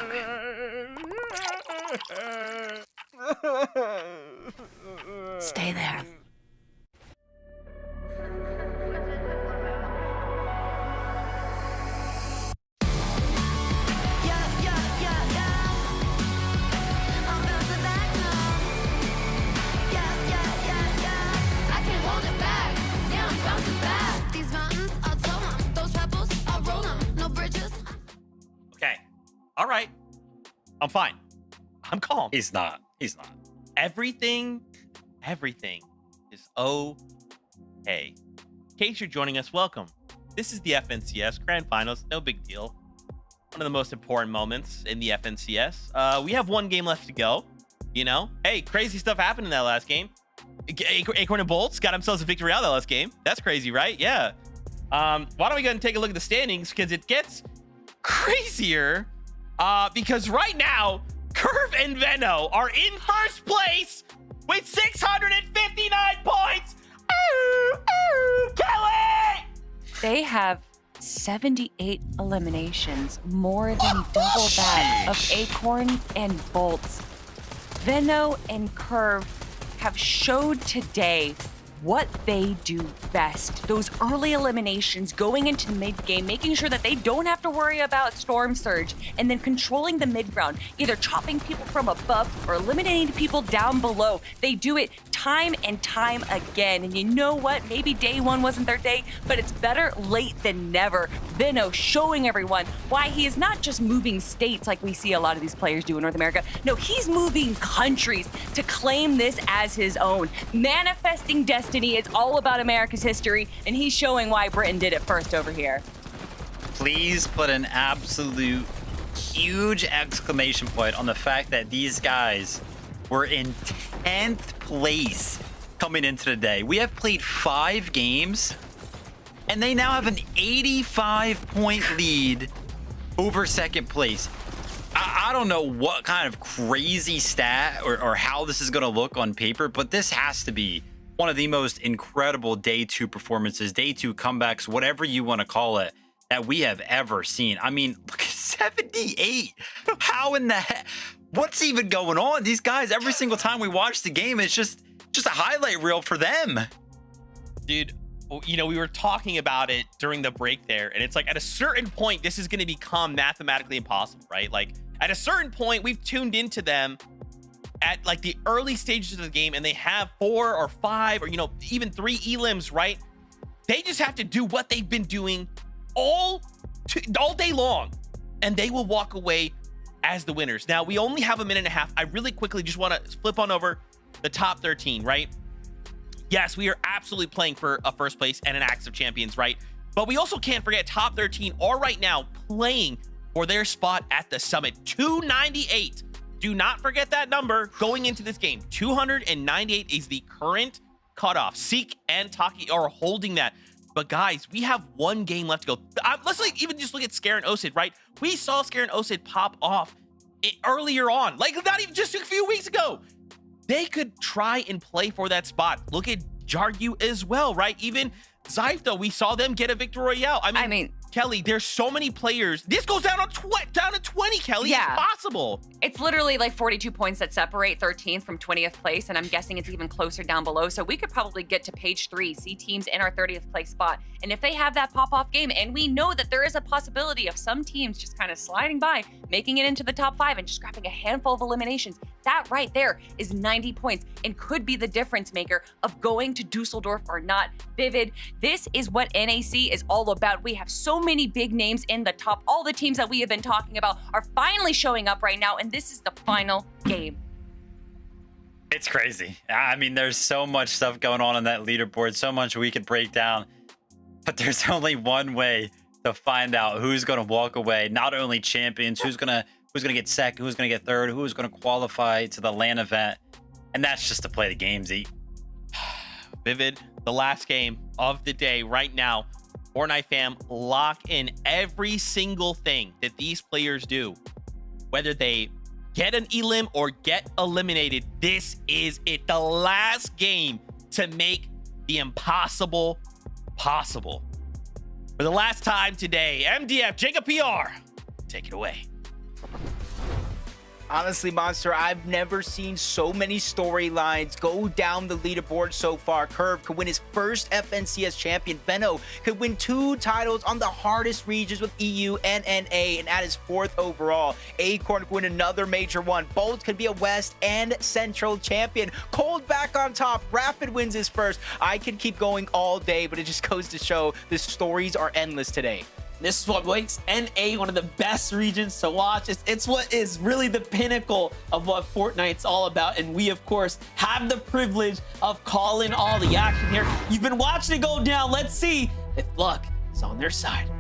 okay. Stay there. I'm bouncing back now. I can't hold it back. Yeah, I'm bouncing back. These mountains, I'll tow 'em. Those pebbles, I'll roll 'em. No bridges. Okay. All right. I'm fine. I'm calm. He's not. Everything is okay. In case you're joining us, welcome. This is the FNCS Grand Finals. No big deal. One of the most important moments in the FNCS. We have one game left to go. You know, hey, crazy stuff happened in that last game. Acorn and Bolts got themselves a victory out of that last game. That's crazy, right? Yeah. Why don't we go and take a look at the standings, because it gets crazier. Because right now, Curve and Venno are in first place with 659 points. Kelly! They have 78 eliminations, more than double that of Acorn and Bolts. Venno and Curve have showed today what they do best. Those early eliminations, going into mid-game, making sure that they don't have to worry about Storm Surge, and then controlling the mid-ground, either chopping people from above or eliminating people down below. They do it time and time again. And you know what? Maybe day one wasn't their day, but it's better late than never. Venno showing everyone why he is not just moving states like we see a lot of these players do in North America. No, he's moving countries to claim this as his own. Manifesting destiny is all about America's history, and he's showing why Britain did it first over here. Please put an absolute huge exclamation point on the fact that these guys were in 10th place coming into the day. We have played 5 games, and they now have an 85-point lead over second place. I don't know what kind of crazy stat or how this is going to look on paper, but this has to be one of the most incredible day 2 performances, day 2 comebacks, whatever you want to call it, that we have ever seen. I mean, look at 78. How in the heck? What's even going on? These guys, every single time we watch the game, it's just a highlight reel for them. Dude, you know, we were talking about it during the break there, and it's like at a certain point, this is going to become mathematically impossible, right? Like at a certain point, we've tuned into them at like the early stages of the game, and they have 4 or 5 or, you know, even 3 elims, right? They just have to do what they've been doing all day long, and they will walk away as the winners. Now, we only have a minute and a half. I really quickly just want to flip on over the top 13, right? Yes, we are absolutely playing for a first place and an Axe of Champions, right? But we also can't forget top 13 are right now playing for their spot at the summit. 298. Do not forget that number going into this game. 298 is the current cutoff. Seek and Taki are holding that. But guys, we have one game left to go. Let's even just look at Scare and Osid, right? We saw Scare and Osid pop off earlier on, like not even just a few weeks ago. They could try and play for that spot. Look at Jargu as well, right? Even Zypho, we saw them get a Victory Royale. I mean, Kelly, there's so many players. This goes down to 20, Kelly. Yeah. It's possible. It's literally like 42 points that separate 13th from 20th place, and I'm guessing it's even closer down below. So we could probably get to page 3, see teams in our 30th place spot. And if they have that pop-off game, and we know that there is a possibility of some teams just kind of sliding by, making it into the top 5 and just grabbing a handful of eliminations, that right there is 90 points and could be the difference maker of going to Dusseldorf or not. Vivid, this is what NAC is all about. We have so many big names in the top. All the teams that we have been talking about are finally showing up right now, and this is the final game. It's crazy. I mean, there's so much stuff going on that leaderboard, so much we could break down, but there's only one way to find out who's going to walk away. Not only champions, who's gonna get second, who's gonna get third, who's gonna qualify to the LAN event, and that's just to play the games. Vivid, the last game of the day right now. Fortnite fam, lock in every single thing that these players do. Whether they get an elim or get eliminated, this is it. The last game to make the impossible possible. For the last time today, MDF, Jacob PR, take it away. Honestly, Monster, I've never seen so many storylines go down the leaderboard so far. Curve could win his first FNCS champion. Venno could win 2 titles on the hardest regions with EU and NA and add his 4th overall. Acorn could win another major one. Bolt could be a West and Central champion. Cold back on top. Rapid wins his first. I could keep going all day, but it just goes to show the stories are endless today. This is what makes NA one of the best regions to watch. It's what is really the pinnacle of what Fortnite's all about. And we, of course, have the privilege of calling all the action here. You've been watching it go down. Let's see if luck is on their side.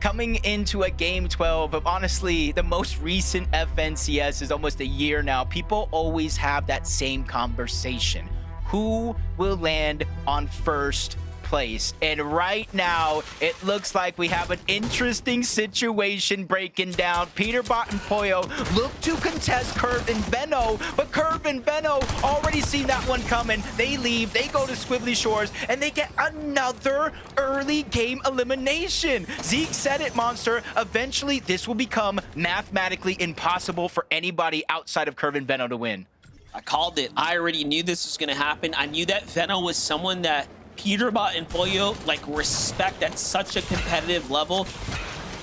Coming into a game 12 of honestly the most recent FNCS is almost a year now. People always have that same conversation. Who will land on first place? And right now, it looks like we have an interesting situation breaking down. Peterbot and Poyo look to contest Curve and Veno, but Curve and Veno already seen that one coming. They leave, they go to Squibbly Shores, and they get another early game elimination. Zeke said it, Monster. Eventually, this will become mathematically impossible for anybody outside of Curve and Veno to win. I called it. I already knew this was going to happen. I knew that Veno was someone that Peterbot and Pollo like respect at such a competitive level.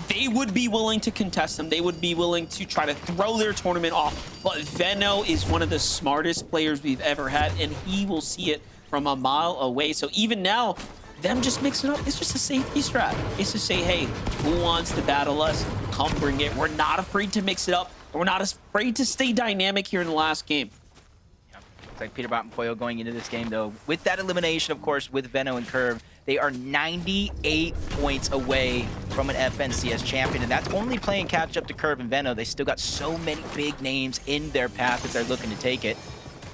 They would be willing to contest them. They would be willing to try to throw their tournament off. But Veno is one of the smartest players we've ever had, and he will see it from a mile away. So even now, them just mixing up, it's just a safety strat. It's to say, hey, who wants to battle us? Come bring it. We're not afraid to mix it up, and we're not afraid to stay dynamic here in the last game. Like Peterbot and Poyo going into this game, though, with that elimination, of course, with Veno and Curve, they are 98 points away from an FNCS champion, and that's only playing catch up to Curve and Veno. They still got so many big names in their path that they're looking to take it.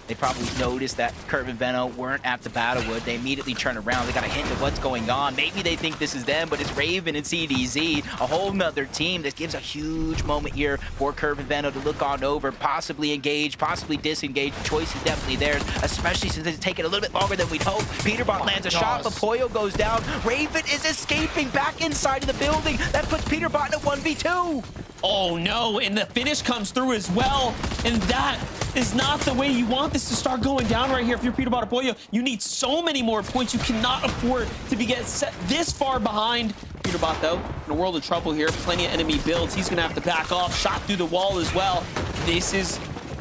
They probably noticed that Curve and Veno weren't at the Battlewood. They immediately turn around. They got a hint of what's going on. Maybe they think this is them, but it's Raven and CDZ, a whole nother team. This gives a huge moment here for Curve and Veno to look on over, possibly engage, possibly disengage. The choice is definitely theirs, especially since it's taken a little bit longer than we'd hoped. Peterbot lands a shot, but Poyo goes down. Raven is escaping back inside of the building. That puts Peterbot in a 1v2. Oh no, and the finish comes through as well. And that is not the way you want this to start going down right here. If you're Peterbot or Pollo, you need so many more points. You cannot afford to be get set this far behind. Peterbot, though, in a world of trouble here. Plenty of enemy builds. He's going to have to back off. Shot through the wall as well. This is,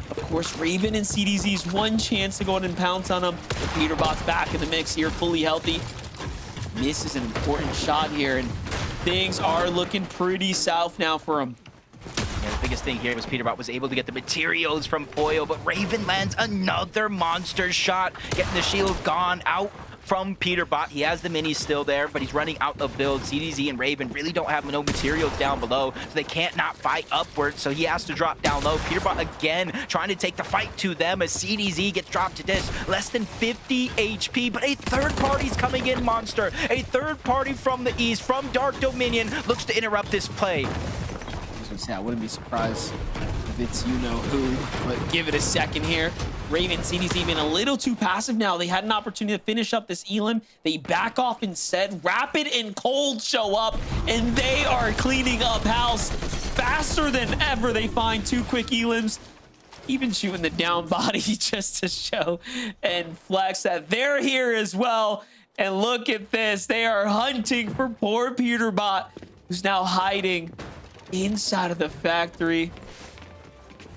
of course, Raven and CDZ's one chance to go in and pounce on him. But Peterbot's back in the mix here, fully healthy. Misses an important shot here, and things are looking pretty south now for him. Yeah, the biggest thing here was Peterbot was able to get the materials from Poyo, but Raven lands another monster shot, getting the shield gone out from Peterbot. He has the minis still there, but he's running out of build. CDZ and Raven really don't have no materials down below, so they can't not fight upwards, so he has to drop down low. Peterbot again trying to take the fight to them as CDZ gets dropped to this. Less than 50 HP, but a third party's coming in, Monster. A third party from the east, from Dark Dominion, looks to interrupt this play. I wouldn't be surprised if it's you-know-who, but give it a second here. Raven CD's even a little too passive now. They had an opportunity to finish up this Elim. They back off instead. Rapid and Cold show up, and they are cleaning up house faster than ever. They find two quick Elims, even shooting the down body just to show and flex that they're here as well. And look at this. They are hunting for poor Peterbot, who's now hiding inside of the factory.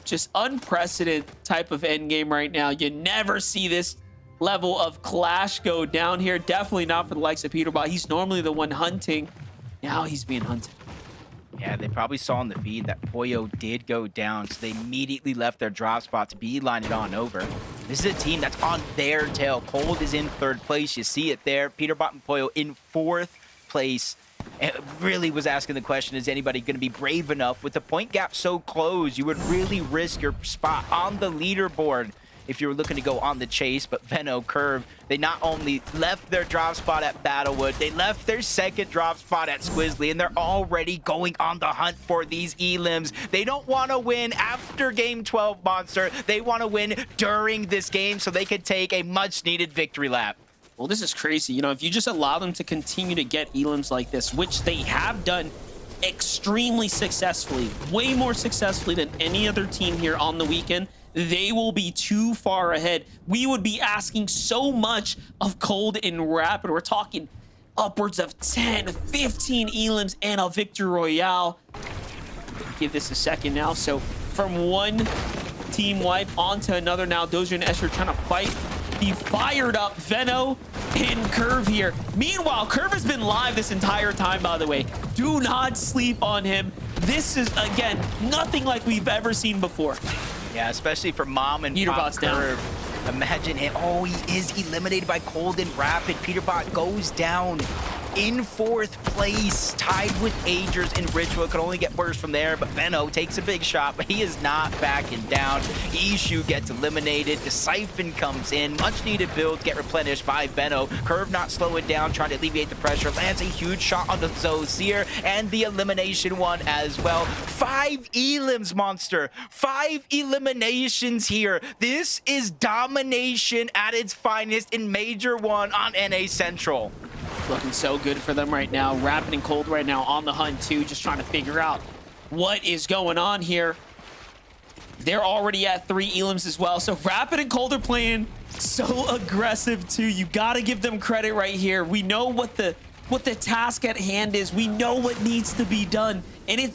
Just unprecedented type of end game right now. You never see this level of clash go down here. Definitely not for the likes of Peterbot. He's normally the one hunting. Now he's being hunted. Yeah, they probably saw in the feed that Poyo did go down, so they immediately left their drop spot to beeline it on over. This is a team that's on their tail. Cold is in third place. You see it there. Peterbot and Poyo in fourth place. And really was asking the question, is anybody going to be brave enough? With the point gap so close, you would really risk your spot on the leaderboard if you were looking to go on the chase. But Veno, Curve, they not only left their drop spot at Battlewood, they left their second drop spot at Squizzly, and they're already going on the hunt for these Elims. They don't want to win after Game 12, Monster. They want to win during this game so they could take a much-needed victory lap. Well, this is crazy. You know, if you just allow them to continue to get Elims like this, which they have done extremely successfully, way more successfully than any other team here on the weekend, they will be too far ahead. We would be asking so much of Cold and Rapid. We're talking upwards of 10, 15 Elims and a Victory Royale. Give this a second now. So from one team wipe onto another now, Dozier and Escher trying to fight the fired up Veno and Curve here. Meanwhile, Curve has been live this entire time, by the way. Do not sleep on him. This is, again, nothing like we've ever seen before. Yeah, especially for Mom and Pop Peterbot's down. Curve. Imagine him. Oh, he is eliminated by Cold and Rapid. Peterbot goes down in 4th place, tied with Agers and Ritual. Could only get worse from there, but Veno takes a big shot, but he is not backing down. Ishu gets eliminated. The Siphon comes in. Much needed builds get replenished by Veno. Curve not slowing down, trying to alleviate the pressure. Lands a huge shot on the Zosier and the elimination one as well. 5 elims, Monster. 5 eliminations here. This is domination at its finest in Major 1 on NA Central. Looking so good for them right now. Rapid and Cold right now on the hunt too, just trying to figure out what is going on here. They're already at 3 elims as well. So Rapid and Cold are playing so aggressive too. You got to give them credit right here. We know what the task at hand is. We know what needs to be done. And it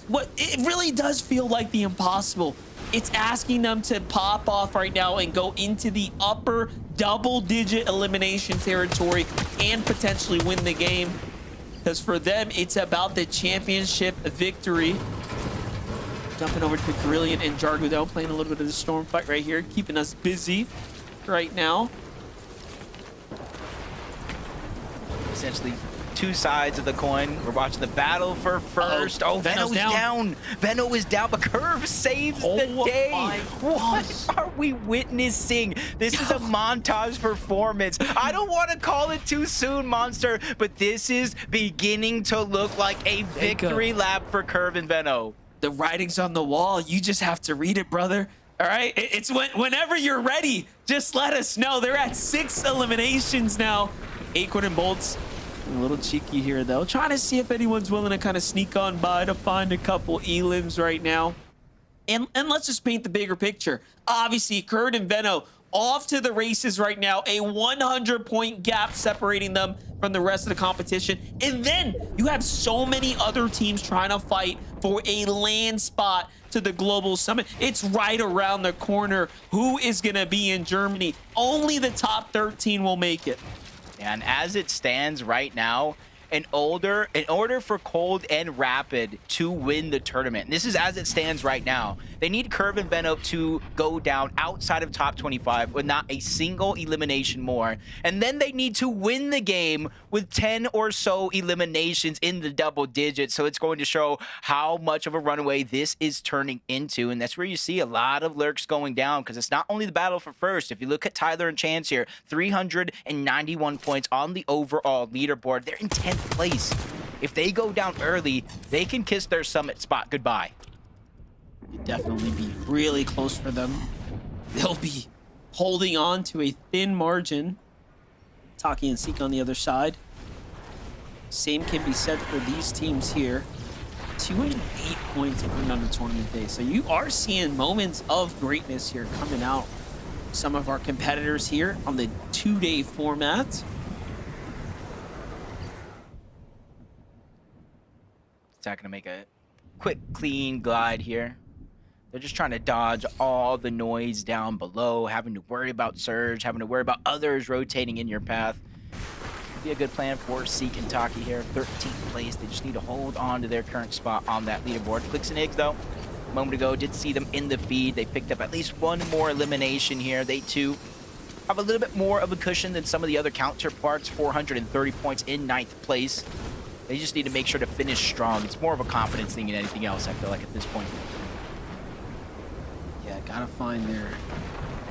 really does feel like the impossible. It's asking them to pop off right now and go into the upper double-digit elimination territory and potentially win the game. Because for them, it's about the championship victory. Jumping over to Carillion and Jargudo, playing a little bit of the storm fight right here, keeping us busy right now. Essentially, 2 sides of the coin. We're watching the battle for first. Oh, Veno's down. Veno is down, but Curve saves the day. What are we witnessing? This is a montage performance. I don't want to call it too soon, Monster, but this is beginning to look like a victory lap for Curve and Veno. The writing's on the wall. You just have to read it, brother. All right? It's whenever you're ready, just let us know. They're at 6 eliminations now. Acorn and Bolts. A little cheeky here, though. Trying to see if anyone's willing to kind of sneak on by to find a couple elims right now. And let's just paint the bigger picture. Obviously, Curd and Veno off to the races right now. A 100-point gap separating them from the rest of the competition. And then you have so many other teams trying to fight for a land spot to the Global Summit. It's right around the corner. Who is going to be in Germany? Only the top 13 will make it. And as it stands right now, in order for Cold and Rapid to win the tournament, and this is as it stands right now, they need Curve and Veno to go down outside of top 25 with not a single elimination more. And then they need to win the game with 10 or so eliminations in the double digits. So it's going to show how much of a runaway this is turning into. And that's where you see a lot of lurks going down, because it's not only the battle for first. If you look at Tyler and Chance here, 391 points on the overall leaderboard. They're in 10th place. If they go down early, they can kiss their summit spot goodbye. It'd definitely be really close for them. They'll be holding on to a thin margin. Taki and Seek on the other side. Same can be said for these teams here. 208 points earned on the tournament day. So you are seeing moments of greatness here coming out. Some of our competitors here on the 2-day format. Not gonna make a quick, clean glide here. They're just trying to dodge all the noise down below, having to worry about Surge, having to worry about others rotating in your path. Be a good plan for Seek and Taki here. 13th place. They just need to hold on to their current spot on that leaderboard. Clicks and Eggs, though, a moment ago, did see them in the feed. They picked up at least one more elimination here. They, too, have a little bit more of a cushion than some of the other counterparts. 430 points in 9th place. They just need to make sure to finish strong. It's more of a confidence thing than anything else, I feel like, at this point. Yeah, gotta find their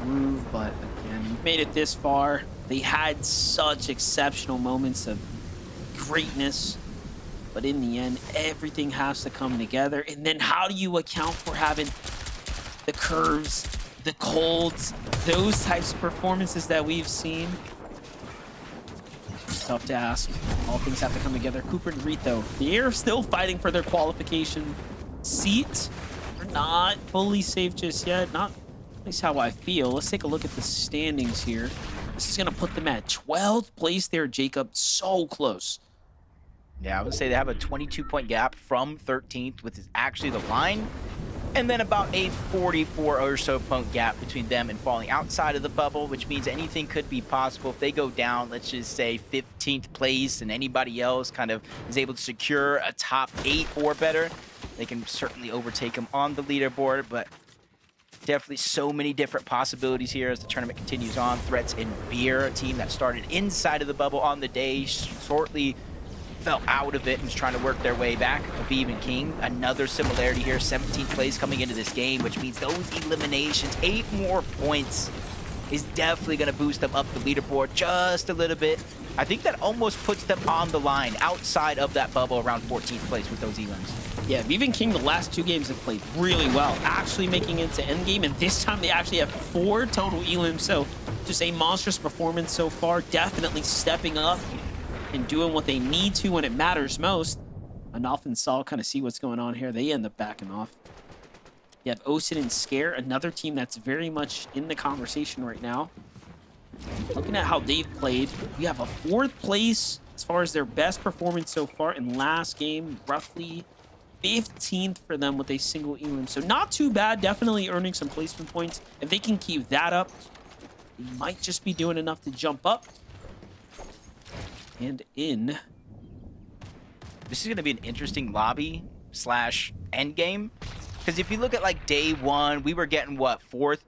groove, but again, you've made it this far. They had such exceptional moments of greatness, but in the end, everything has to come together. And then how do you account for having the curves, the colds, those types of performances that we've seen? It's tough to ask. All things have to come together. Cooper and Rito, they're still fighting for their qualification seat. They're not fully safe just yet. Not at least how I feel. Let's take a look at the standings here. This is going to put them at 12th place there, Jacob. So close. Yeah, I would say they have a 22-point gap from 13th, which is actually the line. And then about a 44 or so point gap between them and falling outside of the bubble, which means anything could be possible. If they go down, let's just say 15th place, and anybody else kind of is able to secure a top 8 or better, they can certainly overtake them on the leaderboard. But definitely so many different possibilities here as the tournament continues on. Threats in Beer, a team that started inside of the bubble on the day, shortly fell out of it and was trying to work their way back. Aviv and King, another similarity here, 17th place coming into this game, which means those eliminations, 8 more points is definitely going to boost them up the leaderboard just a little bit. I think that almost puts them on the line outside of that bubble around 14th place with those elims. Yeah, Aviv and King, the last 2 games have played really well, actually making it to endgame, and this time they actually have 4 total elims, so just a monstrous performance so far, definitely stepping up and doing what they need to when it matters most. Enough and Saul kind of see what's going on here. They end up backing off. You have Osid and Scare, another team that's very much in the conversation right now. Looking at how they've played, you have a 4th place as far as their best performance so far in last game, roughly 15th for them with a single elim. So not too bad, definitely earning some placement points. If they can keep that up, they might just be doing enough to jump up. And in. This is going to be an interesting lobby slash end game. Because if you look at like day 1, we were getting what, fourth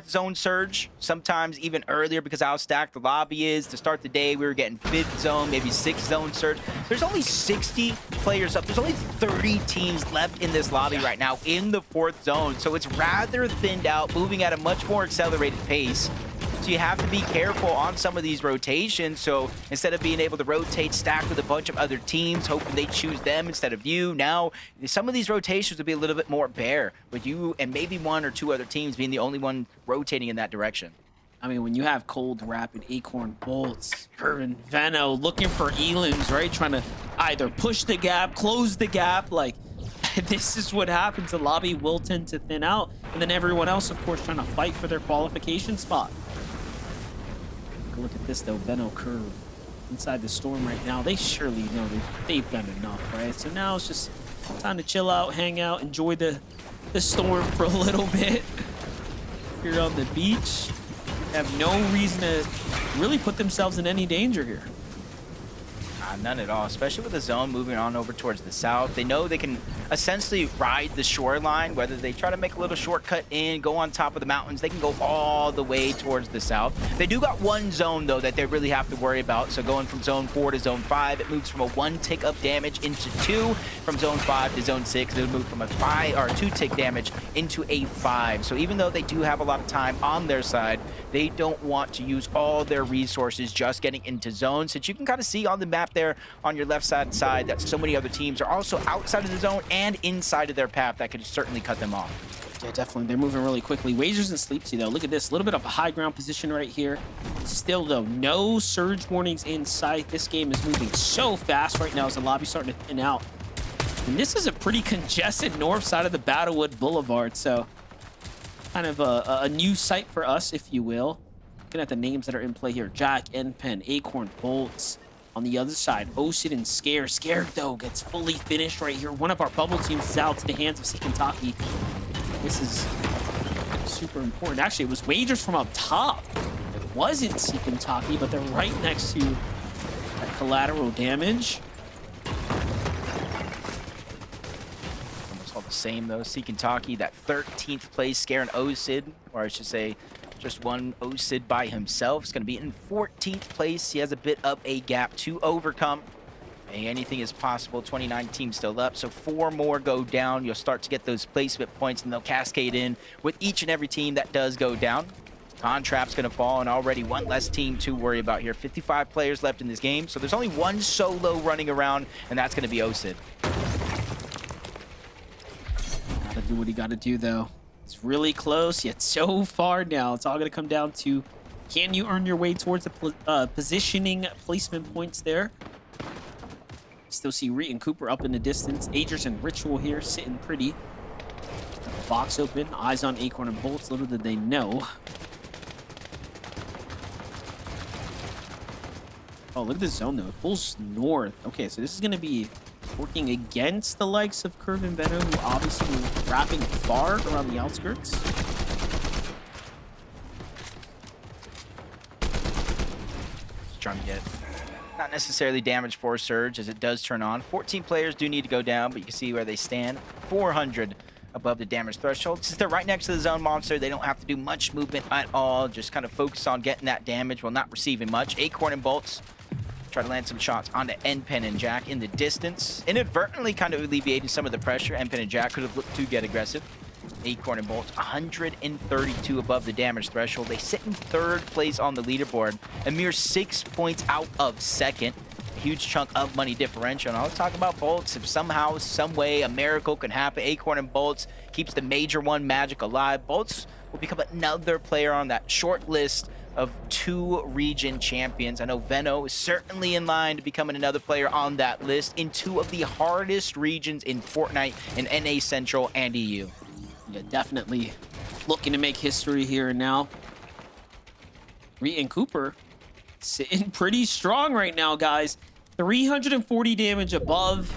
zone surge, sometimes even earlier because how stacked the lobby is. To start the day, we were getting 5th zone, maybe 6th zone surge. There's only 60 players up. There's only 30 teams left in this lobby right now in the 4th zone. So it's rather thinned out, moving at a much more accelerated pace. So you have to be careful on some of these rotations. So instead of being able to rotate, stack with a bunch of other teams, hoping they choose them instead of you, now some of these rotations would be a little bit more bare, with you and maybe 1 or 2 other teams being the only one rotating in that direction. I mean, when you have Cold, Rapid, Acorn, Bolts, Curvin, Veno looking for elims, right? Trying to either push the gap, close the gap, like this is what happens. The lobby will tend to thin out, and then everyone else, of course, trying to fight for their qualification spot. Look at this though, Veno Curve inside the storm right now. They surely know they've done enough, right? So now it's just time to chill out, hang out, enjoy the storm for a little bit. Here on the beach, have no reason to really put themselves in any danger here. None at all, especially with the zone moving on over towards the south. They know they can essentially ride the shoreline, whether they try to make a little shortcut in, go on top of the mountains. They can go all the way towards the south. They do got 1 zone, though, that they really have to worry about. So going from zone 4 to zone 5, it moves from a 1 tick of damage into 2. From zone 5 to zone 6, it would move from a 2 tick damage into a 5. So even though they do have a lot of time on their side, they don't want to use all their resources just getting into zones. Since you can kind of see on the map there on your left side that so many other teams are also outside of the zone and inside of their path that could certainly cut them off. Yeah, definitely. They're moving really quickly. Wagers and Sleepsy, though. Look at this. A little bit of a high ground position right here. Still, though, no surge warnings in sight. This game is moving so fast right now as the lobby's starting to thin out. And this is a pretty congested north side of the Battlewood Boulevard, so kind of a new site for us, if you will. Looking at the names that are in play here. Jack, N-Pen, Acorn, Bolts. On the other side, Osid and Scare. Scare, though, gets fully finished right here. One of our bubble teams is out to the hands of Sikentaki. This is super important. Actually, it was Wagers from up top. It wasn't Sikentaki, but they're right next to that collateral damage. Almost all the same, though. Sikentaki, that 13th place, Scare and Osid, or I should say, just one Osid by himself. Is going to be in 14th place. He has a bit of a gap to overcome. Hey, anything is possible. 29 teams still up, so 4 more go down. You'll start to get those placement points, and they'll cascade in with each and every team that does go down. Contrapt's going to fall, and already 1 less team to worry about here. 55 players left in this game, so there's only 1 solo running around, and that's going to be Osid. Gotta do what he gotta do, though. It's really close, yet so far now. It's all going to come down to, can you earn your way towards the positioning placement points there? Still see Reet and Cooper up in the distance. Agers and Ritual here sitting pretty. Got the box open, eyes on Acorn and Bolts. Little did they know. Oh, look at this zone, though. It pulls north. Okay, so this is going to be working against the likes of Curve and Venom, who obviously were wrapping far around the outskirts. Just trying to get not necessarily damage for Surge as it does turn on. 14 players do need to go down, but you can see where they stand. 400 above the damage threshold. Since they're right next to the zone monster, they don't have to do much movement at all. Just kind of focus on getting that damage while not receiving much. Acorn and Bolts try to land some shots onto Npen and Jack in the distance, inadvertently kind of alleviating some of the pressure. Npen and Jack could have looked to get aggressive. Acorn and Bolts 132 above the damage threshold. They sit in third place on the leaderboard, a mere 6 points out of second. A huge chunk of money differential. And I was talking about Bolts. If somehow, some way, a miracle can happen, Acorn and Bolts keeps the Major 1 magic alive. Bolts will become another player on that short list of 2 region champions. I know Veno is certainly in line to becoming another player on that list in 2 of the hardest regions in Fortnite, in NA Central and EU. Yeah, definitely looking to make history here and now. Reed and Cooper sitting pretty strong right now, guys. 340 damage above,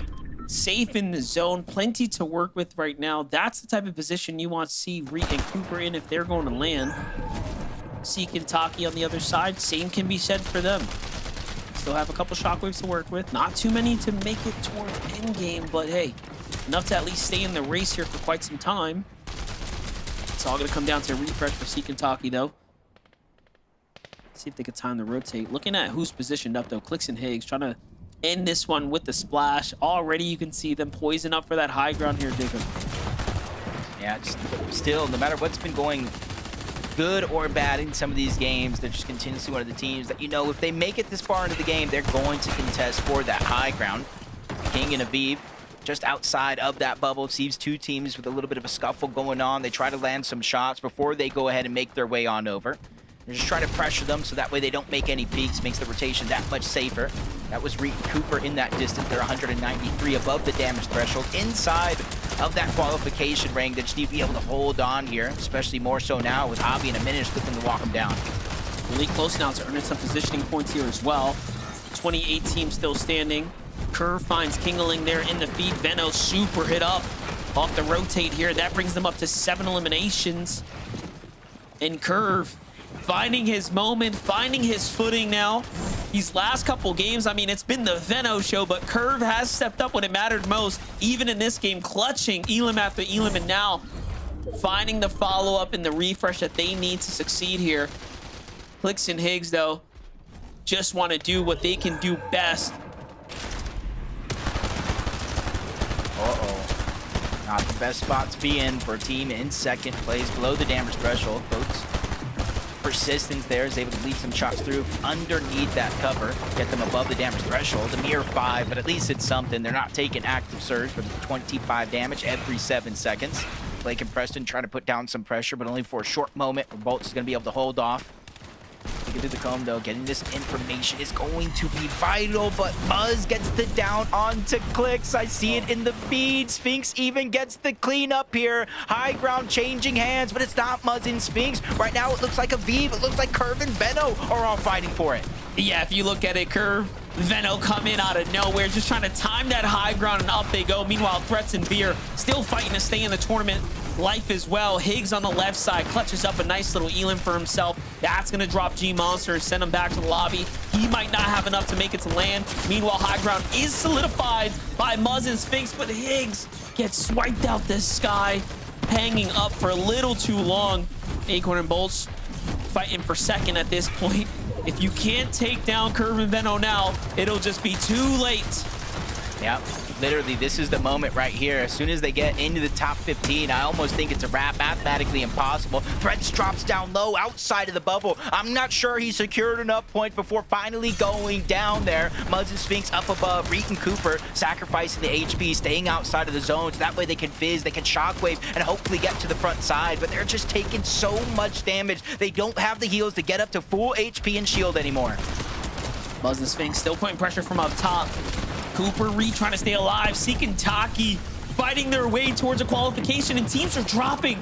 safe in the zone, plenty to work with right now. That's the type of position you want to see Reed and Cooper in if they're going to land. Seek and Taki on the other side, same can be said for them. Still have a couple shockwaves to work with. Not too many to make it towards endgame, but hey, enough to at least stay in the race here for quite some time. It's all going to come down to a refresh for Seek and Taki, though. See if they can time to rotate. Looking at who's positioned up, though. Clicks and Higgs trying to end this one with the splash. Already you can see them poison up for that high ground here, Jacob. Yeah, just still, no matter what's been going good or bad in some of these games, they're just continuously one of the teams that, you know, if they make it this far into the game, they're going to contest for that high ground. King and Aviv just outside of that bubble. Sees 2 teams with a little bit of a scuffle going on. They try to land some shots before they go ahead and make their way on over. They're just trying to pressure them so that way they don't make any peaks, makes the rotation that much safer. That was Reed Cooper in that distance. They're 193 above the damage threshold. Inside of that qualification ring, they just need to be able to hold on here, especially more so now with Avi in a minute just looking to walk them down. Really close now to earning some positioning points here as well. 28 teams still standing. Curve finds Kingling there in the feed. Veno super hit up off the rotate here. That brings them up to 7 eliminations. And Curve finding his moment, finding his footing now. These last couple games, I mean, it's been the Veno show, but Curve has stepped up when it mattered most. Even in this game, clutching Elam after Elam, and now finding the follow-up and the refresh that they need to succeed here. Clicks and Higgs, though, just want to do what they can do best. Uh-oh. Not the best spot to be in for a team in second place, below the damage threshold. Boats persistence there is able to lead some shots through underneath that cover, get them above the damage threshold. A mere 5, but at least it's something. They're not taking active surge, but 25 damage every 7 seconds. Blake and Preston trying to put down some pressure, but only for a short moment where Bolts is going to be able to hold off. Get through the comb, though. Getting this information is going to be vital, but Muzz gets the down onto Clicks. I see it in the feed. Sphinx even gets the cleanup here. High ground changing hands, but it's not Muzz and Sphinx. Right now, it looks like Aviv. It looks like Curve and Veno are all fighting for it. Yeah, if you look at it, Curve, Veno come in out of nowhere, just trying to time that high ground, and up they go. Meanwhile, Threats and Veer still fighting to stay in the tournament life as well. Higgs on the left side clutches up a nice little Elam for himself. That's going to drop G-Monster and send him back to the lobby. He might not have enough to make it to land. Meanwhile, high ground is solidified by Muzz and Sphinx, but Higgs gets swiped out the sky, hanging up for a little too long. Acorn and Bolts fighting for second at this point. If you can't take down Curve and Veno now, it'll just be too late. Yep. Literally, this is the moment right here. As soon as they get into the top 15, I almost think it's a wrap. Mathematically impossible. Threads drops down low outside of the bubble. I'm not sure he secured enough points before finally going down there. Muzz and Sphinx up above. Reed and Cooper sacrificing the HP, staying outside of the zones. That way they can fizz, they can shockwave, and hopefully get to the front side. But they're just taking so much damage. They don't have the heals to get up to full HP and shield anymore. Muzz and Sphinx still putting pressure from up top. Cooper, Reed trying to stay alive. Seek and Taki fighting their way towards a qualification, and teams are dropping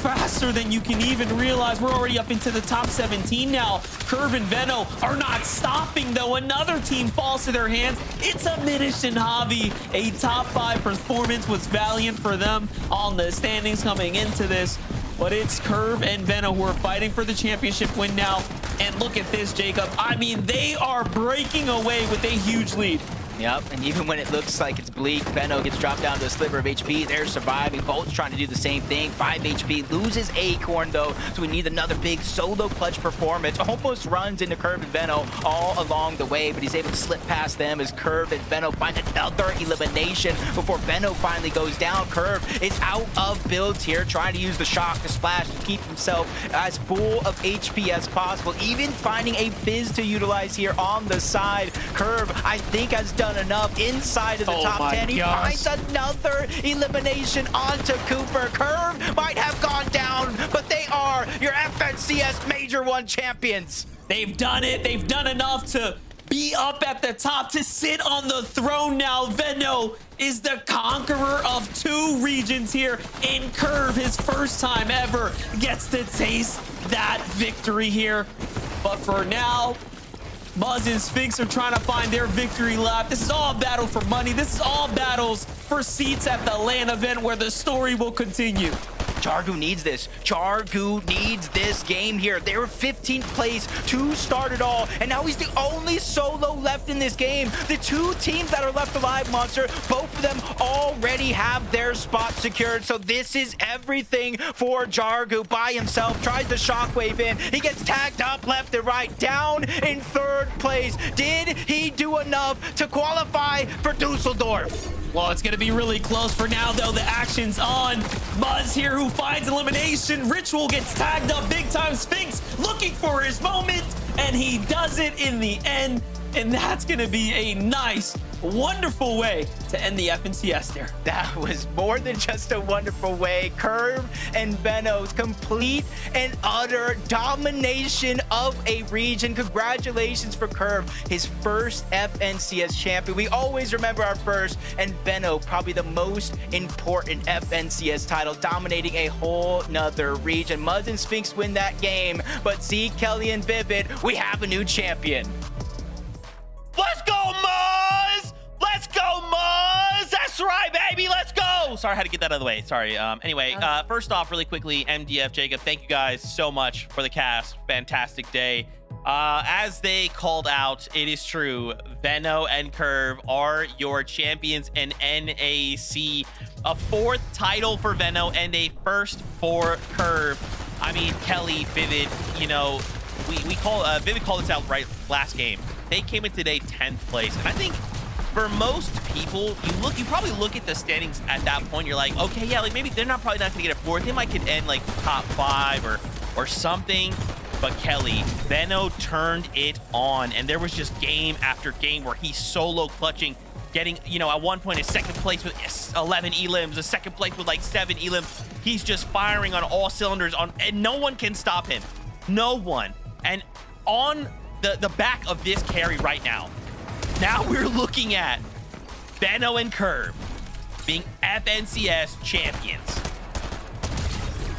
faster than you can even realize. We're already up into the top 17 now. Curve and Veno are not stopping, though. Another team falls to their hands. It's a Minish and Javi. A top 5 performance was valiant for them on the standings coming into this. But it's Curve and Veno who are fighting for the championship win now. And look at this, Jacob. I mean, they are breaking away with a huge lead. Yep, and even when it looks like it's bleak, Veno gets dropped down to a sliver of HP. They're surviving. Bolt's trying to do the same thing. 5 HP, loses Acorn though, so we need another big solo clutch performance. Almost runs into Curve and Veno all along the way, but he's able to slip past them as Curve and Veno find another elimination before Veno finally goes down. Curve is out of builds here, trying to use the shock to splash to keep himself as full of HP as possible, even finding a Fizz to utilize here on the side. Curve, I think, has done enough inside of the top 10. He finds another elimination onto Cooper. Curve might have gone down, but they are your FNCS Major 1 champions. They've done it. They've done enough to be up at the top, to sit on the throne now. Veno is the conqueror of 2 regions here in Curve. His first time ever gets to taste that victory here. But for now, Muzz and Sphinx are trying to find their victory lap. This is all a battle for money. This is all battles for seats at the LAN event where the story will continue. Jargu needs this. Jargu needs this game here. They were 15th place to start it all, and now he's the only solo left in this game. The 2 teams that are left alive, Monster, both of them already have their spot secured, so this is everything for Jargu by himself. Tries the shockwave in. He gets tagged up left and right, down in 3rd place. Did he do enough to qualify for Dusseldorf? Well, it's going to be really close for now, though. The action's on. Muzz here who finds elimination. Ritual gets tagged up big time. Sphinx looking for his moment, and he does it in the end. And that's going to be a nice, wonderful way to end the FNCS there. That was more than just a wonderful way. Curve and Veno's complete and utter domination of a region. Congratulations for Curve, his first FNCS champion. We always remember our first, and Veno, probably the most important FNCS title, dominating a whole nother region. Muzz and Sphinx win that game, but Zeke, Kelly, and Vivid, we have a new champion. Let's go, Muzz! Let's go, Muzz! That's right, baby. Let's go. Sorry, I had to get that out of the way. Sorry. Anyway, first off, really quickly, MDF, Jacob, thank you guys so much for the cast. Fantastic day. As they called out, it is true. Veno and Curve are your champions in NAC. A 4th title for Veno and a 1st for Curve. I mean, Kelly, Vivid, you know, we call Vivid called this out right last game. They came in today 10th place, and I think for most people, you probably look at the standings at that point. You're like, okay, yeah, like maybe they're probably not gonna get a 4th. They might could end like top 5 or something. But Kelly, Veno turned it on, and there was just game after game where he's solo clutching, getting, you know, at one point a 2nd place with 11 elims, a 2nd place with like 7 elims. He's just firing on all cylinders, and no one can stop him. No one. And on the back of this carry right now we're looking at Veno and Curve being FNCS champions.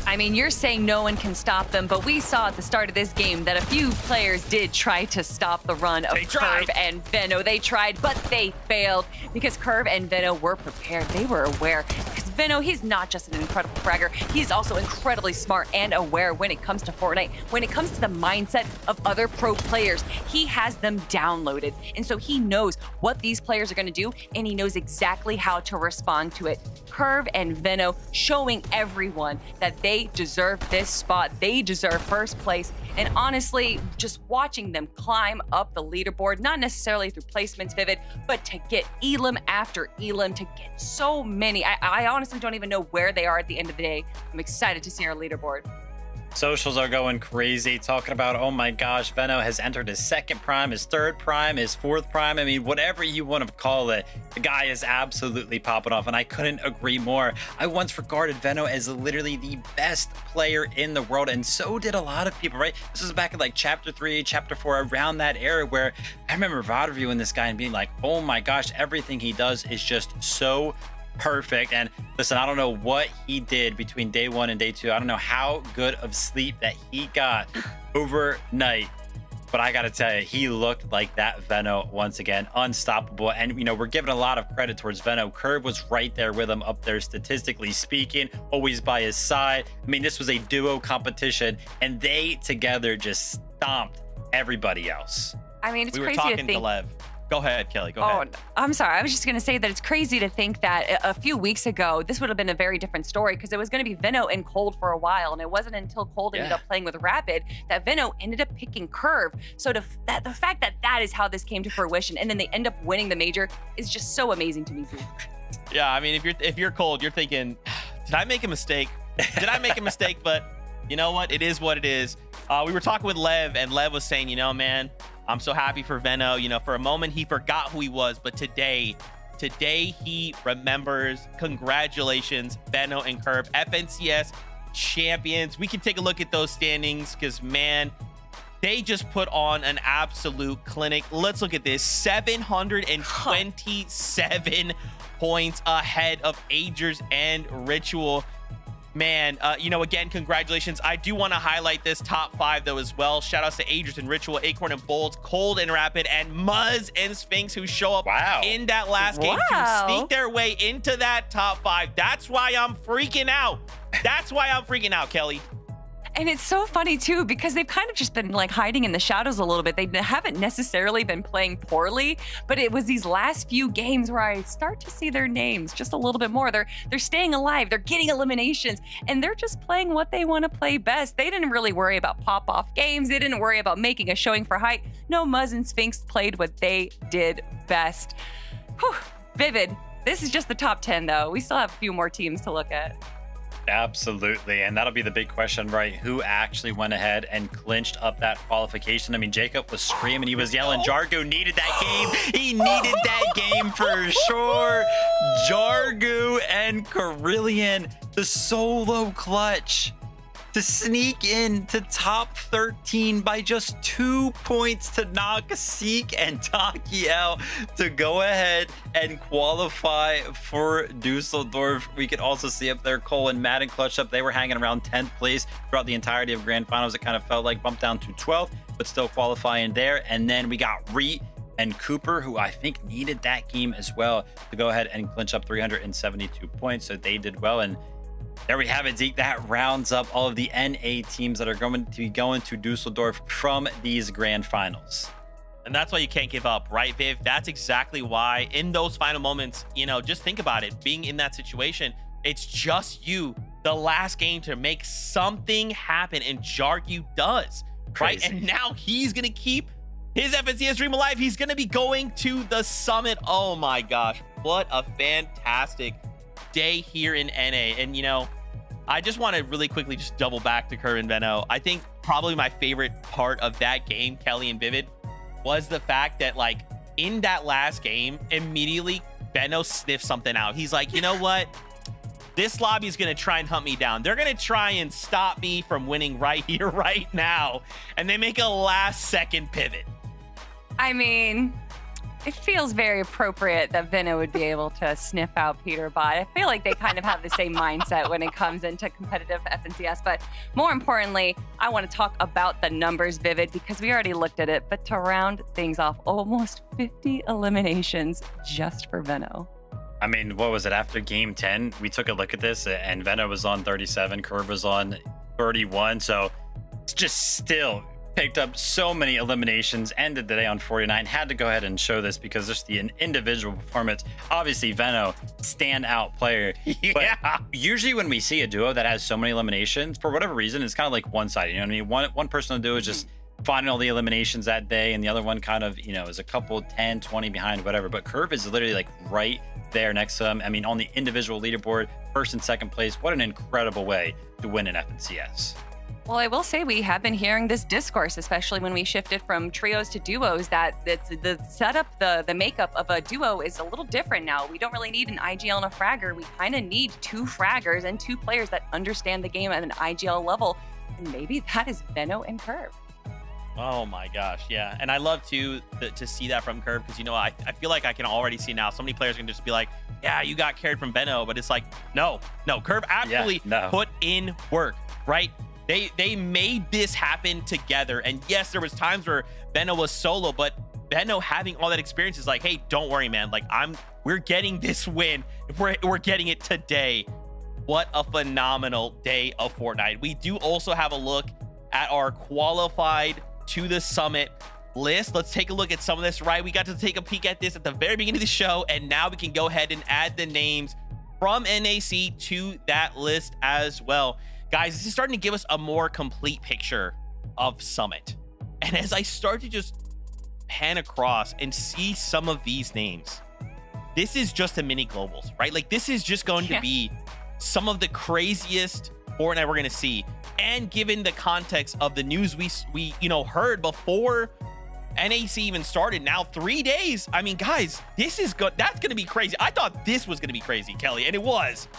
I mean, you're saying no one can stop them, but we saw at the start of this game that a few players did try to stop the run of Curve and Veno. They tried, but they failed because Curve and Veno were prepared. They were aware. Because Veno, he's not just an incredible fragger. He's also incredibly smart and aware when it comes to Fortnite. When it comes to the mindset of other pro players, he has them downloaded. And so he knows what these players are going to do, and he knows exactly how to respond to it. Curve and Veno showing everyone that they deserve this spot. They deserve 1st place. And honestly, just watching them climb up the leaderboard, not necessarily through placements, Vivid, but to get elim after elim, to get so many. I honestly don't even know where they are at the end of the day. I'm excited to see our leaderboard. Socials are going crazy, talking about, oh my gosh, Veno has entered his 2nd prime, his 3rd prime, his 4th prime. I mean, whatever you want to call it, the guy is absolutely popping off, and I couldn't agree more. I once regarded Veno as literally the best player in the world, and so did a lot of people, right? This was back in like chapter 3, chapter 4, around that era, where I remember VOD reviewing this guy and being like, oh my gosh, everything he does is just so perfect. And listen, I don't know what he did between day 1 and day 2. I don't know how good of sleep that he got overnight. But I got to tell you, he looked like that Veno once again, unstoppable. And, we're giving a lot of credit towards Veno. Curve was right there with him up there, statistically speaking, always by his side. I mean, this was a duo competition, and they together just stomped everybody else. I mean, it's We were crazy talking to think. to Lev. Go ahead, Kelly. Go Oh, ahead. I'm sorry. I was just going to say that it's crazy to think that a few weeks ago, this would have been a very different story because it was going to be Veno and Cold for a while. And it wasn't until Cold ended up playing with Rapid that Veno ended up picking Curve. So the fact that that is how this came to fruition and then they end up winning the major is just so amazing to me, too. Yeah, I mean, if you're Cold, you're thinking, did I make a mistake? Did I make a mistake? But you know what? It is what it is. We were talking with Lev, and Lev was saying, man, I'm so happy for Veno. For a moment, he forgot who he was, but today he remembers. Congratulations, Veno and Curve, FNCS champions. We can take a look at those standings because, man, they just put on an absolute clinic. Let's look at this. 727 points ahead of Agers and Ritual. Man, again, congratulations. I do want to highlight this top 5, though, as well. Shout outs to Agers and Ritual, Acorn and Bolts, Cold and Rapid, and Muzz and Sphinx, who show up in that last game to sneak their way into that top 5. That's why I'm freaking out. That's why I'm freaking out, Kelly. And it's so funny, too, because they've kind of just been like hiding in the shadows a little bit. They haven't necessarily been playing poorly, but it was these last few games where I start to see their names just a little bit more. They're staying alive. They're getting eliminations, and they're just playing what they want to play best. They didn't really worry about pop-off games. They didn't worry about making a showing for height. No, Muzz and Sphinx played what they did best. Whew. Vivid. This is just the top 10, though. We still have a few more teams to look at. Absolutely. And that'll be the big question, right? Who actually went ahead and clinched up that qualification? I mean, Jacob was screaming. He was yelling. Jargo needed that game. He needed that game for sure. Jargo and Carillion, the solo clutch to sneak into top 13 by just 2 points to knock Seek and Takiel to go ahead and qualify for Dusseldorf. We could also see up there Cole and Madden clutch up. They were hanging around 10th place throughout the entirety of Grand Finals. It kind of felt like bumped down to 12th, but still qualifying there. And then we got Reet and Cooper, who I think needed that game as well to go ahead and clinch up 372 points. So they did well. And there we have it, Zeke. That rounds up all of the NA teams that are going to be going to Dusseldorf from these grand finals. And that's why you can't give up, right, Viv? That's exactly why in those final moments, just think about it. Being in that situation, it's just you, the last game to make something happen, and Jargu does, right? Crazy. And now he's going to keep his FNCS dream alive. He's going to be going to the summit. Oh my gosh, what a fantastic day here in NA. And I just want to really quickly just double back to Curve and Veno. I think probably my favorite part of that game, Kelly and Vivid, was the fact that in that last game, immediately Veno sniffed something out. He's like, you know what? This lobby is going to try and hunt me down. They're going to try and stop me from winning right here, right now. And they make a last second pivot. I mean, it feels very appropriate that Veno would be able to sniff out Peter Bot. I feel like they kind of have the same mindset when it comes into competitive FNCS. But more importantly, I want to talk about the numbers, Vivid, because we already looked at it. But to round things off, almost 50 eliminations just for Veno. I mean, what was it? After game 10, we took a look at this, and Veno was on 37, Curve was on 31. So it's just still picked up so many eliminations, ended the day on 49. Had to go ahead and show this because just the individual performance. Obviously, Veno, standout player. Yeah. But usually when we see a duo that has so many eliminations, for whatever reason, it's kind of like one-sided. You know what I mean? One person will do is just finding all the eliminations that day, and the other one kind of, is a couple 10, 20 behind, whatever. But Curve is literally right there next to him. I mean, on the individual leaderboard, first and second place. What an incredible way to win an FNCS. Well, I will say we have been hearing this discourse, especially when we shifted from trios to duos, that the setup, the makeup of a duo is a little different now. We don't really need an IGL and a fragger. We kind of need 2 fraggers and 2 players that understand the game at an IGL level. And maybe that is Veno and Curve. Oh my gosh, yeah. And I love to see that from Curve because, you know, I feel like I can already see now so many players can just be like, yeah, you got carried from Benno, but it's like, no, Curve actually put in work, right? They made this happen together. And yes, there was times where Benno was solo, but Benno having all that experience is like, hey, don't worry, man. Like we're getting this win. We're getting it today. What a phenomenal day of Fortnite. We do also have a look at our qualified to the summit list. Let's take a look at some of this, right? We got to take a peek at this at the very beginning of the show, and now we can go ahead and add the names from NAC to that list as well. Guys, this is starting to give us a more complete picture of Summit. And as I start to just pan across and see some of these names, this is just a mini globals, right? Like this is just going to be some of the craziest Fortnite we're going to see. And given the context of the news we heard before NAC even started, now 3 days. I mean, guys, this is good. That's going to be crazy. I thought this was going to be crazy, Kelly, and it was.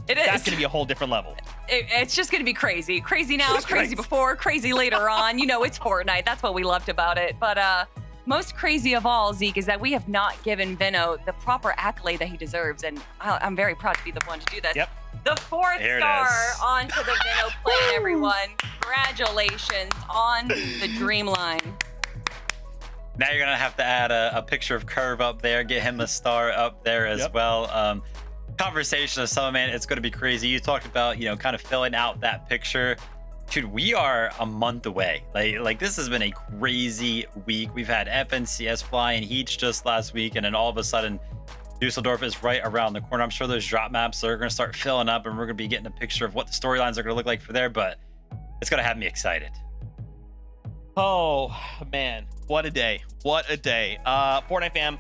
It is. That's going to be a whole different level. It's just going to be crazy. Crazy now, crazy before, crazy later on. You know, it's Fortnite. That's what we loved about it. But most crazy of all, Zeke, is that we have not given Benno the proper accolade that he deserves. And I'm very proud to be the one to do this. Yep. The 4th star onto the Benno plane, everyone. Congratulations on the dream line. Now you're gonna have to add a picture of Curve up there, get him a star up there as well. Conversation of Summer, man, it's gonna be crazy. You talked about, kind of filling out that picture. Dude, we are a month away. Like this has been a crazy week. We've had FNCS flying heats just last week, and then all of a sudden Dusseldorf is right around the corner. I'm sure those drop maps are going to start filling up, and we're going to be getting a picture of what the storylines are going to look like for there, but it's going to have me excited. Oh, man. What a day. What a day. Fortnite fam,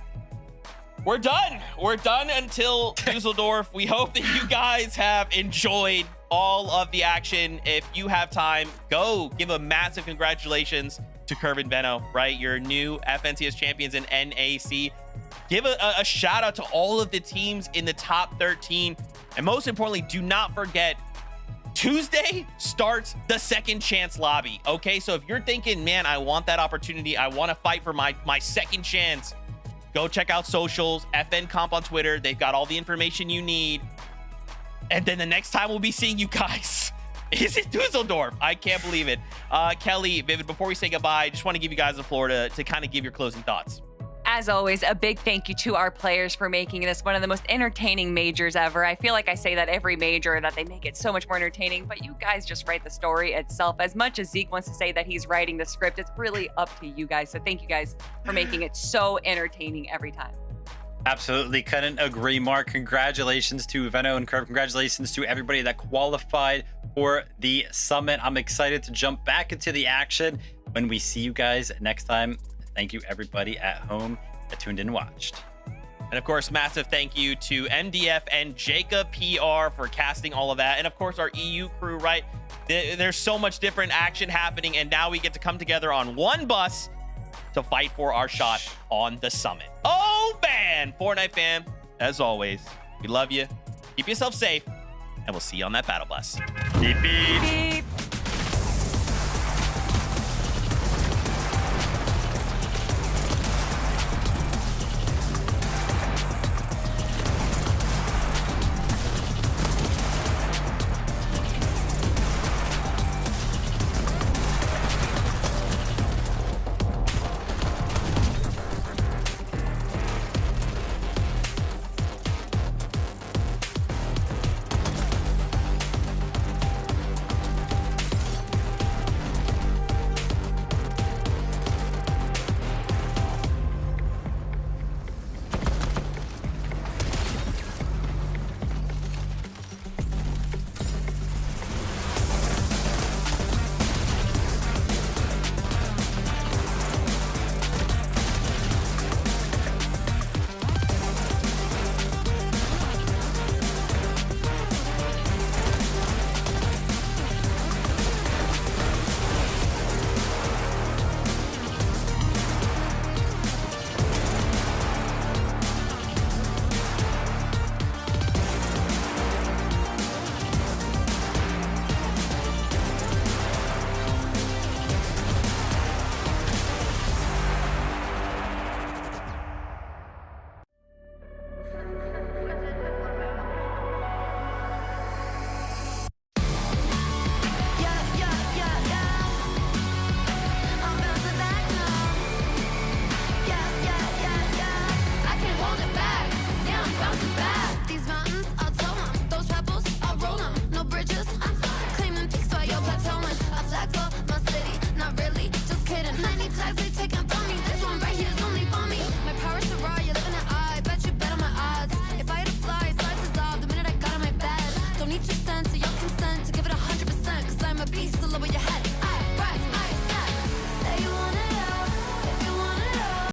we're done. We're done until Dusseldorf. We hope that you guys have enjoyed all of the action. If you have time, go give a massive congratulations to Curve and Benno, right? Your new FNCS champions in NAC. Give a shout out to all of the teams in the top 13. And most importantly, do not forget, Tuesday starts the second chance lobby. Okay, so if you're thinking, man, I want that opportunity, I want to fight for my second chance, go check out socials, FN Comp on Twitter. They've got all the information you need. And then the next time we'll be seeing you guys is in Dusseldorf. I can't believe it. Kelly, Vivid, before we say goodbye, I just want to give you guys the floor to kind of give your closing thoughts. As always, a big thank you to our players for making this one of the most entertaining majors ever. I feel like I say that every major, that they make it so much more entertaining, but you guys just write the story itself. As much as Zeke wants to say that he's writing the script, it's really up to you guys. So thank you guys for making it so entertaining every time. Absolutely. Couldn't agree more. Congratulations to Benno and Curve. Congratulations to everybody that qualified for the summit. I'm excited to jump back into the action when we see you guys next time. Thank you, everybody at home that tuned in and watched. And of course, massive thank you to MDF and Jacob PR for casting all of that. And of course, our EU crew, right? There's so much different action happening, and now we get to come together on one bus to fight for our shot on the summit. Oh, man! Fortnite fam, as always, we love you. Keep yourself safe, and we'll see you on that battle bus. Beep, beep. Beep. lower your head.